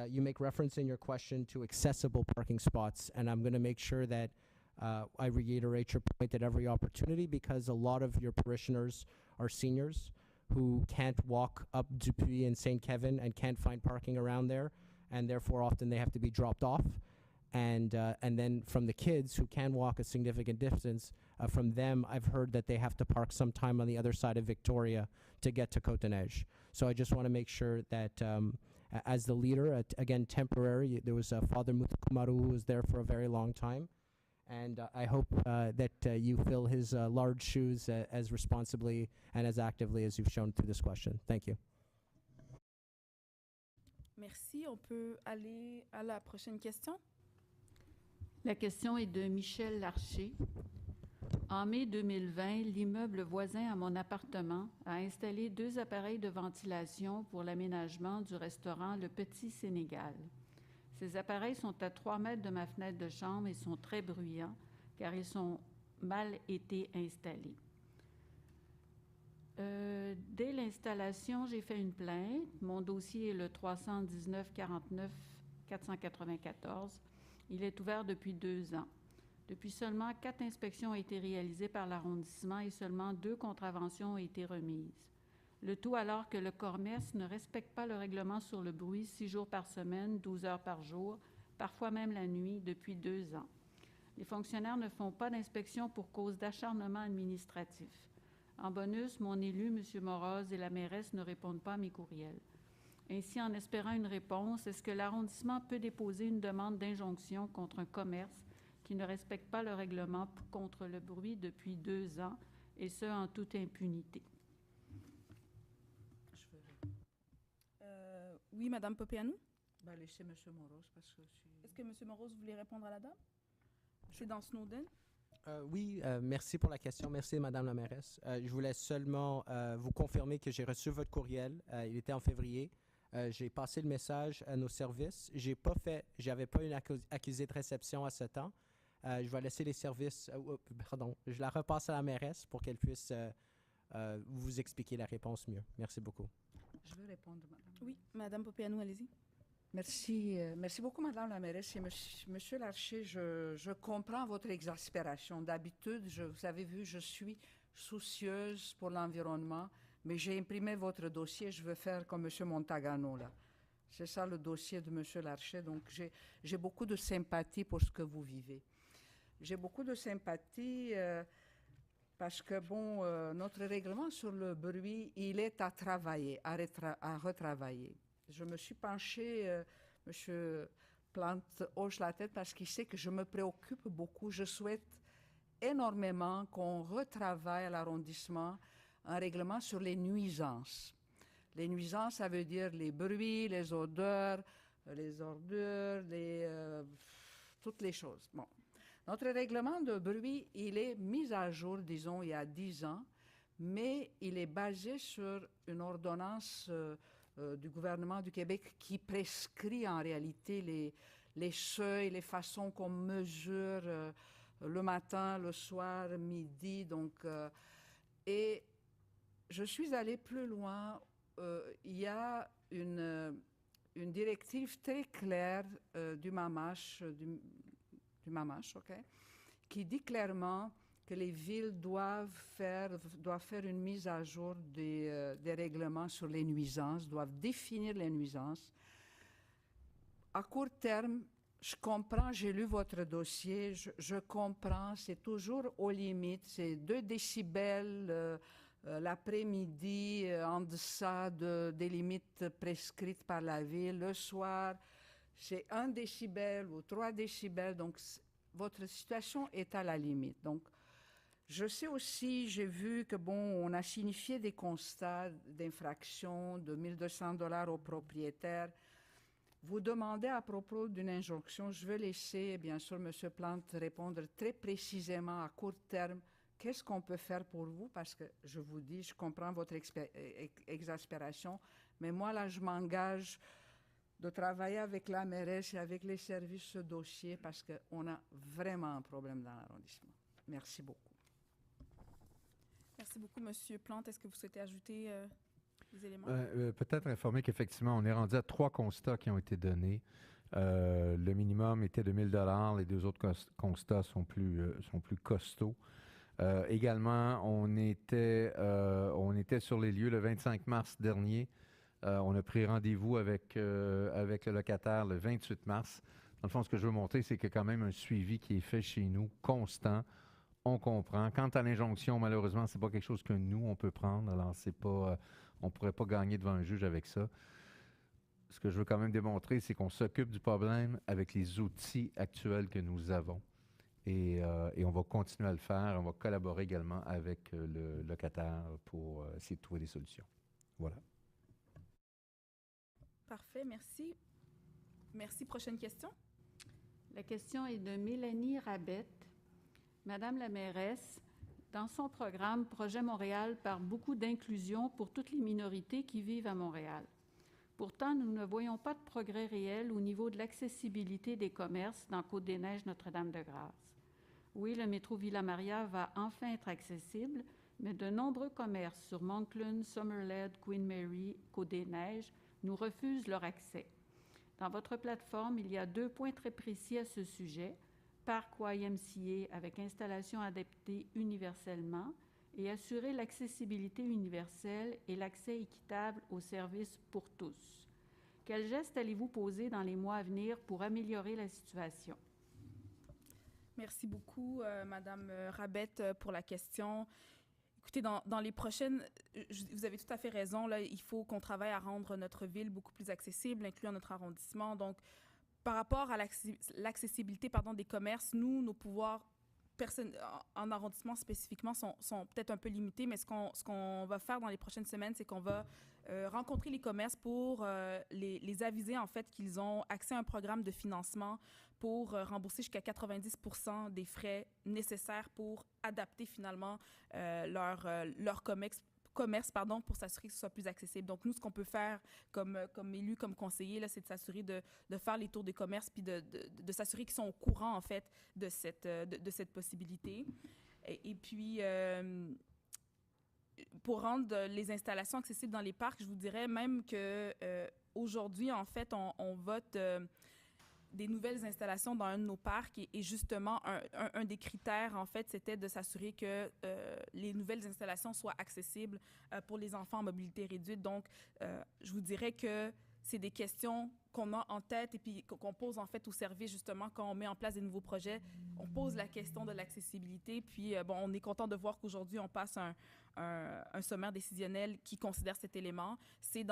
Speaker 1: you make reference in your question to accessible parking spots, and I'm going to make sure that I reiterate your point at every opportunity, because a lot of your parishioners are seniors who can't walk up Dupuis and St. Kevin and can't find parking around there, and therefore often they have to be dropped off. And then from the kids who can walk a significant distance, from them I've heard that they have to park sometime on the other side of Victoria to get to Côte-Neige. So I just want to make sure that as the leader, again temporary, there was Father Muthukumaru who was there for a very long time. And I hope that you fill his large shoes as responsibly and as actively as you've shown through this question. Thank you.
Speaker 2: Merci. On peut aller à la prochaine question.
Speaker 15: La question est de Michel Larcher. En mai 2020, l'immeuble voisin à mon appartement a installé 2 appareils de ventilation pour l'aménagement du restaurant Le Petit Sénégal. Ces appareils sont à 3 mètres de ma fenêtre de chambre et sont très bruyants car ils ont mal été installés. Dès l'installation, j'ai fait une plainte. Mon dossier est le 319-49-494. Il est ouvert depuis 2 ans. Depuis seulement 4 inspections ont été réalisées par l'arrondissement et seulement 2 contraventions ont été remises. Le tout alors que le commerce ne respecte pas le règlement sur le bruit 6 jours par semaine, 12 heures par jour, parfois même la nuit, depuis 2 ans. Les fonctionnaires ne font pas d'inspection pour cause d'acharnement administratif. En bonus, mon élu, M. Moroz, et la mairesse ne répondent pas à mes courriels. Ainsi, en espérant une réponse, est-ce que l'arrondissement peut déposer une demande d'injonction contre un commerce qui ne respecte pas le règlement contre le bruit depuis 2 ans, et ce, en toute impunité?
Speaker 2: Oui, Madame Popeanu.
Speaker 5: Laissez M. Moroz parce que
Speaker 2: Est-ce que M. Moroz voulait répondre à la dame? C'est dans Snowden.
Speaker 1: Oui, merci pour la question. Merci, Madame la mairesse. Je voulais seulement vous confirmer que j'ai reçu votre courriel. Il était en février. J'ai passé le message à nos services. J'avais pas une accusé de réception à ce temps. Je vais laisser les services. Je la repasse à la mairesse pour qu'elle puisse vous expliquer la réponse mieux. Merci beaucoup.
Speaker 5: Je veux répondre, madame.
Speaker 2: Oui, Madame Popeanu, allez-y.
Speaker 5: Merci, merci beaucoup, Madame la mairesse. Et Monsieur Larcher, je comprends votre exaspération. D'habitude, vous avez vu, je suis soucieuse pour l'environnement, mais j'ai imprimé votre dossier. Je veux faire comme Monsieur Montagano, là. C'est ça le dossier de Monsieur Larcher. Donc, j'ai beaucoup de sympathie pour ce que vous vivez. J'ai beaucoup de sympathie parce que, bon, notre règlement sur le bruit, il est à travailler, à retravailler. Je me suis penchée, M. Plante hoche la tête parce qu'il sait que je me préoccupe beaucoup. Je souhaite énormément qu'on retravaille à l'arrondissement un règlement sur les nuisances. Les nuisances, ça veut dire les bruits, les odeurs, les ordures, toutes les choses. Bon. Notre règlement de bruit, il est mis à jour, disons, il y a 10 ans, mais il est basé sur une ordonnance du gouvernement du Québec qui prescrit en réalité les seuils, les façons qu'on mesure le matin, le soir, midi. Donc, et je suis allée plus loin. Il y a une directive très claire du MAMACH, OK, qui dit clairement que les villes doivent faire une mise à jour des règlements sur les nuisances, doivent définir les nuisances. À court terme, je comprends, j'ai lu votre dossier, je comprends, c'est toujours aux limites, c'est 2 décibels l'après-midi en deçà des limites prescrites par la ville. Le soir, c'est 1 décibel ou 3 décibels, donc votre situation est à la limite. Donc, je sais aussi, j'ai vu que, bon, on a signifié des constats d'infraction de 1 200 $ aux propriétaires. Vous demandez à propos d'une injonction, je vais laisser, bien sûr, M. Plante répondre très précisément à court terme. Qu'est-ce qu'on peut faire pour vous? Parce que je vous dis, je comprends votre exaspération, mais moi, là, je m'engage de travailler avec la mairesse et avec les services ce dossier parce qu'on a vraiment un problème dans l'arrondissement. Merci beaucoup.
Speaker 2: Merci beaucoup, M. Plante. Est-ce que vous souhaitez ajouter des éléments?
Speaker 6: Peut-être informer qu'effectivement, on est rendu à 3 constats qui ont été donnés. Le minimum était de 1 000 $. Les 2 autres constats sont plus costauds. Également, on était sur les lieux le 25 mars dernier. On a pris rendez-vous avec le locataire le 28 mars. Dans le fond, ce que je veux montrer, c'est qu'il y a quand même un suivi qui est fait chez nous, constant. On comprend. Quant à l'injonction, malheureusement, c'est pas quelque chose que nous, on peut prendre. Alors, c'est pas, on pourrait pas gagner devant un juge avec ça. Ce que je veux quand même démontrer, c'est qu'on s'occupe du problème avec les outils actuels que nous avons. Et on va continuer à le faire. On va collaborer également avec le locataire pour essayer de trouver des solutions. Voilà.
Speaker 2: Parfait, merci. Merci. Prochaine question.
Speaker 15: La question est de Mélanie Rabette. Madame la mairesse, dans son programme, Projet Montréal parle beaucoup d'inclusion pour toutes les minorités qui vivent à Montréal. Pourtant, nous ne voyons pas de progrès réel au niveau de l'accessibilité des commerces dans Côte-des-Neiges, Notre-Dame-de-Grâce. Oui, le métro Villa-Maria va enfin être accessible, mais de nombreux commerces sur Moncton, Somerled, Queen Mary, Côte-des-Neiges nous refusent leur accès. Dans votre plateforme, il y a 2 points très précis à ce sujet. Parc YMCA avec installation adaptée universellement et assurer l'accessibilité universelle et l'accès équitable aux services pour tous. Quels gestes allez-vous poser dans les mois à venir pour améliorer la situation?
Speaker 2: Merci beaucoup, Madame Rabette, pour la question. Écoutez, dans les prochaines, vous avez tout à fait raison, là, il faut qu'on travaille à rendre notre ville beaucoup plus accessible, incluant notre arrondissement. Donc, par rapport à l'accessibilité des commerces, nos pouvoirs en arrondissement spécifiquement sont peut-être un peu limités, mais ce qu'on va faire dans les prochaines semaines, c'est qu'on va rencontrer les commerces pour les aviser en fait qu'ils ont accès à un programme de financement pour rembourser jusqu'à 90% des frais nécessaires pour adapter finalement leur commerce pour s'assurer que ce soit plus accessible. Donc, nous, ce qu'on peut faire comme élu, comme conseiller, là, c'est de s'assurer de faire les tours des commerces puis de s'assurer qu'ils sont au courant, en fait, de cette possibilité. Et puis, pour rendre les installations accessibles dans les parcs, je vous dirais même que aujourd'hui, en fait, on vote des nouvelles installations dans un de nos parcs et justement, un des critères, en fait, c'était de s'assurer que les nouvelles installations soient accessibles pour les enfants en mobilité réduite. Donc, je vous dirais que c'est des questions qu'on a en tête et puis qu'on pose, en fait, au service, justement, quand on met en place des nouveaux projets. On pose la question de l'accessibilité. Puis, on est content de voir qu'aujourd'hui, on passe un sommaire décisionnel qui considère cet élément. C'est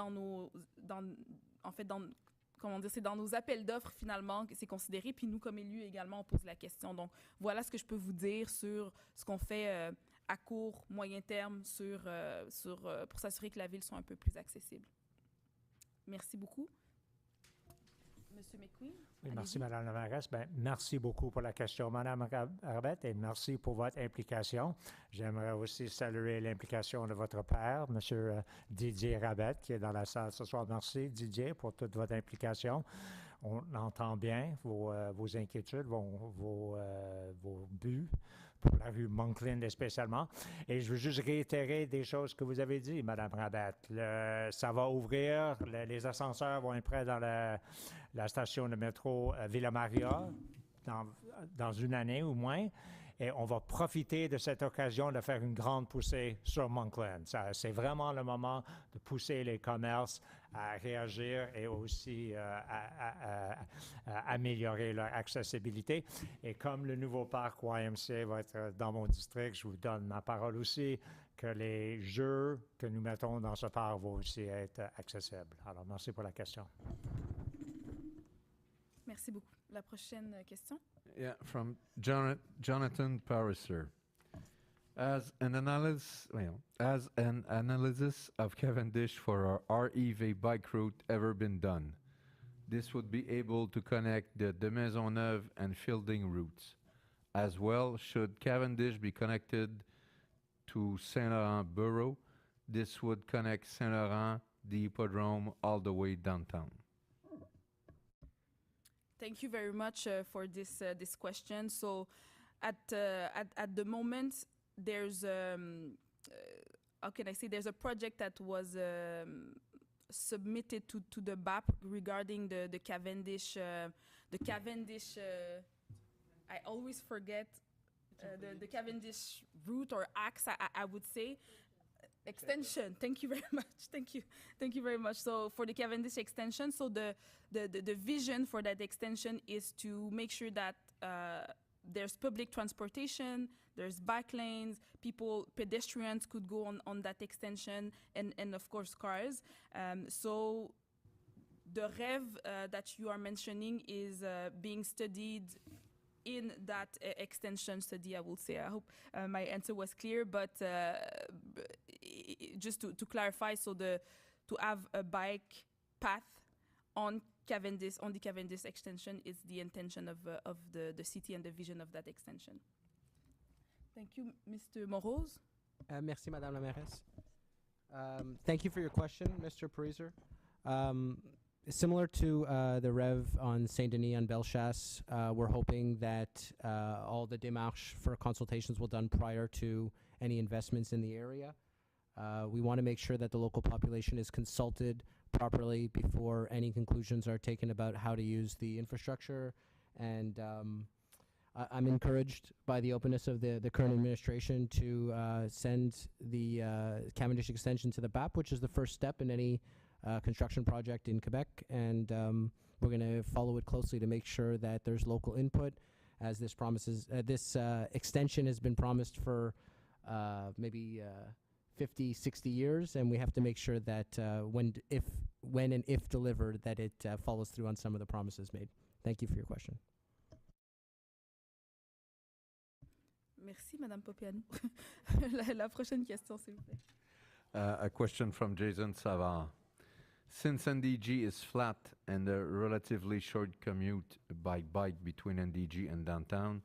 Speaker 2: c'est dans nos appels d'offres, finalement, que c'est considéré. Puis nous, comme élus, également, on pose la question. Donc, voilà ce que je peux vous dire sur ce qu'on fait à court, moyen terme pour s'assurer que la ville soit un peu plus accessible. Merci beaucoup. Monsieur McQueen.
Speaker 4: Oui, merci,
Speaker 2: allez-y.
Speaker 4: Madame la mairesse. Ben, merci beaucoup pour la question, Madame Rabet, et merci pour votre implication. J'aimerais aussi saluer l'implication de votre père, Monsieur Didier Rabet, qui est dans la salle ce soir. Merci, Didier, pour toute votre implication. On entend bien vos inquiétudes, vos buts pour la rue Monkland spécialement. Et je veux juste réitérer des choses que vous avez dit, Madame Rabet. Ça va ouvrir, les ascenseurs vont être prêts dans la station de métro Villa Maria dans une année ou moins. Et on va profiter de cette occasion de faire une grande poussée sur Monkland. C'est vraiment le moment de pousser les commerces à réagir et aussi à améliorer leur accessibilité. Et comme le nouveau parc YMCA va être dans mon district, je vous donne ma parole aussi que les jeux que nous mettons dans ce parc vont aussi être accessibles. Alors, merci pour la question.
Speaker 2: Merci beaucoup. La prochaine question.
Speaker 6: Yeah, from Jonathan Pariser. As an analysis of Cavendish for our REV bike route ever been done? This would be able to connect the de Maisonneuve and Fielding routes. As well, should Cavendish be connected to Saint-Laurent Borough, this would connect Saint-Laurent, the Hippodrome, all the way downtown.
Speaker 2: Thank you very much for this question. So, at the moment, there's how can I say? There's a project that was submitted to the BAP regarding the Cavendish. I always forget the Cavendish route or axe. I would say. Extension. Thank you very much. Thank you very much. So for the Cavendish extension, so the vision for that extension is to make sure that there's public transportation, there's bike lanes, pedestrians could go on that extension, and of course cars. So the REV that you are mentioning is being studied in that extension study, I will say. I hope my answer was clear, but just to clarify, so to have a bike path on the Cavendish extension is the intention of the city and the vision of that extension. Thank you, Mr. Moroz.
Speaker 1: Merci, Madame la mairesse. Thank you for your question, Mr. Pariser. Similar to the REV on Saint-Denis on Bellechasse, we're hoping that all the démarches for consultations will be done prior to any investments in the area. We want to make sure that the local population is consulted properly before any conclusions are taken about how to use the infrastructure. And I'm encouraged by the openness of the current administration to send the Cavendish extension to the BAP, which is the first step in any construction project in Quebec, and we're going to follow it closely to make sure that there's local input, as this extension has been promised for maybe 50, 60 years, and we have to make sure that when and if delivered, that it follows through on some of the promises made. Thank you for your question.
Speaker 2: Merci, Madame Popiano. la prochaine question, s'il vous plaît.
Speaker 6: A question from Jason Savard. Since NDG is flat and a relatively short commute by bike between NDG and downtown,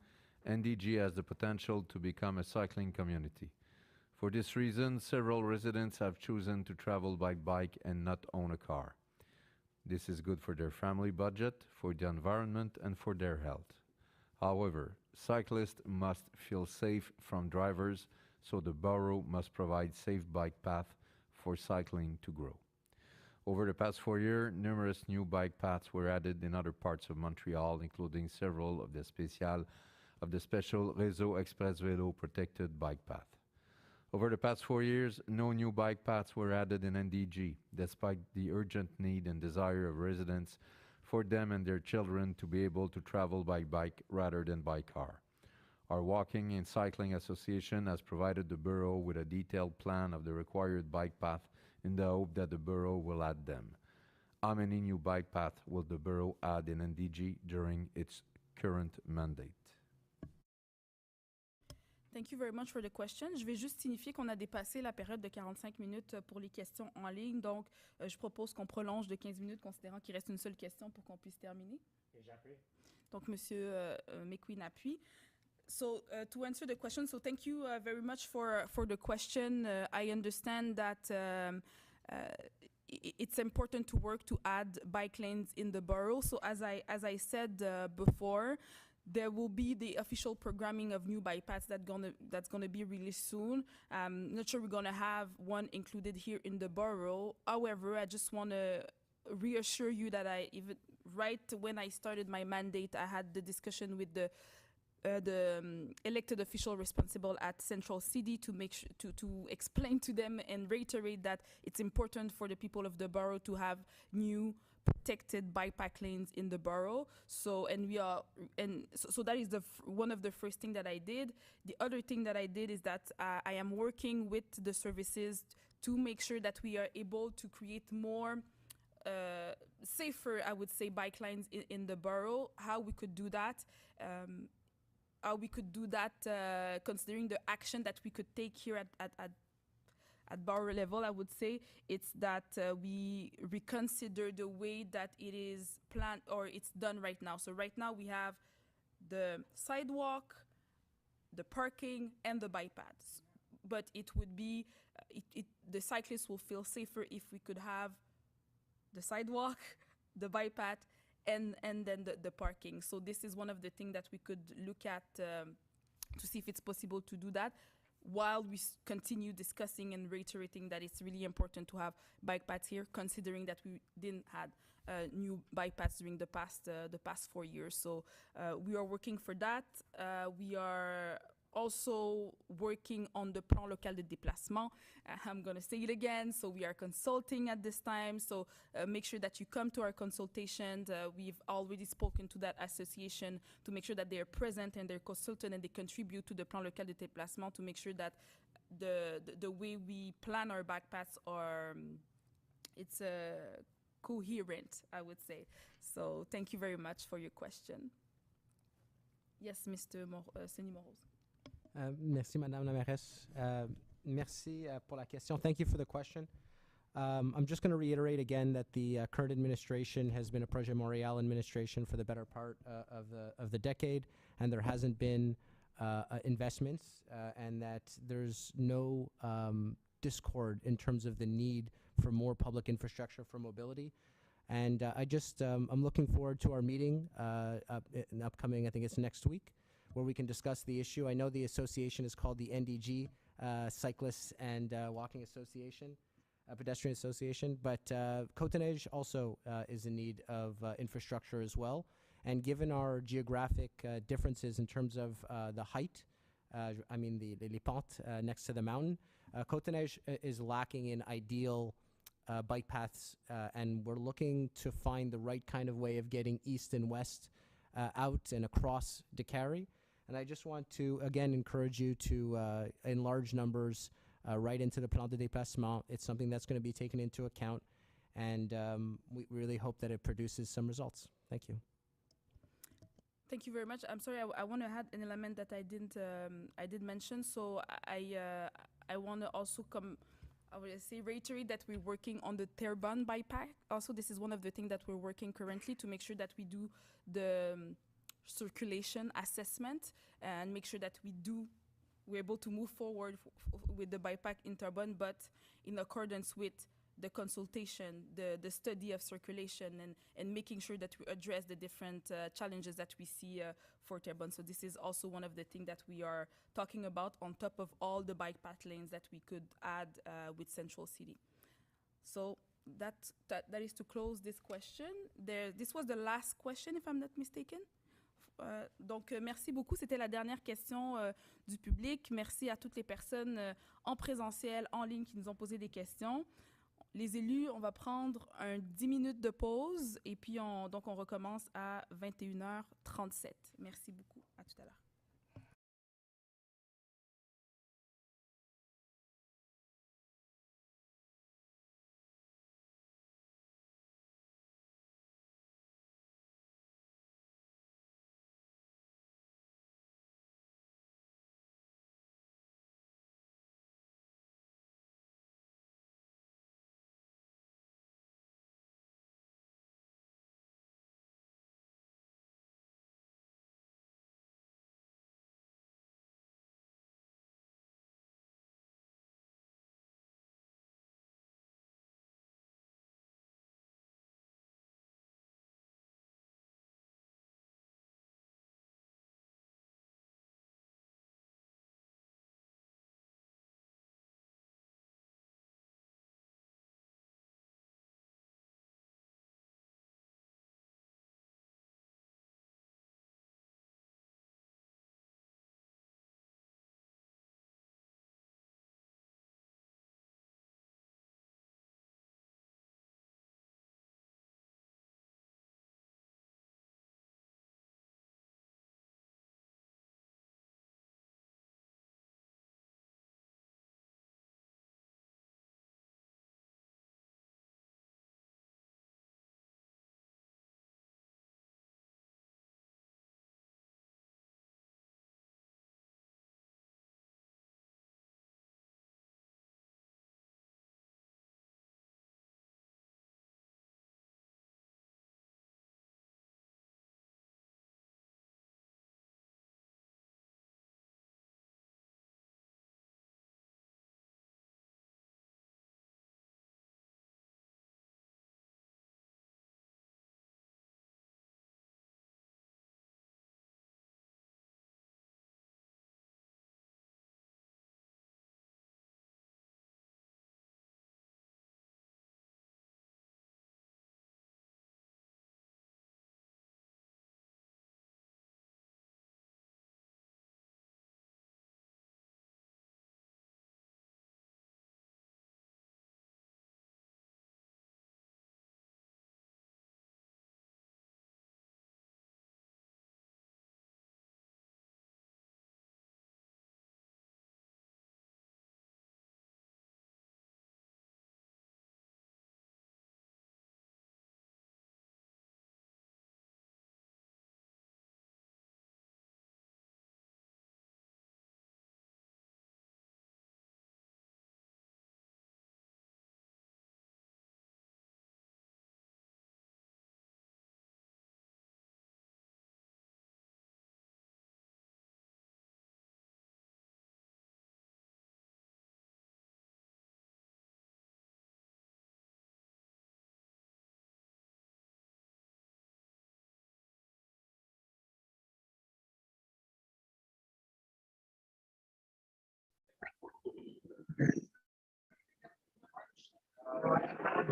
Speaker 6: NDG has the potential to become a cycling community. For this reason, several residents have chosen to travel by bike and not own a car. This is good for their family budget, for the environment, and for their health. However, cyclists must feel safe from drivers, so the borough must provide safe bike paths for cycling to grow. Over the past 4 years, numerous new bike paths were added in other parts of Montreal, including several of the special Réseau Express Vélo protected bike path. Over the past 4 years, no new bike paths were added in NDG, despite the urgent need and desire of residents for them and their children to be able to travel by bike rather than by car. Our Walking and Cycling Association has provided the borough with a detailed plan of the required bike path in the hope that the borough will add them. How many new bike paths will the borough add in NDG during its current mandate?
Speaker 2: Thank you very much for the question. Je vais juste signifier qu'on a dépassé la période de 45 minutes pour les questions en ligne. Donc, je propose qu'on prolonge de 15 minutes, considérant qu'il reste une seule question pour qu'on puisse terminer.
Speaker 4: Et j'appuie.
Speaker 2: Donc, Monsieur McQueen appuie. So, to answer the question, so thank you very much for the question. I understand that it's important to work to add bike lanes in the borough. So, as I said before, there will be the official programming of new bike paths that's gonna be released soon. Not sure we're gonna have one included here in the borough. However, I just want to reassure you that even right when I started my mandate, I had the discussion with the elected official responsible at Central City to make to explain to them and reiterate that it's important for the people of the borough to have new protected bike path lanes in the borough. So that is one of the first thing that I did. The other thing that I did is that I am working with the services to make sure that we are able to create more safer, I would say, bike lines in the borough. How we could do that? Considering the action that we could take here at borough level, I would say it's that we reconsider the way that it is planned or it's done right now. So right now we have the sidewalk, the parking, and the bike paths. But it would be, the cyclists will feel safer if we could have the sidewalk, the bike path, and then the parking. So this is one of the things that we could look at to see if it's possible to do that, while we continue discussing and reiterating that it's really important to have bike paths here, considering that we didn't have new bike paths during the past 4 years. So we are working for that. We are also working on the plan local de déplacement. I'm going to say it again. So we are consulting at this time. So make sure that you come to our consultations. We've already spoken to that association to make sure that they are present and they're consultant and they contribute to the plan local de déplacement to make sure that the way we plan our bike paths are it's coherent, I would say. So thank you very much for your question. Yes, Mr. Seni Moros.
Speaker 1: Merci, Madame la Mairesse. Merci pour la question. Thank you for the question. I'm just going to reiterate again that the current administration has been a Projet Montréal administration for the better part of the decade, and there hasn't been investments, and that there's no discord in terms of the need for more public infrastructure for mobility. And I'm looking forward to our meeting upcoming, I think it's next week, where we can discuss the issue. I know the association is called the NDG, Cyclists and Walking Association, Pedestrian Association, but Côte-Neige also is in need of infrastructure as well. And given our geographic differences in terms of the height, les pentes next to the mountain, Côte-Neige is lacking in ideal bike paths, and we're looking to find the right kind of way of getting east and west out and across Décarie. And I just want to, again, encourage you to, in large numbers, write into the plan de déplacement. It's something that's going to be taken into account, and we really hope that it produces some results. Thank you.
Speaker 2: Thank you very much. I'm sorry, I want to add an element that I did mention. So I want to also reiterate that we're working on the Terrebonne bypass. Also, this is one of the things that we're working currently to make sure that we do the circulation assessment and make sure that we're able to move forward with the bypass in Terrebonne, but in accordance with the consultation, the study of circulation, and making sure that we address the different challenges that we see for Terrebonne. So this is also one of the things that we are talking about on top of all the bike path lanes that we could add with Central City. So that is to close this question. This was the last question, if I'm not mistaken. Donc, merci beaucoup. C'était la dernière question du public. Merci à toutes les personnes en présentiel, en ligne, qui nous ont posé des questions. Les élus, on va prendre 10 minutes de pause et puis on recommence à 21h37. Merci beaucoup. À tout à l'heure.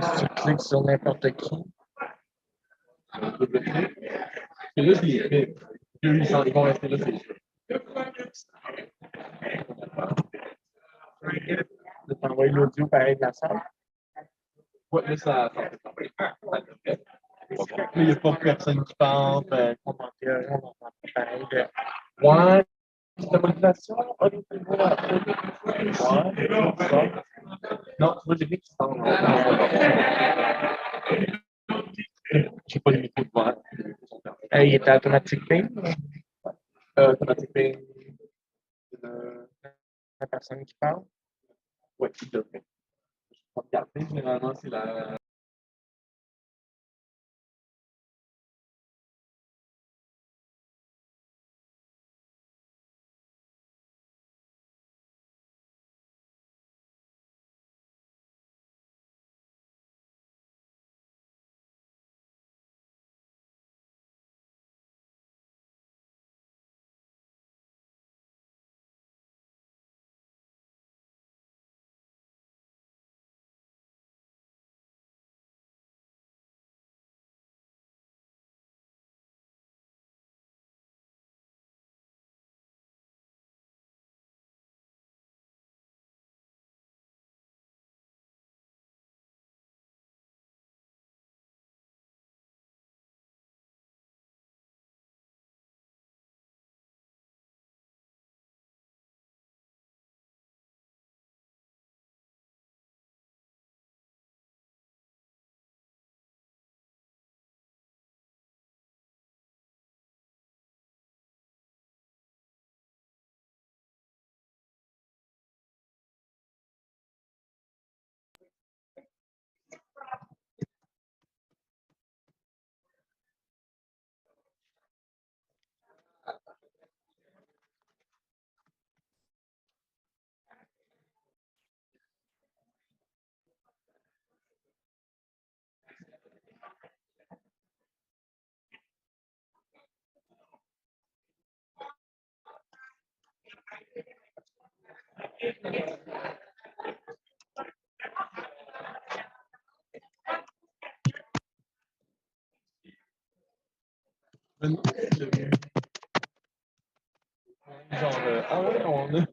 Speaker 17: Si tu cliques sur n'importe qui, et là, c'est ils vont rester là, c'est sûr. De t'envoyer l'audio pareil de la salle. Ouais, là, ça fait là, il n'y a pas personne qui parle, commentaire, on entend pas pareil. Ouais, la motivation, non, moi j'ai vu qu'il sort. J'ai pas de micro de voix. Il était automatique ping. Automatique ping. La personne qui parle. Oui, tout à fait. Je vais regarder, généralement, c'est la. Genre, ah ouais, on a.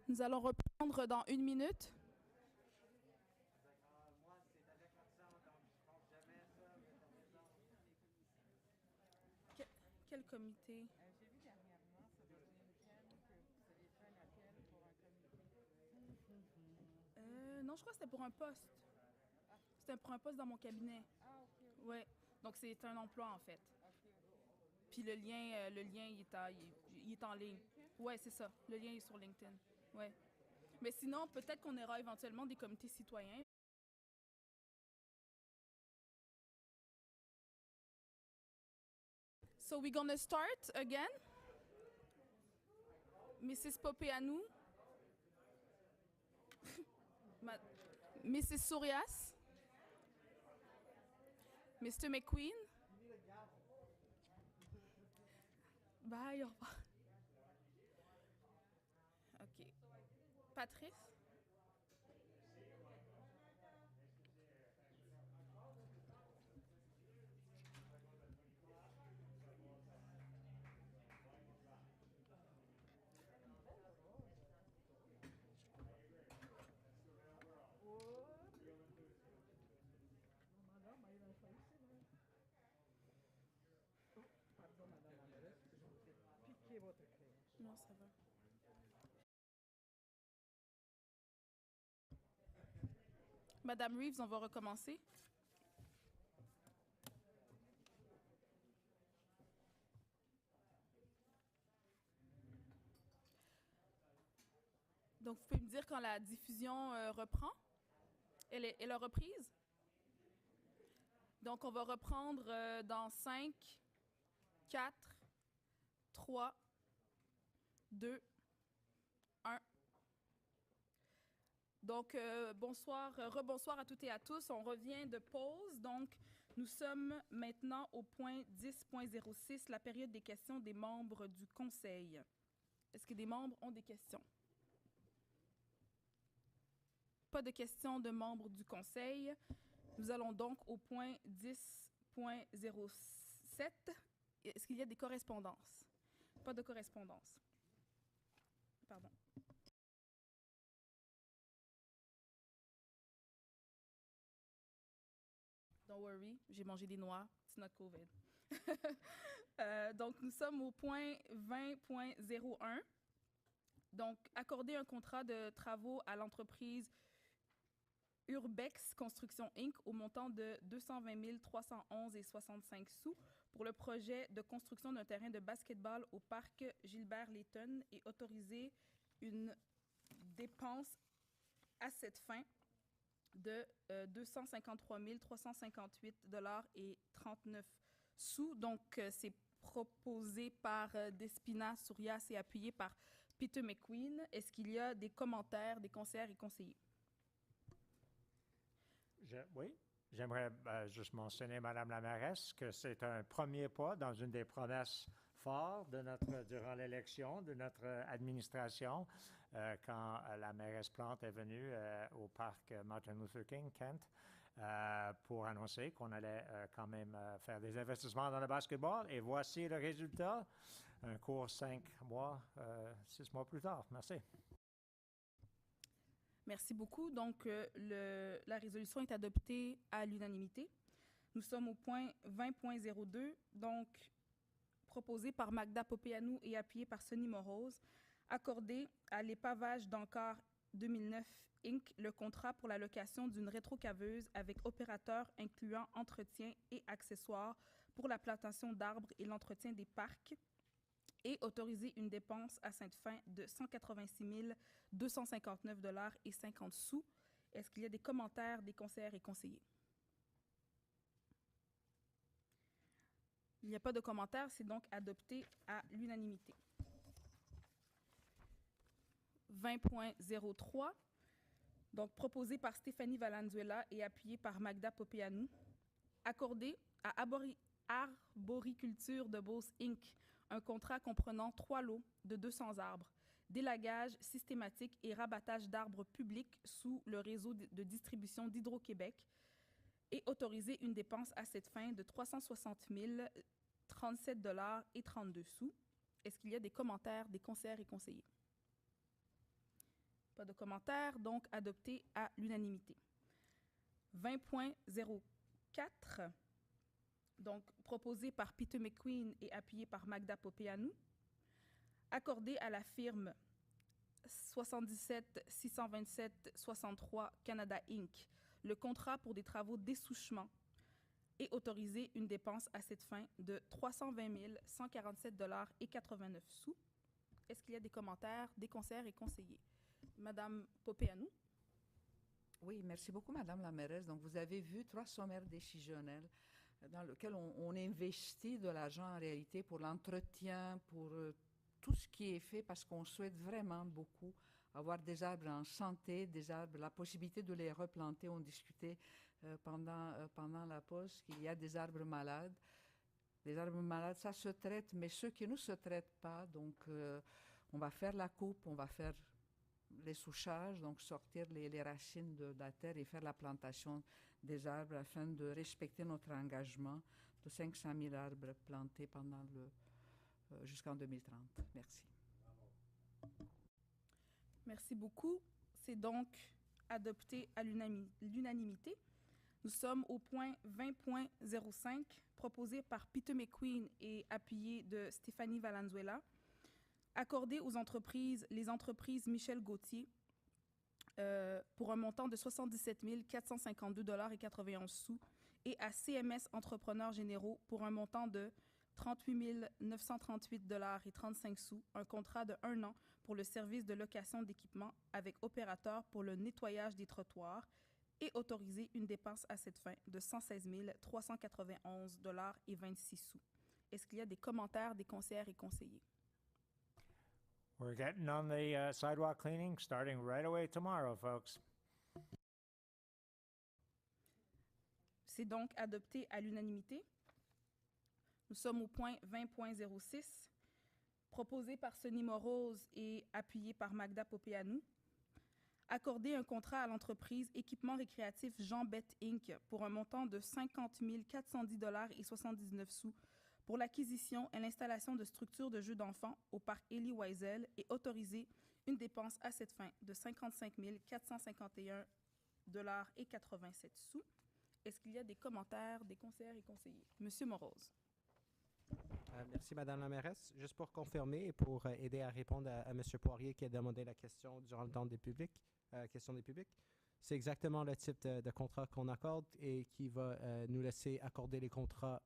Speaker 2: Nous allons reprendre dans 1 minute. Quel comité?
Speaker 14: J'ai vu dernièrement, ça doit être le week-end, que vous aviez fait un appel pour un comité.
Speaker 2: Non, je crois que c'était pour un poste. C'était pour un poste dans mon cabinet.
Speaker 14: Ah, ok.
Speaker 2: Ouais. Donc, c'est un emploi, en fait. Puis le lien il est en ligne. Ouais, c'est ça. Le lien est sur LinkedIn. Ouais. Mais sinon, peut-être qu'on aura éventuellement des comités citoyens. So we're gonna start again. Mrs. Popeanou. Mrs. Surias. Mr. McQueen. Bye, au revoir. OK. Patrice. Non, ça va. Madame Reeves, on va recommencer. Donc, vous pouvez me dire quand la diffusion reprend? Elle est reprise? Donc, on va reprendre dans 5, 4, 3, 2, 1. Donc, rebonsoir à toutes et à tous. On revient de pause. Donc, nous sommes maintenant au point 10.06, la période des questions des membres du conseil. Est-ce que des membres ont des questions? Pas de questions de membres du conseil. Nous allons donc au point 10.07. Est-ce qu'il y a des correspondances? Pas de correspondance. Pardon. Don't worry, j'ai mangé des noix. It's not COVID. Donc, nous sommes au point 20.01. Donc, accorder un contrat de travaux à l'entreprise Urbex Construction Inc. au montant de 220 311,65 sous pour le projet de construction d'un terrain de basketball au parc Gilbert-Layton et autoriser une dépense à cette fin de 253 358,39 sous. Donc, c'est proposé par Despina Surias et appuyé par Peter McQueen. Est-ce qu'il y a des commentaires des conseillères et conseillers?
Speaker 4: Oui, j'aimerais juste mentionner, Madame la mairesse, que c'est un premier pas dans une des promesses fortes durant l'élection de notre administration, quand la mairesse Plante est venue au parc Martin Luther King, Kent, pour annoncer qu'on allait quand même faire des investissements dans le basketball. Et voici le résultat, un court 6 mois plus tard. Merci.
Speaker 2: Merci beaucoup. Donc, la résolution est adoptée à l'unanimité. Nous sommes au point 20.02, donc proposé par Magda Popeanou et appuyé par Sonny Morose, accordé à l'épavage d'Ankar 2009 Inc. le contrat pour la location d'une rétrocaveuse avec opérateur incluant entretien et accessoires pour la plantation d'arbres et l'entretien des parcs, et autoriser une dépense à cette fin de 186 259,50 sous. Est-ce qu'il y a des commentaires des conseillères et conseillers? Il n'y a pas de commentaires, c'est donc adopté à l'unanimité. 20.03, donc proposé par Stéphanie Valenzuela et appuyé par Magda Popeanou, accordé à Arboriculture de Beauce Inc. un contrat comprenant 3 lots de 200 arbres, délagage systématique et rabattage d'arbres publics sous le réseau de distribution d'Hydro-Québec et autoriser une dépense à cette fin de 360 037,32 sous. Est-ce qu'il y a des commentaires des conseillères et conseillers? Pas de commentaires, donc adopté à l'unanimité. 20.04, donc proposé par Peter McQueen et appuyé par Magda Popeanu, accordé à la firme 77 627 63 Canada Inc. le contrat pour des travaux d'essouchement et autoriser une dépense à cette fin de 320 147,89 $. Est-ce qu'il y a des commentaires, des conseillers et conseillers? Madame Popeanu.
Speaker 5: Oui, merci beaucoup, Madame la mairesse. Donc, vous avez vu 3 sommaires décisionnels dans lesquels on investit de l'argent en réalité pour l'entretien, pour tout ce qui est fait, parce qu'on souhaite vraiment beaucoup avoir des arbres en santé, des arbres, la possibilité de les replanter. On discutait pendant la pause qu'il y a des arbres malades. Les arbres malades, ça se traite, mais ceux qui ne se traitent pas, donc on va faire la coupe, on va faire les souchages, donc sortir les racines de la terre et faire la plantation des arbres afin de respecter notre engagement de 500 000 arbres plantés jusqu'en 2030. Merci.
Speaker 2: Merci beaucoup. C'est donc adopté à l'unanimité. Nous sommes au point 20.05, proposé par Peter McQueen et appuyé de Stéphanie Valenzuela, accordé aux entreprises, les entreprises Michel Gauthier, pour un montant de 77 452,91 $ et à CMS Entrepreneurs Généraux pour un montant de 38 938,35 $, un contrat de 1 an pour le service de location d'équipement avec opérateur pour le nettoyage des trottoirs et autoriser une dépense à cette fin de 116 391,26 $. Est-ce qu'il y a des commentaires des conseillères et conseillers?
Speaker 4: We're getting on the sidewalk cleaning starting right away tomorrow, folks.
Speaker 2: C'est donc adopté à l'unanimité. Nous sommes au point 20.06, proposé par Sonny Morose et appuyé par Magda Popeanu. Accorder un contrat à l'entreprise Équipement récréatif Jean Bett Inc. pour un montant de 50 410,79 $ pour l'acquisition et l'installation de structures de jeux d'enfants au parc Elie Wiesel et autoriser une dépense à cette fin de 55 451,87 $. Est-ce qu'il y a des commentaires des conseillères et conseillers? Monsieur Morose.
Speaker 1: Merci, Madame la mairesse. Juste pour confirmer et pour aider à répondre à M. Poirier qui a demandé la question durant le temps des publics, question des publics, c'est exactement le type de contrat qu'on accorde et qui va nous laisser accorder les contrats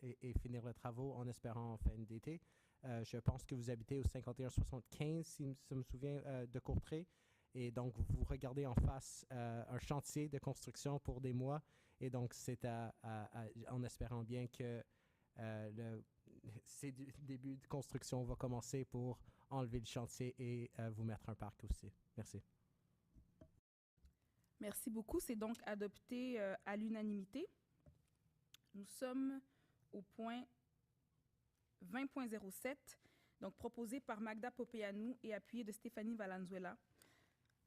Speaker 1: et finir les travaux en espérant en fin d'été. Je pense que vous habitez au 5175, si je me souviens, de Courtrai. Et donc, vous regardez en face un chantier de construction pour des mois. Et donc, c'est en espérant bien que le début de construction va commencer pour enlever le chantier et vous mettre un parc aussi. Merci.
Speaker 2: Merci beaucoup. C'est donc adopté à l'unanimité. Nous sommes au point 20.07, donc proposé par Magda Popeanu et appuyé de Stéphanie Valenzuela.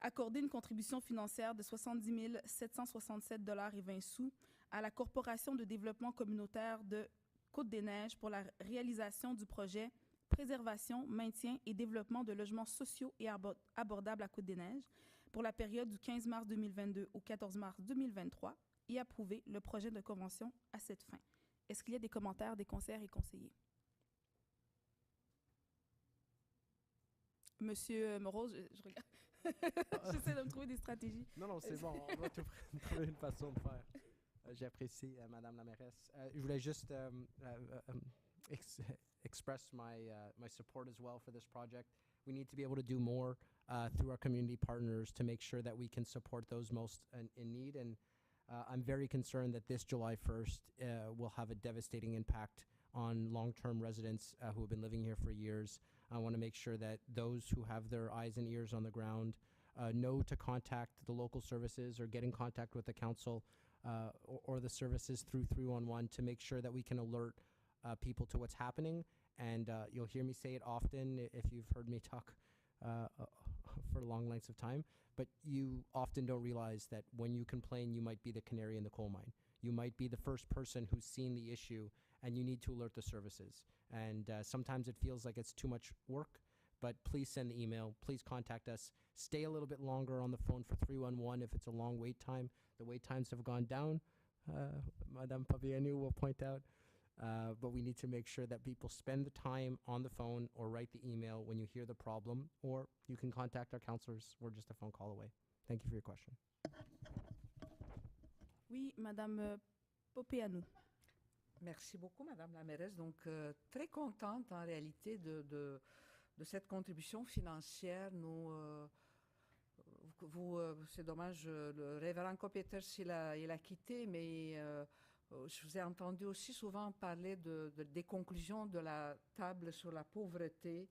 Speaker 2: Accorder une contribution financière de 70 767,20 $ à la Corporation de développement communautaire de Côte-des-Neiges pour la réalisation du projet Préservation, maintien et développement de logements sociaux et abordables à Côte-des-Neiges pour la période du 15 mars 2022 au 14 mars 2023 et approuver le projet de convention à cette fin. Est-ce qu'il y a des commentaires des conseillères et conseillers? Monsieur Morose, je regarde. J'essaie de me trouver des stratégies.
Speaker 1: Non, c'est bon. On va trouver une façon de faire. J'apprécie, Madame la mairesse. Je voulais juste express my support as well for this project. We need to be able to do more through our community partners to make sure that we can support those most in need. And I'm very concerned that this July 1st will have a devastating impact on long-term residents who have been living here for years. I want to make sure that those who have their eyes and ears on the ground know to contact the local services or get in contact with the council or the services through 311 to make sure that we can alert people to what's happening. And you'll hear me say it often if you've heard me talk for long lengths of time, but you often don't realize that when you complain, you might be the canary in the coal mine. You might be the first person who's seen the issue, and you need to alert the services. And sometimes it feels like it's too much work, but please send the email. Please contact us. Stay a little bit longer on the phone for 311 if it's a long wait time. The wait times have gone down, Madame Pavianu will point out. But we need to make sure that people spend the time on the phone or write the email when you hear the problem, or you can contact our counselors. We're just a phone call away. Thank you for your question.
Speaker 2: Oui, Madame Popeanu.
Speaker 5: Merci beaucoup, Madame la mairesse. Donc, très contente en réalité de cette contribution financière. Nous, c'est dommage, le révérend Copéter, il a quitté, mais je vous ai entendu aussi souvent parler des conclusions de la table sur la pauvreté.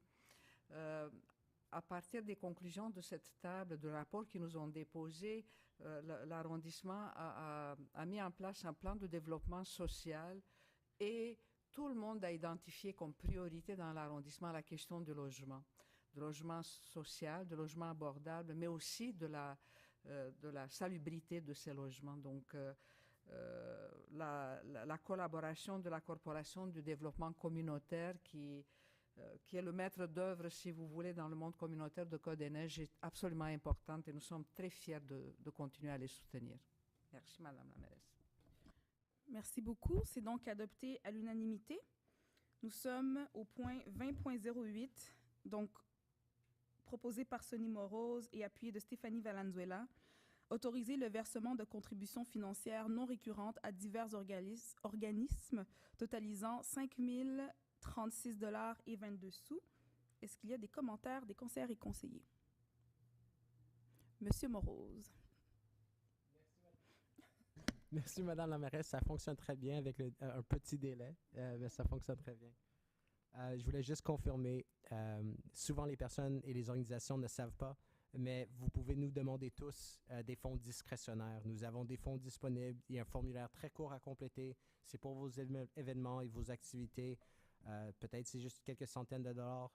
Speaker 5: À partir des conclusions de cette table, de rapport qu'ils nous ont déposé, l'arrondissement a mis en place un plan de développement social et tout le monde a identifié comme priorité dans l'arrondissement la question du logement social, de logement abordable, mais aussi de la salubrité de ces logements. Donc, la collaboration de la Corporation du développement communautaire qui est le maître d'œuvre, si vous voulez, dans le monde communautaire de Côte-des-Neiges est absolument importante et nous sommes très fiers de continuer à les soutenir. Merci, Madame la mairesse.
Speaker 2: Merci beaucoup. C'est donc adopté à l'unanimité. Nous sommes au point 20.08, donc proposé par Sonny Morose et appuyé de Stéphanie Valenzuela. Autoriser le versement de contributions financières non récurrentes à divers organismes totalisant 5 036,22 $. Est-ce qu'il y a des commentaires des conseillers et conseillers? Monsieur Morose.
Speaker 1: Merci, Madame la mairesse. Ça fonctionne très bien avec un petit délai, mais ça fonctionne très bien. Je voulais juste confirmer, souvent les personnes et les organisations ne savent pas, mais vous pouvez nous demander tous des fonds discrétionnaires. Nous avons des fonds disponibles. Il y a un formulaire très court à compléter. C'est pour vos événements et vos activités. Peut-être c'est juste quelques centaines de dollars.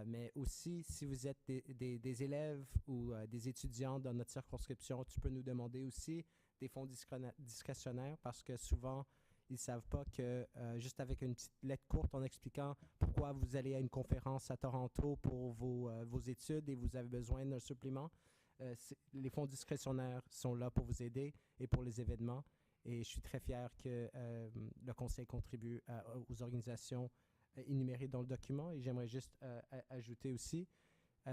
Speaker 1: Mais aussi, si vous êtes des élèves ou des étudiants dans notre circonscription, tu peux nous demander aussi des fonds discrétionnaires parce que souvent, ils ne savent pas que juste avec une petite lettre courte en expliquant pourquoi vous allez à une conférence à Toronto pour vos études et vous avez besoin d'un supplément, les fonds discrétionnaires sont là pour vous aider et pour les événements. Et je suis très fier que le conseil contribue aux organisations énumérées dans le document. Et j'aimerais juste ajouter aussi,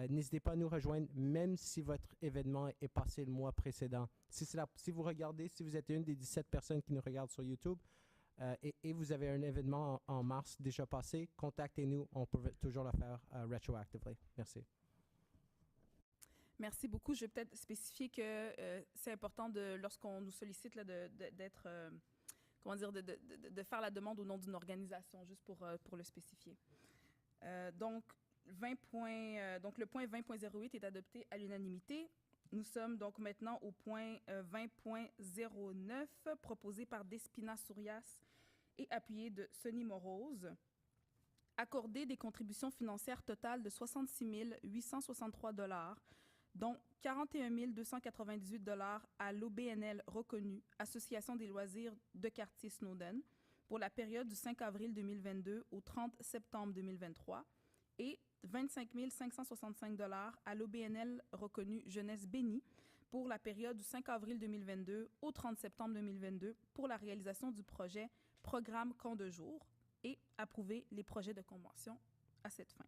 Speaker 1: n'hésitez pas à nous rejoindre, même si votre événement est passé le mois précédent. Si vous regardez, si vous êtes une des 17 personnes qui nous regardent sur YouTube, et vous avez un événement en mars déjà passé, contactez-nous, on peut toujours le faire retroactively. Merci.
Speaker 2: Merci beaucoup. Je vais peut-être spécifier que c'est important lorsqu'on nous sollicite là, d'être, de faire la demande au nom d'une organisation, juste pour le spécifier. Donc le point 20.08 est adopté à l'unanimité. Nous sommes donc maintenant au point 20.09, proposé par Despina Sourias et appuyé de Sonny Morose. Accorder des contributions financières totales de 66 863 $, dont 41 298 $ à l'OBNL reconnue, Association des loisirs de quartier Snowden, pour la période du 5 avril 2022 au 30 septembre 2023, et 25 565 $ à l'OBNL reconnue Jeunesse Bénie pour la période du 5 avril 2022 au 30 septembre 2022 pour la réalisation du projet Programme Camp de jour et approuver les projets de convention à cette fin.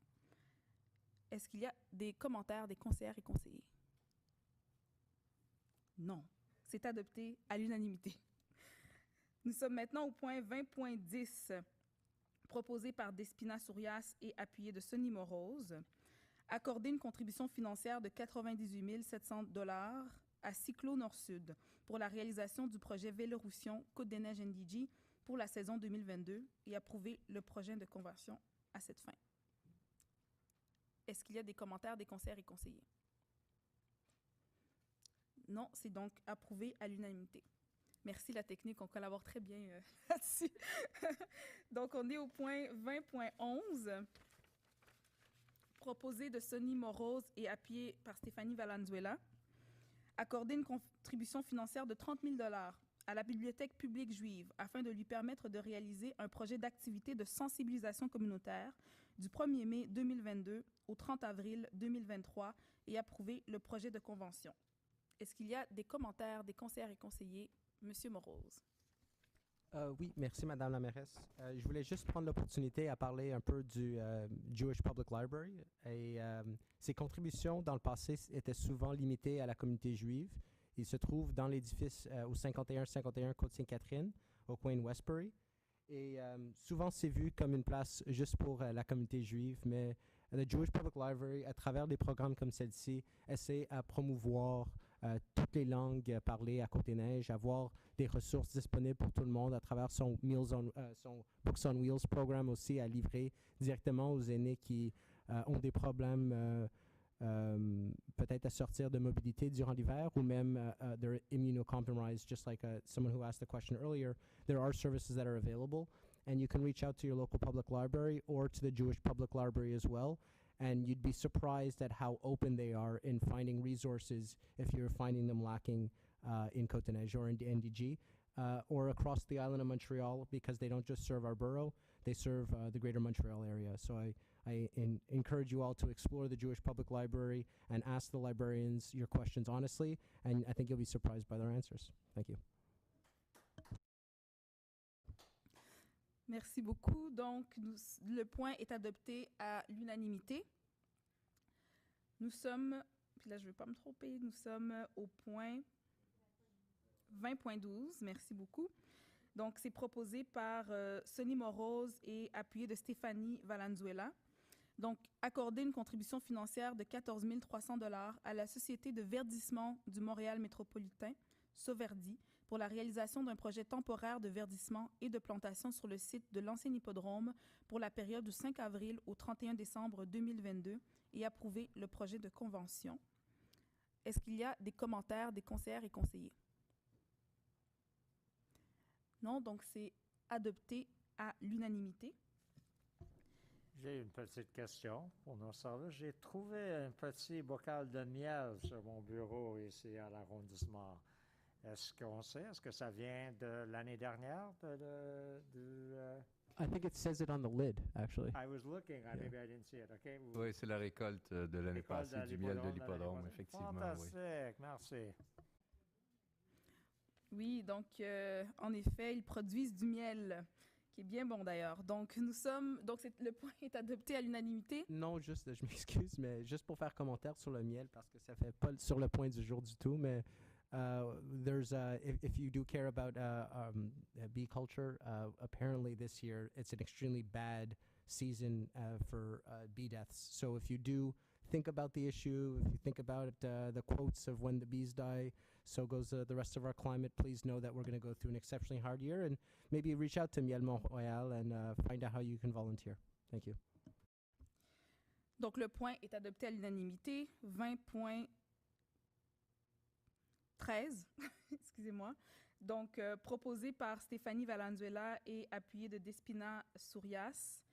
Speaker 2: Est-ce qu'il y a des commentaires des conseillères et conseillers? Non. C'est adopté à l'unanimité. Nous sommes maintenant au point 20.10, proposé par Despina Sourias et appuyé de Sonny Morose. Accorder une contribution financière de 98 700 $ à Cyclo Nord-Sud pour la réalisation du projet Vélorussion Côte-des-Neiges-NDG pour la saison 2022 et approuver le projet de conversion à cette fin. Est-ce qu'il y a des commentaires des conseillères et conseillers? Non, c'est donc approuvé à l'unanimité. Merci la technique, on collabore très bien là-dessus. Donc, on est au point 20.11, proposé de Sonny Morose et appuyé par Stéphanie Valenzuela. Accorder une contribution financière de 30 000 $ à la bibliothèque publique juive afin de lui permettre de réaliser un projet d'activité de sensibilisation communautaire du 1er mai 2022 au 30 avril 2023 et approuver le projet de convention. Est-ce qu'il y a des commentaires des conseillères et conseillers? Monsieur Morose.
Speaker 1: Oui, merci Madame la mairesse. Je voulais juste prendre l'opportunité à parler un peu du Jewish Public Library. Et ses contributions dans le passé étaient souvent limitées à la communauté juive. Il se trouve dans l'édifice au 5151 Côte-Sainte-Catherine, au coin de Westbury. Et souvent, c'est vu comme une place juste pour la communauté juive, mais le Jewish Public Library, à travers des programmes comme celle-ci, essaie à promouvoir toutes les langues parlées à Côte-des-Neiges, avoir des ressources disponibles pour tout le monde à travers son Books on Wheels programme aussi à livrer directement aux aînés qui ont des problèmes peut-être à sortir de mobilité durant l'hiver ou même they're immunocompromised, just like someone who asked the question earlier. There are services that are available, and you can reach out to your local public library or to the Jewish Public Library as well, and you'd be surprised at how open they are in finding resources if you're finding them lacking in Côte-des-Neiges or in NDG or across the island of Montreal, because they don't just serve our borough, they serve the greater Montreal area. So I encourage you all to explore the Jewish Public Library and ask the librarians your questions honestly, and I think you'll be surprised by their answers. Thank you.
Speaker 2: Merci beaucoup. Donc, le point est adopté à l'unanimité. Nous sommes, puis là je ne vais pas me tromper, nous sommes au point 20.12. Merci beaucoup. Donc, c'est proposé par Sonny Morose et appuyé de Stéphanie Valenzuela. Donc, accorder une contribution financière de 14 300 $ à la Société de verdissement du Montréal métropolitain, Soverdi, pour la réalisation d'un projet temporaire de verdissement et de plantation sur le site de l'ancien hippodrome pour la période du 5 avril au 31 décembre 2022 et approuver le projet de convention. Est-ce qu'il y a des commentaires des conseillères et conseillers? Non, donc c'est adopté à l'unanimité.
Speaker 4: J'ai une petite question pour nos services. J'ai trouvé un petit bocal de miel sur mon bureau ici à l'arrondissement. Est-ce qu'on sait, est-ce que ça vient de l'année dernière?
Speaker 1: I think it says it on the lid, actually.
Speaker 4: I was looking, maybe I didn't see it. Okay.
Speaker 6: Oui, c'est la récolte de l'année passée, du miel de l'hippodrome, effectivement.
Speaker 4: Fantastique,
Speaker 6: oui.
Speaker 4: Merci.
Speaker 2: Oui, donc en effet, ils produisent du miel, qui est bien bon d'ailleurs. Donc le point est adopté à l'unanimité.
Speaker 1: Non, juste, je m'excuse, mais juste pour faire commentaire sur le miel, parce que ça fait pas sur le point du jour du tout, mais there's if you do care about bee culture, apparently this year it's an extremely bad season for bee deaths. So if you do think about the issue, if you think about the quotes of when the bees die, so goes the rest of our climate, please know that we're going to go through an exceptionally hard year, and maybe reach out to Miel Montréal and find out how you can volunteer. Thank you.
Speaker 2: Donc le point est adopté à l'unanimité. 20.13. Excusez-moi. Donc proposé par Stéphanie Valenzuela et appuyé de Despina Sourias.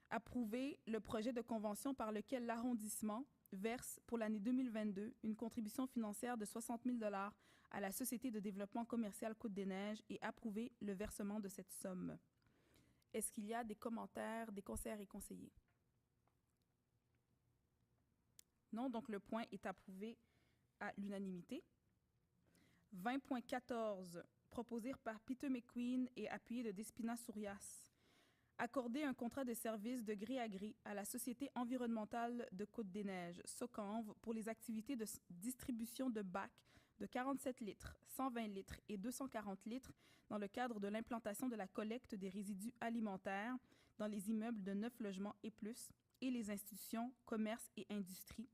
Speaker 2: Approuver le projet de convention par lequel l'arrondissement verse pour l'année 2022 une contribution financière de 60 000 $ à la Société de développement commercial Côte-des-Neiges et approuver le versement de cette somme. Est-ce qu'il y a des commentaires des conseillères et conseillers? Non, donc le point est approuvé à l'unanimité. 20.14, proposé par Peter McQueen et appuyé de Despina Sourias. Accorder un contrat de service de gré à gré à la Société environnementale de Côte-des-Neiges, SOCANV, pour les activités de distribution de bacs de 47 litres, 120 litres et 240 litres dans le cadre de l'implantation de la collecte des résidus alimentaires dans les immeubles de 9 logements et plus et les institutions, commerces et industries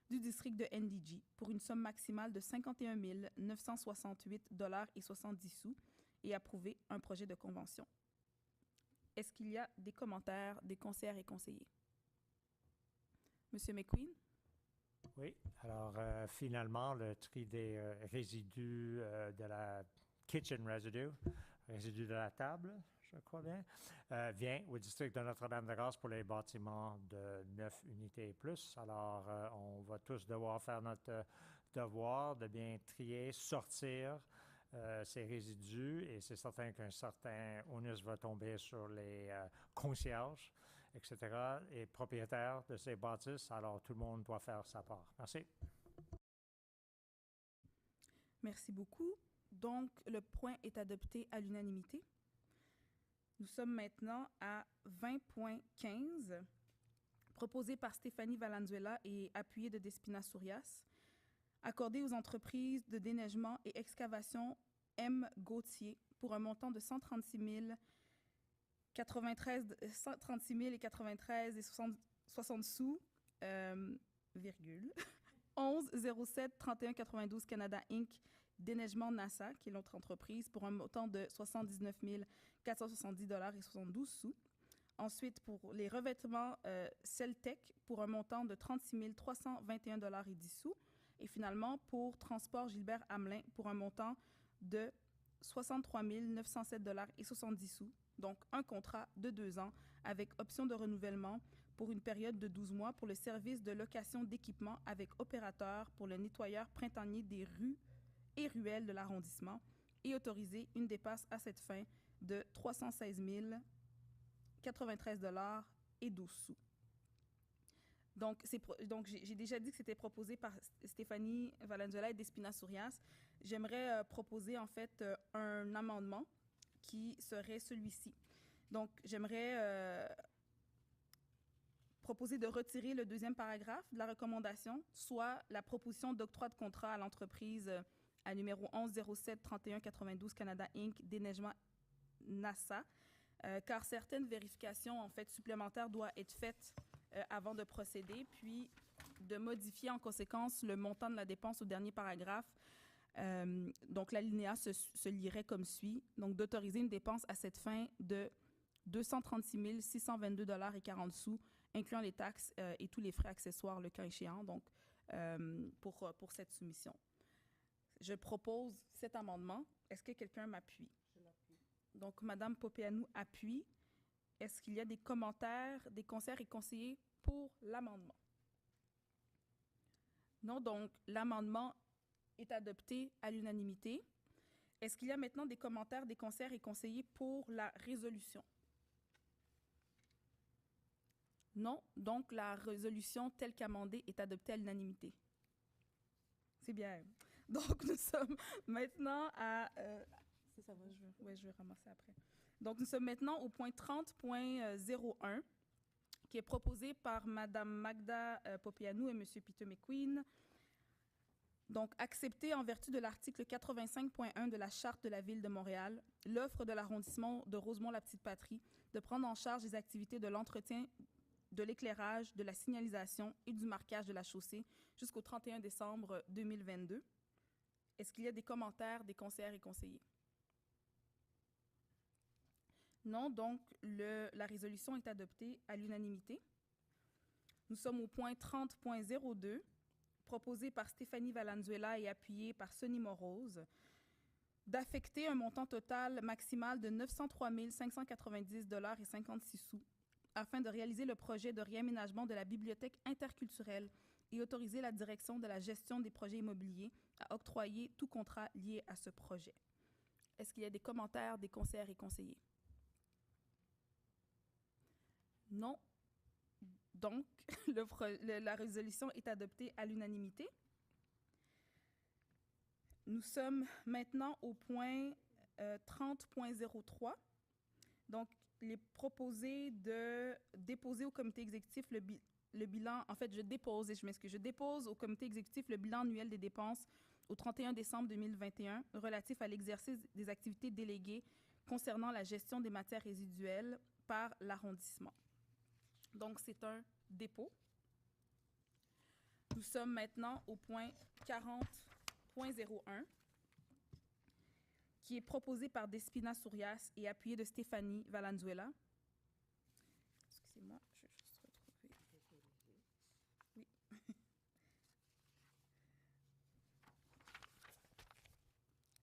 Speaker 2: du district de NDG pour une somme maximale de 51 968 $ et 70 sous et approuver un projet de convention. Est-ce qu'il y a des commentaires des conseillères et conseillers? Monsieur McQueen?
Speaker 4: Oui, alors finalement, le tri des résidus de la kitchen résidus de la table, je crois bien, vient au district de Notre-Dame-de-Grâce pour les bâtiments de 9 unités et plus. Alors, on va tous devoir faire notre devoir de bien trier, sortir ces résidus et c'est certain qu'un certain onus va tomber sur les concierges, etc., et propriétaires de ces bâtisses. Alors, tout le monde doit faire sa part. Merci.
Speaker 2: Merci beaucoup. Donc, le point est adopté à l'unanimité. Nous sommes maintenant à 20.15, proposé par Stéphanie Valenzuela et appuyé de Despina Sourias, accordé aux entreprises de déneigement et excavation M. Gauthier pour un montant de 136 093 et 60 sous, virgule, 11 07 31 92 Canada Inc., Déneigement NASA, qui est notre entreprise, pour un montant de 79 470 $ et 72 sous. Ensuite, pour les revêtements Celtec, pour un montant de 36 321 $ et 10 sous. Et finalement, pour Transport Gilbert Hamelin, pour un montant de 63 907 $ et 70 sous. Donc, un contrat de 2 ans avec option de renouvellement pour une période de 12 mois pour le service de location d'équipement avec opérateur pour le nettoyeur printanier des rues et ruelles de l'arrondissement et autoriser une dépense à cette fin de 316 093 $ et 12 sous. Donc, j'ai déjà dit que c'était proposé par Stéphanie Valenzuela et Despina Sourias. J'aimerais proposer en fait un amendement qui serait celui-ci. Donc, j'aimerais proposer de retirer le deuxième paragraphe de la recommandation, soit la proposition d'octroi de contrat à l'entreprise à numéro 11 07 31 92 Canada Inc., Déneigement NASA, car certaines vérifications en fait supplémentaires doivent être faites avant de procéder, puis de modifier en conséquence le montant de la dépense au dernier paragraphe. Donc, l'alinéa se lirait comme suit. Donc, d'autoriser une dépense à cette fin de 236 622 $ et 40 sous, incluant les taxes et tous les frais accessoires, le cas échéant, donc, pour cette soumission. Je propose cet amendement. Est-ce que quelqu'un m'appuie? Je l'appuie. Donc, Mme Popeanu appuie. Est-ce qu'il y a des commentaires, des conseillers et conseillers pour l'amendement? Non, donc l'amendement est adopté à l'unanimité. Est-ce qu'il y a maintenant des commentaires, des conseillers et conseillers pour la résolution? Non, donc la résolution telle qu'amendée est adoptée à l'unanimité. C'est bien. Donc, nous sommes maintenant à... ça va, je vais ramasser après. Donc, nous sommes maintenant au point 30.01, qui est proposé par Mme Magda Popeanu et M. Peter McQueen. Donc, accepter en vertu de l'article 85.1 de la Charte de la Ville de Montréal l'offre de l'arrondissement de Rosemont-la-Petite-Patrie de prendre en charge les activités de l'entretien, de l'éclairage, de la signalisation et du marquage de la chaussée jusqu'au 31 décembre 2022. Est-ce qu'il y a des commentaires des conseillères et conseillers? Non, donc la résolution est adoptée à l'unanimité. Nous sommes au point 30.02, proposé par Stéphanie Valenzuela et appuyé par Sonny Morose, d'affecter un montant total maximal de 903 590 $ et 56 sous afin de réaliser le projet de réaménagement de la bibliothèque interculturelle et autoriser la direction de la gestion des projets immobiliers à octroyer tout contrat lié à ce projet. Est-ce qu'il y a des commentaires des conseillères et conseillers? Non. Donc, la résolution est adoptée à l'unanimité. Nous sommes maintenant au point 30.03. Donc, il est proposé de déposer au comité exécutif le bilan. En fait, je dépose au comité exécutif le bilan annuel des dépenses au 31 décembre 2021 relatif à l'exercice des activités déléguées concernant la gestion des matières résiduelles par l'arrondissement. Donc, c'est un dépôt. Nous sommes maintenant au point 40.01, qui est proposé par Despina Sourias et appuyé de Stéphanie Valenzuela. Excusez-moi, je vais juste retrouver. Oui.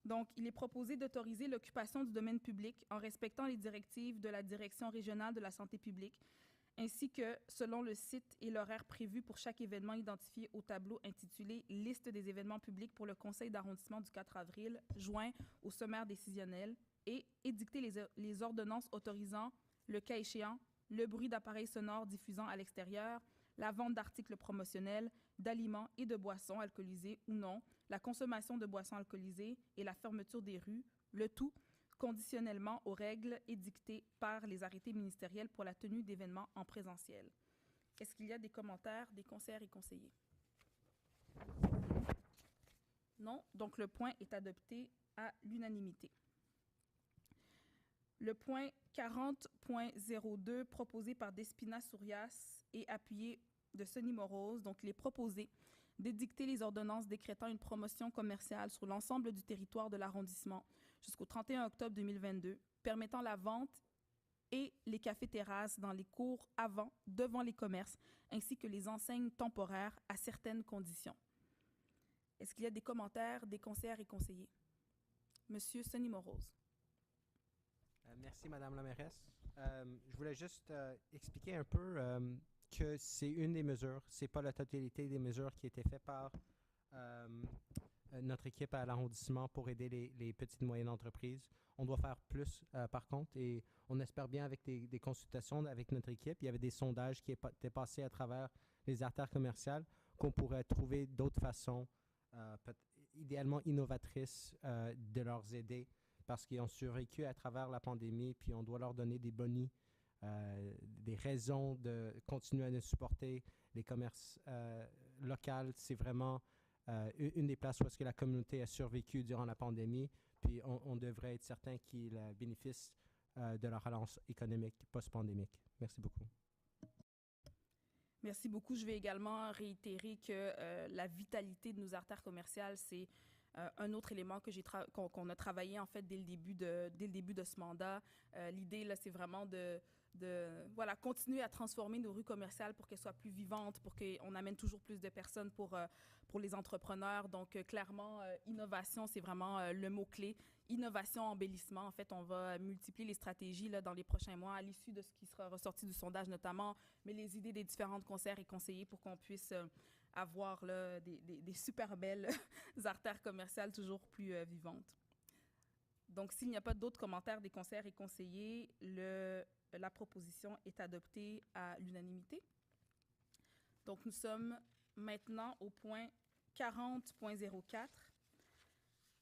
Speaker 2: Donc, il est proposé d'autoriser l'occupation du domaine public en respectant les directives de la Direction régionale de la santé publique, ainsi que selon le site et l'horaire prévu pour chaque événement identifié au tableau intitulé « Liste des événements publics pour le conseil d'arrondissement du 4 avril, joint au sommaire décisionnel » et édicter les ordonnances autorisant, le cas échéant, le bruit d'appareils sonores diffusant à l'extérieur, la vente d'articles promotionnels, d'aliments et de boissons alcoolisées ou non, la consommation de boissons alcoolisées et la fermeture des rues, le tout conditionnellement aux règles édictées par les arrêtés ministériels pour la tenue d'événements en présentiel. Est-ce qu'il y a des commentaires des conseillères et conseillers? Non, donc le point est adopté à l'unanimité. Le point 40.02 proposé par Despina Sourias et appuyé de Sonny Morose, donc il est proposé d'édicter les ordonnances décrétant une promotion commerciale sur l'ensemble du territoire de l'arrondissement jusqu'au 31 octobre 2022, permettant la vente et les cafés-terrasses dans les cours avant, devant les commerces, ainsi que les enseignes temporaires à certaines conditions. Est-ce qu'il y a des commentaires des conseillères et conseillers? Monsieur Sonny Morose.
Speaker 1: Merci, Madame la mairesse. Je voulais juste expliquer un peu que c'est une des mesures, c'est pas la totalité des mesures qui étaient faites par notre équipe à l'arrondissement pour aider les petites et moyennes entreprises. On doit faire plus, par contre, et on espère bien avec des consultations avec notre équipe. Il y avait des sondages qui étaient passés à travers les artères commerciales qu'on pourrait trouver d'autres façons, idéalement innovatrices, de leur aider parce qu'ils ont survécu à travers la pandémie, puis on doit leur donner des bonis, des raisons de continuer à nous supporter. Les commerces locaux, c'est vraiment une des places où est-ce que la communauté a survécu durant la pandémie, puis on devrait être certain qu'ils bénéficient de la relance économique post-pandémique. Merci beaucoup.
Speaker 2: Merci beaucoup. Je vais également réitérer que la vitalité de nos artères commerciales, c'est un autre élément que qu'on a travaillé en fait dès le début de ce mandat. L'idée là, c'est vraiment de continuer à transformer nos rues commerciales pour qu'elles soient plus vivantes, pour qu'on amène toujours plus de personnes pour les entrepreneurs. Donc, clairement, innovation, c'est vraiment le mot-clé. Innovation, embellissement. En fait, on va multiplier les stratégies là, dans les prochains mois à l'issue de ce qui sera ressorti du sondage notamment, mais les idées des différentes conseillères et conseillers pour qu'on puisse avoir là, des super belles artères commerciales toujours plus vivantes. Donc, s'il n'y a pas d'autres commentaires des conseillères et conseillers, la proposition est adoptée à l'unanimité. Donc, nous sommes maintenant au point 40.04,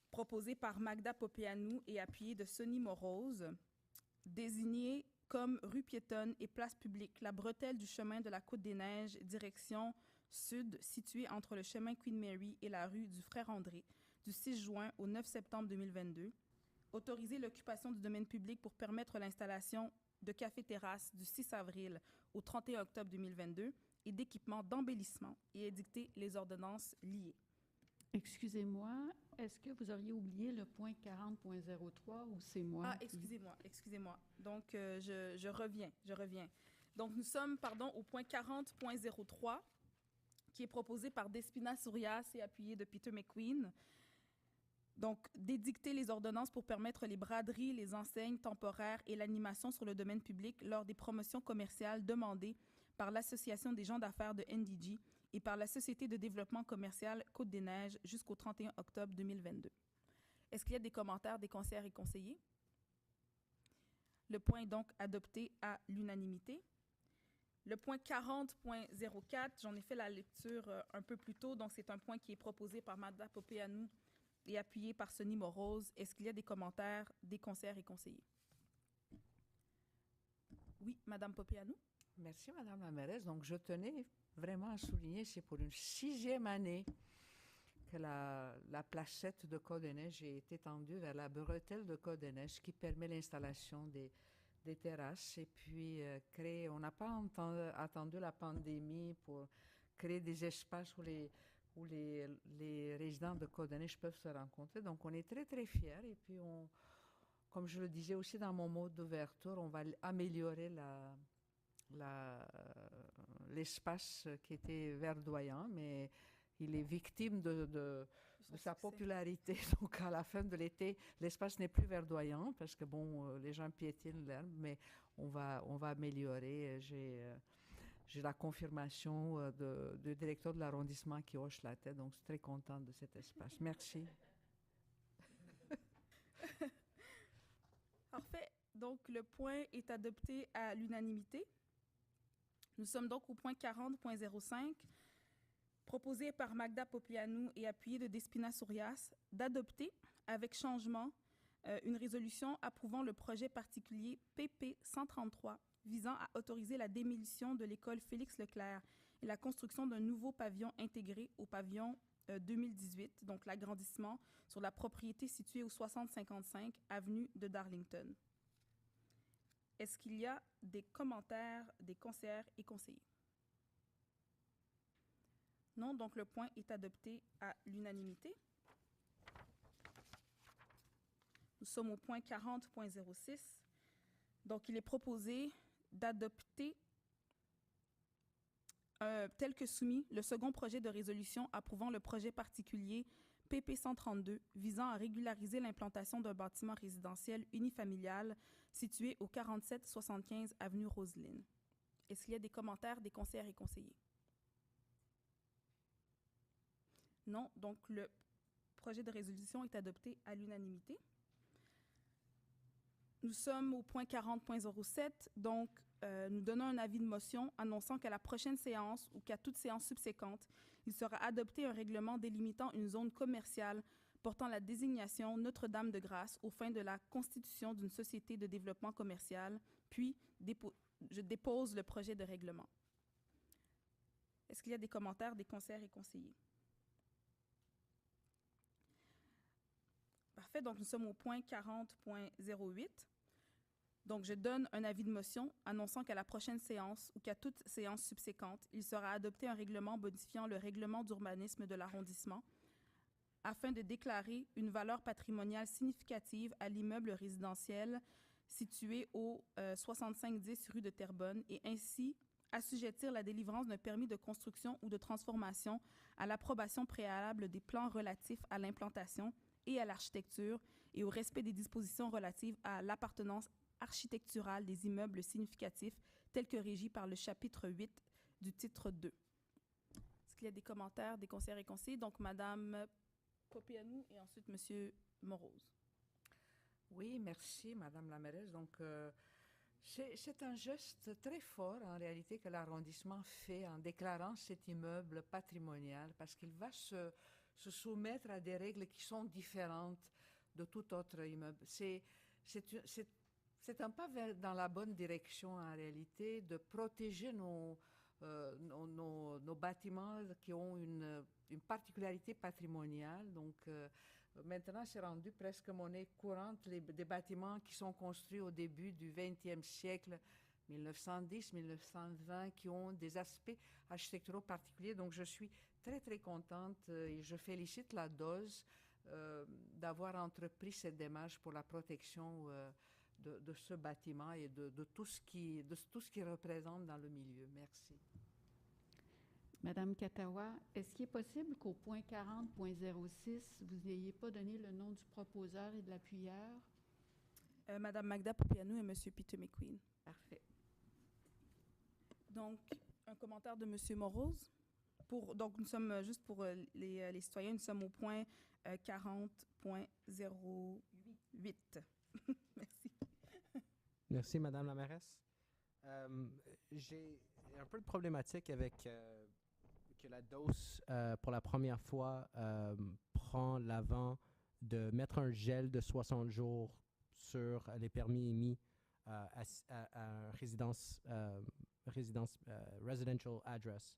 Speaker 2: proposé par Magda Popeanu et appuyé de Sonny Morose, désigné comme rue piétonne et place publique la bretelle du chemin de la Côte-des-Neiges, direction sud, située entre le chemin Queen Mary et la rue du Frère André, du 6 juin au 9 septembre 2022. Autoriser l'occupation du domaine public pour permettre l'installation de cafés-terrasses du 6 avril au 31 octobre 2022 et d'équipements d'embellissement et édicter les ordonnances liées.
Speaker 15: Excusez-moi, est-ce que vous auriez oublié le point 40.03 ou c'est moi?
Speaker 2: Ah, excusez-moi. Donc, je reviens. Donc, nous sommes, au point 40.03, qui est proposé par Despina Sourias et appuyé de Peter McQueen. Donc, d'édicter les ordonnances pour permettre les braderies, les enseignes temporaires et l'animation sur le domaine public lors des promotions commerciales demandées par l'Association des gens d'affaires de NDG et par la Société de développement commercial Côte-des-Neiges jusqu'au 31 octobre 2022. Est-ce qu'il y a des commentaires des conseillères et conseillers? Le point est donc adopté à l'unanimité. Le point 40.04, j'en ai fait la lecture un peu plus tôt, donc c'est un point qui est proposé par Magda Popeanu et appuyé par Sonny Morose. Est-ce qu'il y a des commentaires des conseillères et conseillers? Oui, Madame Popeanu.
Speaker 5: Merci, Madame la mairesse. Donc, je tenais vraiment à souligner, c'est pour une 6e année que la placette de Côte-des-Neiges est étendue vers la bretelle de Côte-des-Neiges qui permet l'installation des terrasses. Et puis, on n'a pas attendu la pandémie pour créer des espaces où les résidents de Côte-des-Neiges peuvent se rencontrer. Donc, on est très, très fiers. Et puis, comme je le disais aussi dans mon mot d'ouverture, on va améliorer l'espace qui était verdoyant, mais il est victime de sa popularité. Donc, à la fin de l'été, l'espace n'est plus verdoyant parce que, bon, les gens piétinent l'herbe, mais on va améliorer. J'ai la confirmation du directeur de l'arrondissement qui hoche la tête, donc je suis très contente de cet espace. Merci.
Speaker 2: Parfait. Donc, le point est adopté à l'unanimité. Nous sommes donc au point 40.05, proposé par Magda Poplianou et appuyé de Despina Sourias, d'adopter, avec changement, une résolution approuvant le projet particulier PP 133 visant à autoriser la démolition de l'école Félix Leclerc et la construction d'un nouveau pavillon intégré au pavillon 2018, donc l'agrandissement sur la propriété située au 6055 avenue de Darlington. Est-ce qu'il y a des commentaires des conseillères et conseillers? Non, donc le point est adopté à l'unanimité. Nous sommes au point 40.06. Donc, il est proposé d'adopter, tel que soumis, le second projet de résolution approuvant le projet particulier PP 132 visant à régulariser l'implantation d'un bâtiment résidentiel unifamilial situé au 4775 avenue Roseline. Est-ce qu'il y a des commentaires des conseillères et conseillers? Non, donc le projet de résolution est adopté à l'unanimité. Nous sommes au point 40.07, donc nous donnons un avis de motion annonçant qu'à la prochaine séance ou qu'à toute séance subséquente, il sera adopté un règlement délimitant une zone commerciale portant la désignation Notre-Dame-de-Grâce aux fins de la constitution d'une société de développement commercial, puis je dépose le projet de règlement. Est-ce qu'il y a des commentaires des conseillères et conseillers? Parfait, donc nous sommes au point 40.08. Donc, je donne un avis de motion annonçant qu'à la prochaine séance ou qu'à toute séance subséquente, il sera adopté un règlement modifiant le règlement d'urbanisme de l'arrondissement afin de déclarer une valeur patrimoniale significative à l'immeuble résidentiel situé au 6510 rue de Terrebonne et ainsi assujettir la délivrance d'un permis de construction ou de transformation à l'approbation préalable des plans relatifs à l'implantation et à l'architecture et au respect des dispositions relatives à l'appartenance architecturale des immeubles significatifs tels que régis par le chapitre 8 du titre 2. Est-ce qu'il y a des commentaires des conseillères et conseillers? Donc, Madame Popianou et ensuite Monsieur Morose.
Speaker 5: Oui, merci, Madame la mairesse. Donc, c'est un geste très fort, en réalité, que l'arrondissement fait en déclarant cet immeuble patrimonial parce qu'il va se soumettre à des règles qui sont différentes de tout autre immeuble. C'est un pas dans la bonne direction, en réalité, de protéger nos bâtiments qui ont une particularité patrimoniale. Donc, maintenant, c'est rendu presque monnaie courante, des bâtiments qui sont construits au début du 20e siècle, 1910, 1920, qui ont des aspects architecturaux particuliers. Donc, je suis très, très contente et je félicite la DOS d'avoir entrepris cette démarche pour la protection de ce bâtiment et de tout ce qui représente dans le milieu. Merci.
Speaker 15: Madame Katawa, est-ce qu'il est possible qu'au point 40.06, vous n'ayez pas donné le nom du proposeur et de l'appuyeur?
Speaker 2: Madame Magda Popianou et Monsieur Peter McQueen.
Speaker 15: Parfait.
Speaker 2: Donc, un commentaire de Monsieur Morose. Donc, nous sommes, juste pour les citoyens, nous sommes au point 40.08. Merci.
Speaker 1: Merci, Madame la mairesse. J'ai un peu de problématique avec que la DOS, pour la première fois, prend l'avant de mettre un gel de 60 jours sur les permis émis à residential address.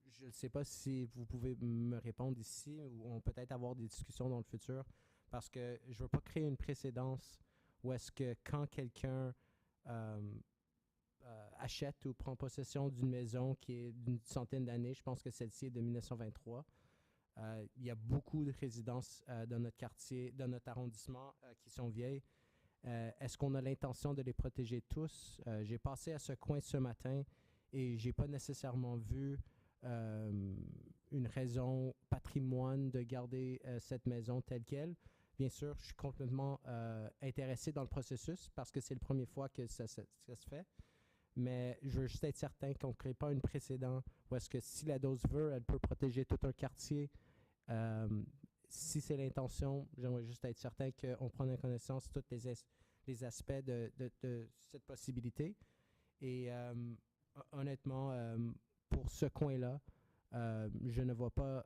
Speaker 1: Je ne sais pas si vous pouvez me répondre ici ou on peut peut-être avoir des discussions dans le futur parce que je ne veux pas créer une précédence où est-ce que quand quelqu'un achète ou prend possession d'une maison qui est d'une centaine d'années, je pense que celle-ci est de 1923, il y a beaucoup de résidences dans notre quartier, dans notre arrondissement qui sont vieilles. Est-ce qu'on a l'intention de les protéger tous? J'ai passé à ce coin ce matin et j'ai pas nécessairement vu une raison patrimoine de garder cette maison telle qu'elle. Bien sûr, je suis complètement intéressé dans le processus parce que c'est la première fois que ça se fait. Mais je veux juste être certain qu'on ne crée pas un précédent où est-ce que si la dose veut, elle peut protéger tout un quartier. Si c'est l'intention, j'aimerais juste être certain qu'on prenne en connaissance tous les aspects de cette possibilité. Et honnêtement, pour ce coin-là, je ne vois pas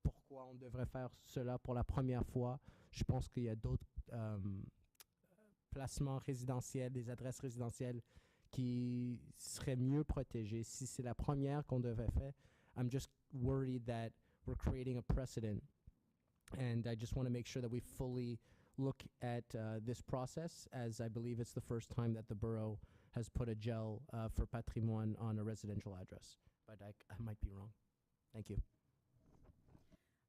Speaker 1: pourquoi on devrait faire cela pour la première fois. Je pense qu'il y a d'autres placements résidentiels, des adresses résidentielles qui seraient mieux protégées. Si c'est la première qu'on devait faire, I'm just worried that we're creating a precedent. And I just want to make sure that we fully look at this process, as I believe it's the first time that the borough has put a gel for patrimoine on a residential address. But I might be wrong. Thank you.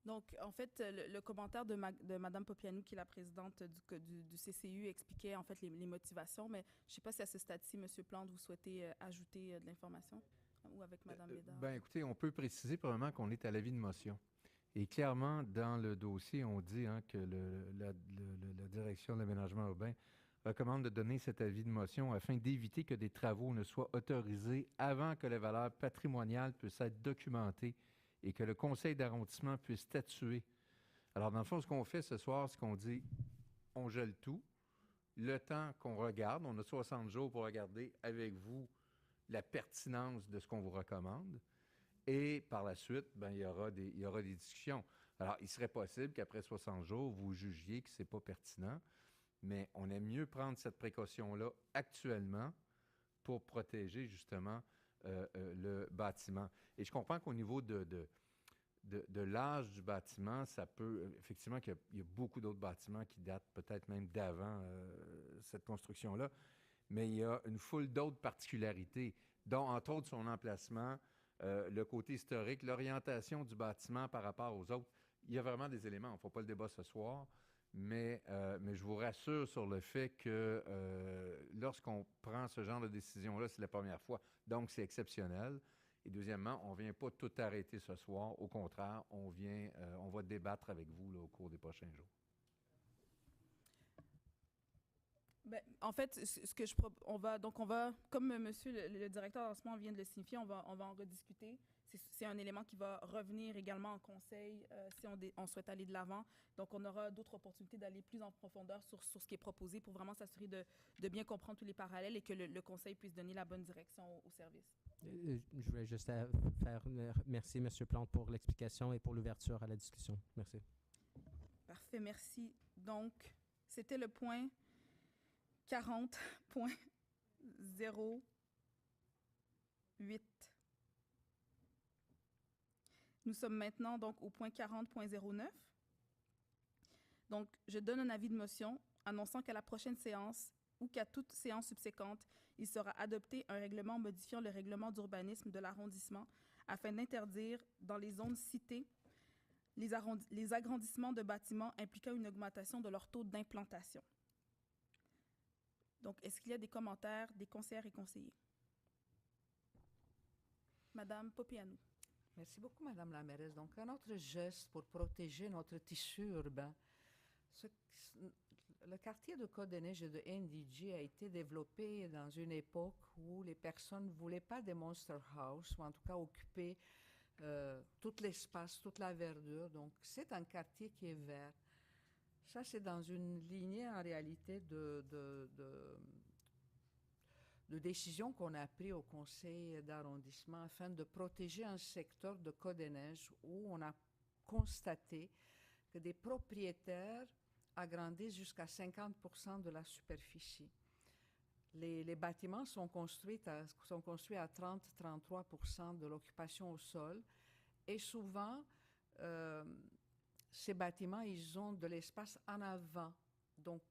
Speaker 2: Donc, en fait, le commentaire de Mme Popianou, qui est la présidente du CCU, expliquait en fait les motivations, mais je ne sais pas si à ce stade-ci, M. Plante, vous souhaitez ajouter de l'information, ou avec Mme Bédard.
Speaker 6: Ben, écoutez, on peut préciser probablement qu'on est à l'avis de motion. Et clairement, dans le dossier, on dit que la direction de l'aménagement urbain recommande de donner cet avis de motion afin d'éviter que des travaux ne soient autorisés avant que la valeur patrimoniale puisse être documentée et que le conseil d'arrondissement puisse statuer. Alors, dans le fond, ce qu'on fait ce soir, c'est qu'on dit, on gèle tout. Le temps qu'on regarde, on a 60 jours pour regarder avec vous la pertinence de ce qu'on vous recommande. Et par la suite, ben, il y aura des discussions. Alors, il serait possible qu'après 60 jours, vous jugiez que ce n'est pas pertinent, mais on aime mieux prendre cette précaution-là actuellement pour protéger justement le bâtiment. Et je comprends qu'au niveau de l'âge du bâtiment, ça peut, effectivement, qu'il y a beaucoup d'autres bâtiments qui datent peut-être même d'avant cette construction-là, mais il y a une foule d'autres particularités, dont entre autres son emplacement, le côté historique, l'orientation du bâtiment par rapport aux autres. Il y a vraiment des éléments, on ne fera pas le débat ce soir, mais je vous rassure sur le fait que lorsqu'on prend ce genre de décision-là, c'est la première fois, donc c'est exceptionnel. Et deuxièmement, on ne vient pas tout arrêter ce soir. Au contraire, on va débattre avec vous là, au cours des prochains jours.
Speaker 2: Ben, en fait, ce que on va, comme monsieur le directeur d'enseignement vient de le signifier, on va en rediscuter. C'est un élément qui va revenir également en conseil si on souhaite aller de l'avant. Donc, on aura d'autres opportunités d'aller plus en profondeur sur ce qui est proposé pour vraiment s'assurer de bien comprendre tous les parallèles et que le conseil puisse donner la bonne direction au service.
Speaker 1: Je voulais juste merci, M. Plante, pour l'explication et pour l'ouverture à la discussion. Merci.
Speaker 2: Parfait, merci. Donc, c'était le point 40.08. Nous sommes maintenant donc au point 40.09. Donc, je donne un avis de motion annonçant qu'à la prochaine séance ou qu'à toute séance subséquente, il sera adopté un règlement modifiant le règlement d'urbanisme de l'arrondissement afin d'interdire dans les zones citées les agrandissements de bâtiments impliquant une augmentation de leur taux d'implantation. Donc, est-ce qu'il y a des commentaires des conseillères et conseillers? Madame Popianou.
Speaker 5: Merci beaucoup, Madame la mairesse. Donc, un autre geste pour protéger notre tissu urbain. Le quartier de Côte-des-Neiges et de NDG a été développé dans une époque où les personnes ne voulaient pas des monster house, ou en tout cas occuper tout l'espace, toute la verdure. Donc, c'est un quartier qui est vert. Ça, c'est dans une lignée, en réalité, de décisions qu'on a prises au conseil d'arrondissement afin de protéger un secteur de Côte-des-Neiges où on a constaté que des propriétaires agrandissent jusqu'à 50% de la superficie. Les bâtiments sont construits à 30-33% de l'occupation au sol et souvent, ces bâtiments, ils ont de l'espace en avant. Donc,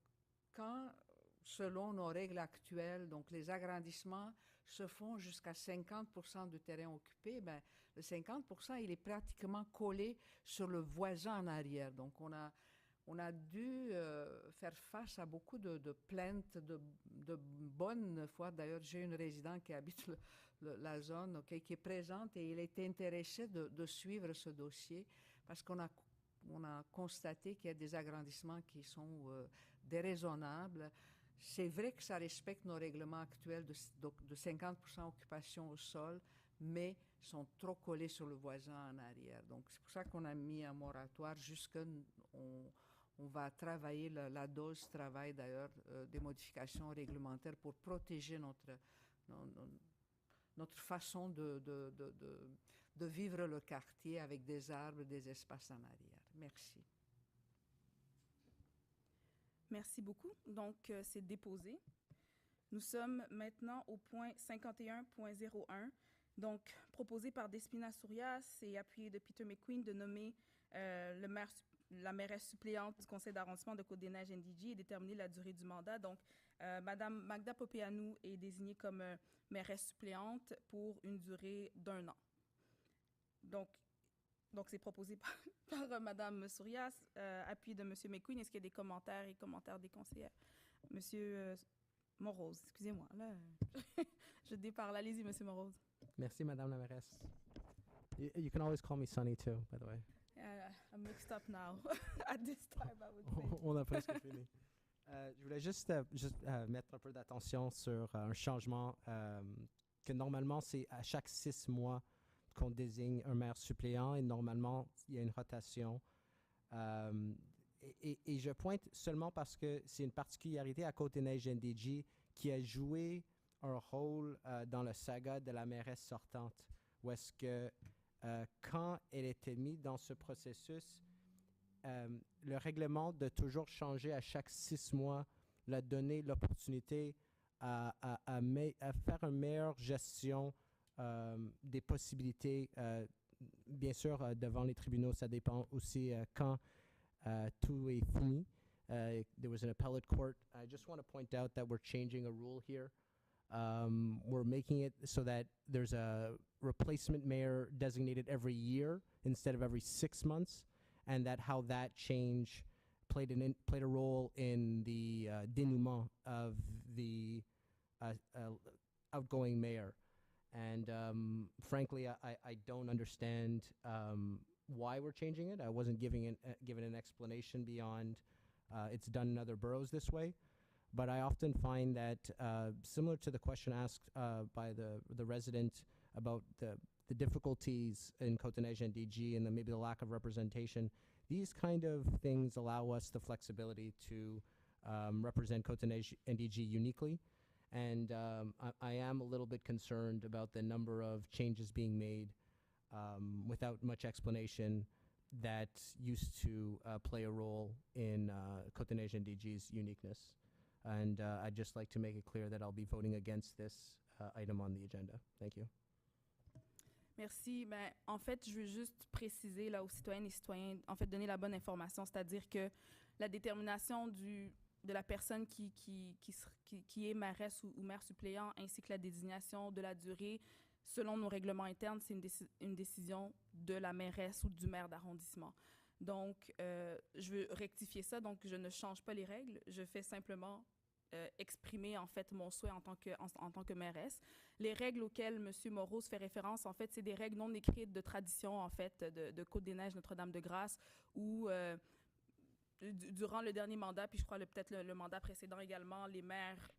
Speaker 5: selon nos règles actuelles, donc les agrandissements se font jusqu'à 50% du terrain occupé, ben, le 50%, il est pratiquement collé sur le voisin en arrière. Donc, on a on a dû faire face à beaucoup de plaintes, de bonnes fois. D'ailleurs, j'ai une résidente qui habite la zone, qui est présente, et il était intéressé de suivre ce dossier parce qu'on a constaté qu'il y a des agrandissements qui sont déraisonnables. C'est vrai que ça respecte nos règlements actuels de 50% occupation au sol, mais sont trop collés sur le voisin en arrière. Donc, c'est pour ça qu'on a mis un moratoire jusqu'à on va travailler, la dose travaille d'ailleurs des modifications réglementaires pour protéger notre façon de vivre le quartier avec des arbres, des espaces en arrière. Merci.
Speaker 2: Merci beaucoup. Donc, c'est déposé. Nous sommes maintenant au point 51.01. Donc, proposé par Despina Sourias et appuyé de Peter McQueen de nommer la mairesse suppléante du conseil d'arrondissement de Côte-des-Neiges-NDG et déterminer la durée du mandat. Donc, Madame Magda Popeanu est désignée comme mairesse suppléante pour une durée d'1 an. Donc c'est proposé par Madame Sourias, appuyé de Monsieur McQueen. Est-ce qu'il y a des commentaires et commentaires des conseillers? Monsieur Morose, excusez-moi, là, je déparle. Allez-y, Monsieur Morose.
Speaker 1: Merci, Madame la mairesse. You can always call me Sonny too, by the way.
Speaker 2: I'm mixed up now. At this time, I would say.
Speaker 1: On a presque fini. Je voulais juste mettre un peu d'attention sur un changement que normalement, c'est à chaque 6 mois qu'on désigne un maire suppléant et normalement, il y a une rotation. Et je pointe seulement parce que c'est une particularité à Côte-des-Neiges-NDG qui a joué un rôle dans la saga de la mairesse sortante, où est-ce que quand elle était mise dans ce processus, le règlement de toujours changer à chaque 6 mois l'a donné l'opportunité à faire une meilleure gestion des possibilités. Bien sûr, devant les tribunaux, ça dépend aussi quand tout est fini. There was an appellate court. I just want to point out that we're changing a rule here. We're making it so that there's a replacement mayor designated every year instead of every 6 months, and that how that change played a role in the dénouement of the outgoing mayor. And frankly, I don't understand why we're changing it. I wasn't given an explanation beyond it's done in other boroughs this way. But I often find that, similar to the question asked by the resident about the difficulties in Côte-des-Neiges-NDG and maybe the lack of representation, these kind of things allow us the flexibility to represent Côte-des-Neiges-NDG uniquely. And I am a little bit concerned about the number of changes being made without much explanation that used to play a role in Côte-des-Neiges-NDG's uniqueness. And I'd just like to make it clear that I'll be voting against this item on the agenda. Thank you.
Speaker 2: Merci. Ben, en fait, je veux juste préciser là, aux citoyennes et citoyens, en fait, donner la bonne information, c'est-à-dire que la détermination de la personne qui est mairesse ou maire suppléant, ainsi que la désignation de la durée, selon nos règlements internes, c'est une décision de la mairesse ou du maire d'arrondissement. Donc, je veux rectifier ça. Donc, je ne change pas les règles. Je fais simplement exprimer, en fait, mon souhait en tant que mairesse. Les règles auxquelles M. Morose fait référence, en fait, c'est des règles non écrites de tradition, en fait, de Côte-des-Neiges, Notre-Dame-de-Grâce, où durant le dernier mandat, puis je crois peut-être le mandat précédent également, les maires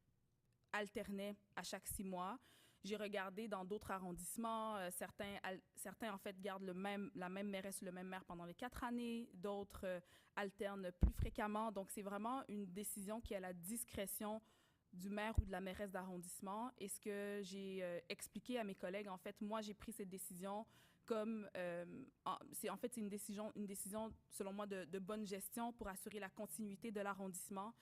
Speaker 2: alternaient à chaque 6 mois. J'ai regardé dans d'autres arrondissements, certains en fait gardent la même mairesse ou le même maire pendant les 4 années, d'autres alternent plus fréquemment. Donc c'est vraiment une décision qui est à la discrétion du maire ou de la mairesse d'arrondissement. Et ce que j'ai expliqué à mes collègues, en fait, moi j'ai pris cette décision comme c'est une décision selon moi de bonne gestion pour assurer la continuité de l'arrondissement,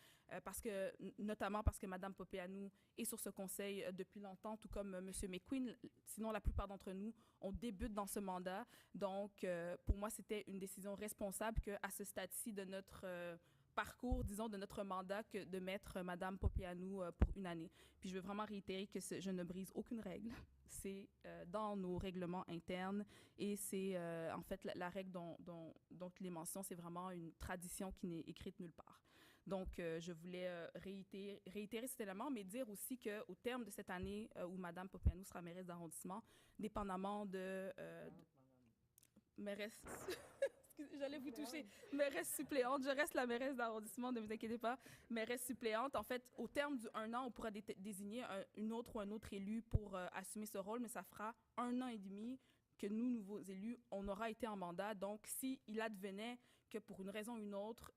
Speaker 2: notamment parce que Mme Popeanu est sur ce conseil depuis longtemps, tout comme M. McQueen. Sinon, la plupart d'entre nous, on débute dans ce mandat. Donc, pour moi, c'était une décision responsable qu'à ce stade-ci de parcours, disons, de notre mandat que de mettre Madame Popianou pour une année. Puis je veux vraiment réitérer que je ne brise aucune règle. C'est dans nos règlements internes et c'est en fait la règle dont il est mention, c'est vraiment une tradition qui n'est écrite nulle part. Donc, je voulais réitérer cet élément, mais dire aussi qu'au terme de cette année où Mme Popianou sera mairesse d'arrondissement, dépendamment de mairesse... J'allais vous toucher. Mairesse suppléante. Je reste la mairesse d'arrondissement, ne vous inquiétez pas. Mairesse suppléante. En fait, au terme du 1 an, on pourra désigner une autre ou un autre élu pour assumer ce rôle, mais ça fera 1 an et demi que nous, nouveaux élus, on aura été en mandat. Donc, s'il advenait que pour une raison ou une autre,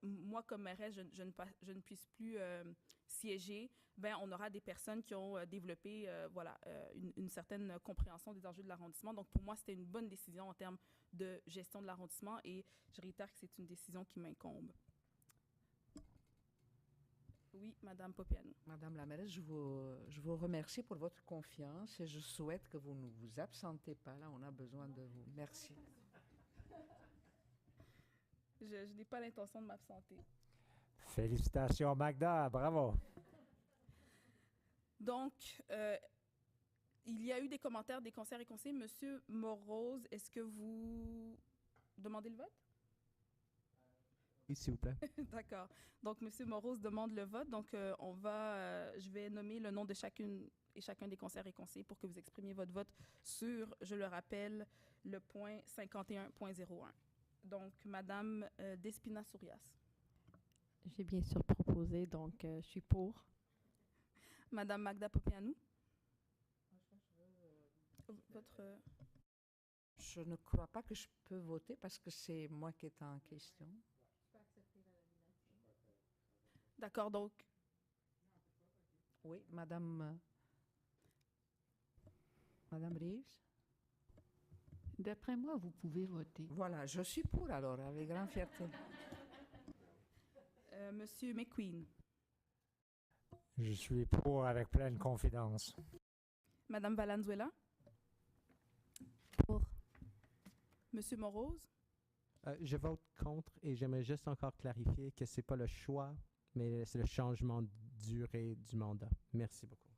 Speaker 2: moi, comme mairesse, je ne puisse plus siéger, ben, on aura des personnes qui ont développé une certaine compréhension des enjeux de l'arrondissement. Donc, pour moi, c'était une bonne décision en termes de gestion de l'arrondissement et je réitère que c'est une décision qui m'incombe. Oui, Madame Popianou.
Speaker 5: Madame la mairesse, je vous remercie pour votre confiance et je souhaite que vous ne vous absentez pas. Là, on a besoin de vous. Merci.
Speaker 2: Je n'ai pas l'intention de m'absenter.
Speaker 4: Félicitations, Magda. Bravo.
Speaker 2: Donc, il y a eu des commentaires des conseillers et conseillers. Monsieur Morose, est-ce que vous demandez le vote?
Speaker 1: Oui, s'il vous plaît.
Speaker 2: D'accord. Donc, Monsieur Morose demande le vote. Donc, je vais nommer le nom de chacune et chacun des conseillers et conseillers pour que vous exprimiez votre vote sur, je le rappelle, le point 51.01. Donc, Madame Despina-Sourias.
Speaker 16: J'ai bien sûr proposé, donc je suis pour.
Speaker 2: Madame Magda Popianou.
Speaker 5: Je ne crois pas que je peux voter parce que c'est moi qui est en question.
Speaker 2: D'accord, donc.
Speaker 5: Oui, Madame Reeves.
Speaker 15: D'après moi, vous pouvez voter.
Speaker 5: Voilà, je suis pour alors, avec grande fierté.
Speaker 2: Monsieur McQueen.
Speaker 4: Je suis pour avec pleine confidence.
Speaker 2: Madame Valenzuela.
Speaker 16: Pour.
Speaker 2: Monsieur Morose.
Speaker 1: Je vote contre et j'aimerais juste encore clarifier que ce n'est pas le choix, mais c'est le changement de durée du mandat. Merci beaucoup.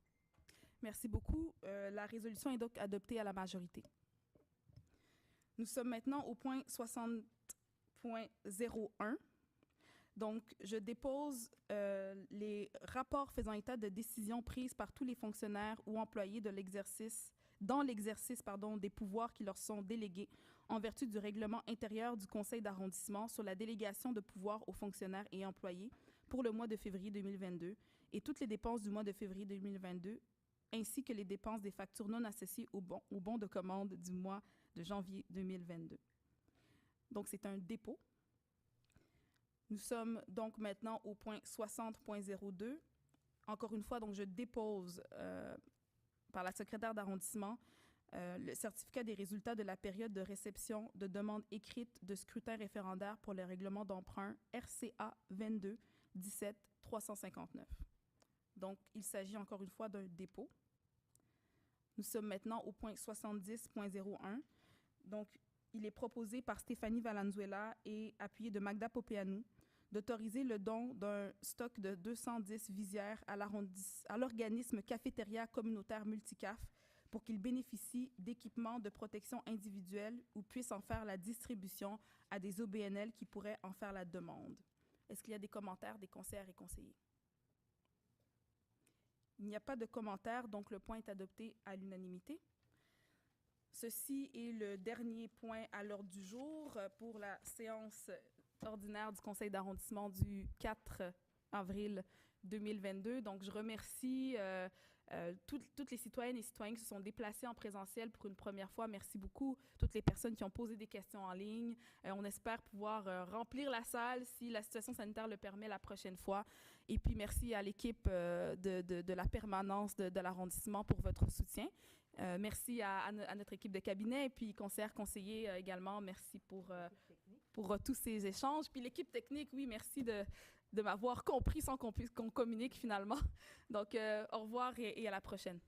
Speaker 2: Merci beaucoup. La résolution est donc adoptée à la majorité. Nous sommes maintenant au point 60.01. Donc, je dépose les rapports faisant état de décisions prises par tous les fonctionnaires ou employés dans l'exercice des pouvoirs qui leur sont délégués en vertu du règlement intérieur du conseil d'arrondissement sur la délégation de pouvoirs aux fonctionnaires et employés pour le mois de février 2022 et toutes les dépenses du mois de février 2022 ainsi que les dépenses des factures non associées au bon de commande du mois de janvier 2022. Donc, c'est un dépôt. Nous sommes donc maintenant au point 60.02. Encore une fois, donc, je dépose par la secrétaire d'arrondissement le certificat des résultats de la période de réception de demande écrite de scrutin référendaire pour le règlement d'emprunt RCA 22-17-359. Donc, il s'agit encore une fois d'un dépôt. Nous sommes maintenant au point 70.01. Donc, il est proposé par Stéphanie Valenzuela et appuyé de Magda Popianou d'autoriser le don d'un stock de 210 visières à l'organisme Cafétéria communautaire Multicaf pour qu'il bénéficie d'équipements de protection individuelle ou puisse en faire la distribution à des OBNL qui pourraient en faire la demande. Est-ce qu'il y a des commentaires des conseillères et conseillers? Il n'y a pas de commentaires, donc le point est adopté à l'unanimité. Ceci est le dernier point à l'ordre du jour pour la séance ordinaire du conseil d'arrondissement du 4 avril 2022. Donc, je remercie toutes les citoyennes et citoyens qui se sont déplacés en présentiel pour une première fois. Merci beaucoup. Toutes les personnes qui ont posé des questions en ligne. On espère pouvoir remplir la salle si la situation sanitaire le permet la prochaine fois. Et puis, merci à l'équipe de la permanence de l'arrondissement pour votre soutien. Merci à notre équipe de cabinet et puis conseillers également. Merci pour tous ces échanges. Puis l'équipe technique, oui, merci de m'avoir compris sans qu'on communique finalement. Donc, au revoir et à la prochaine.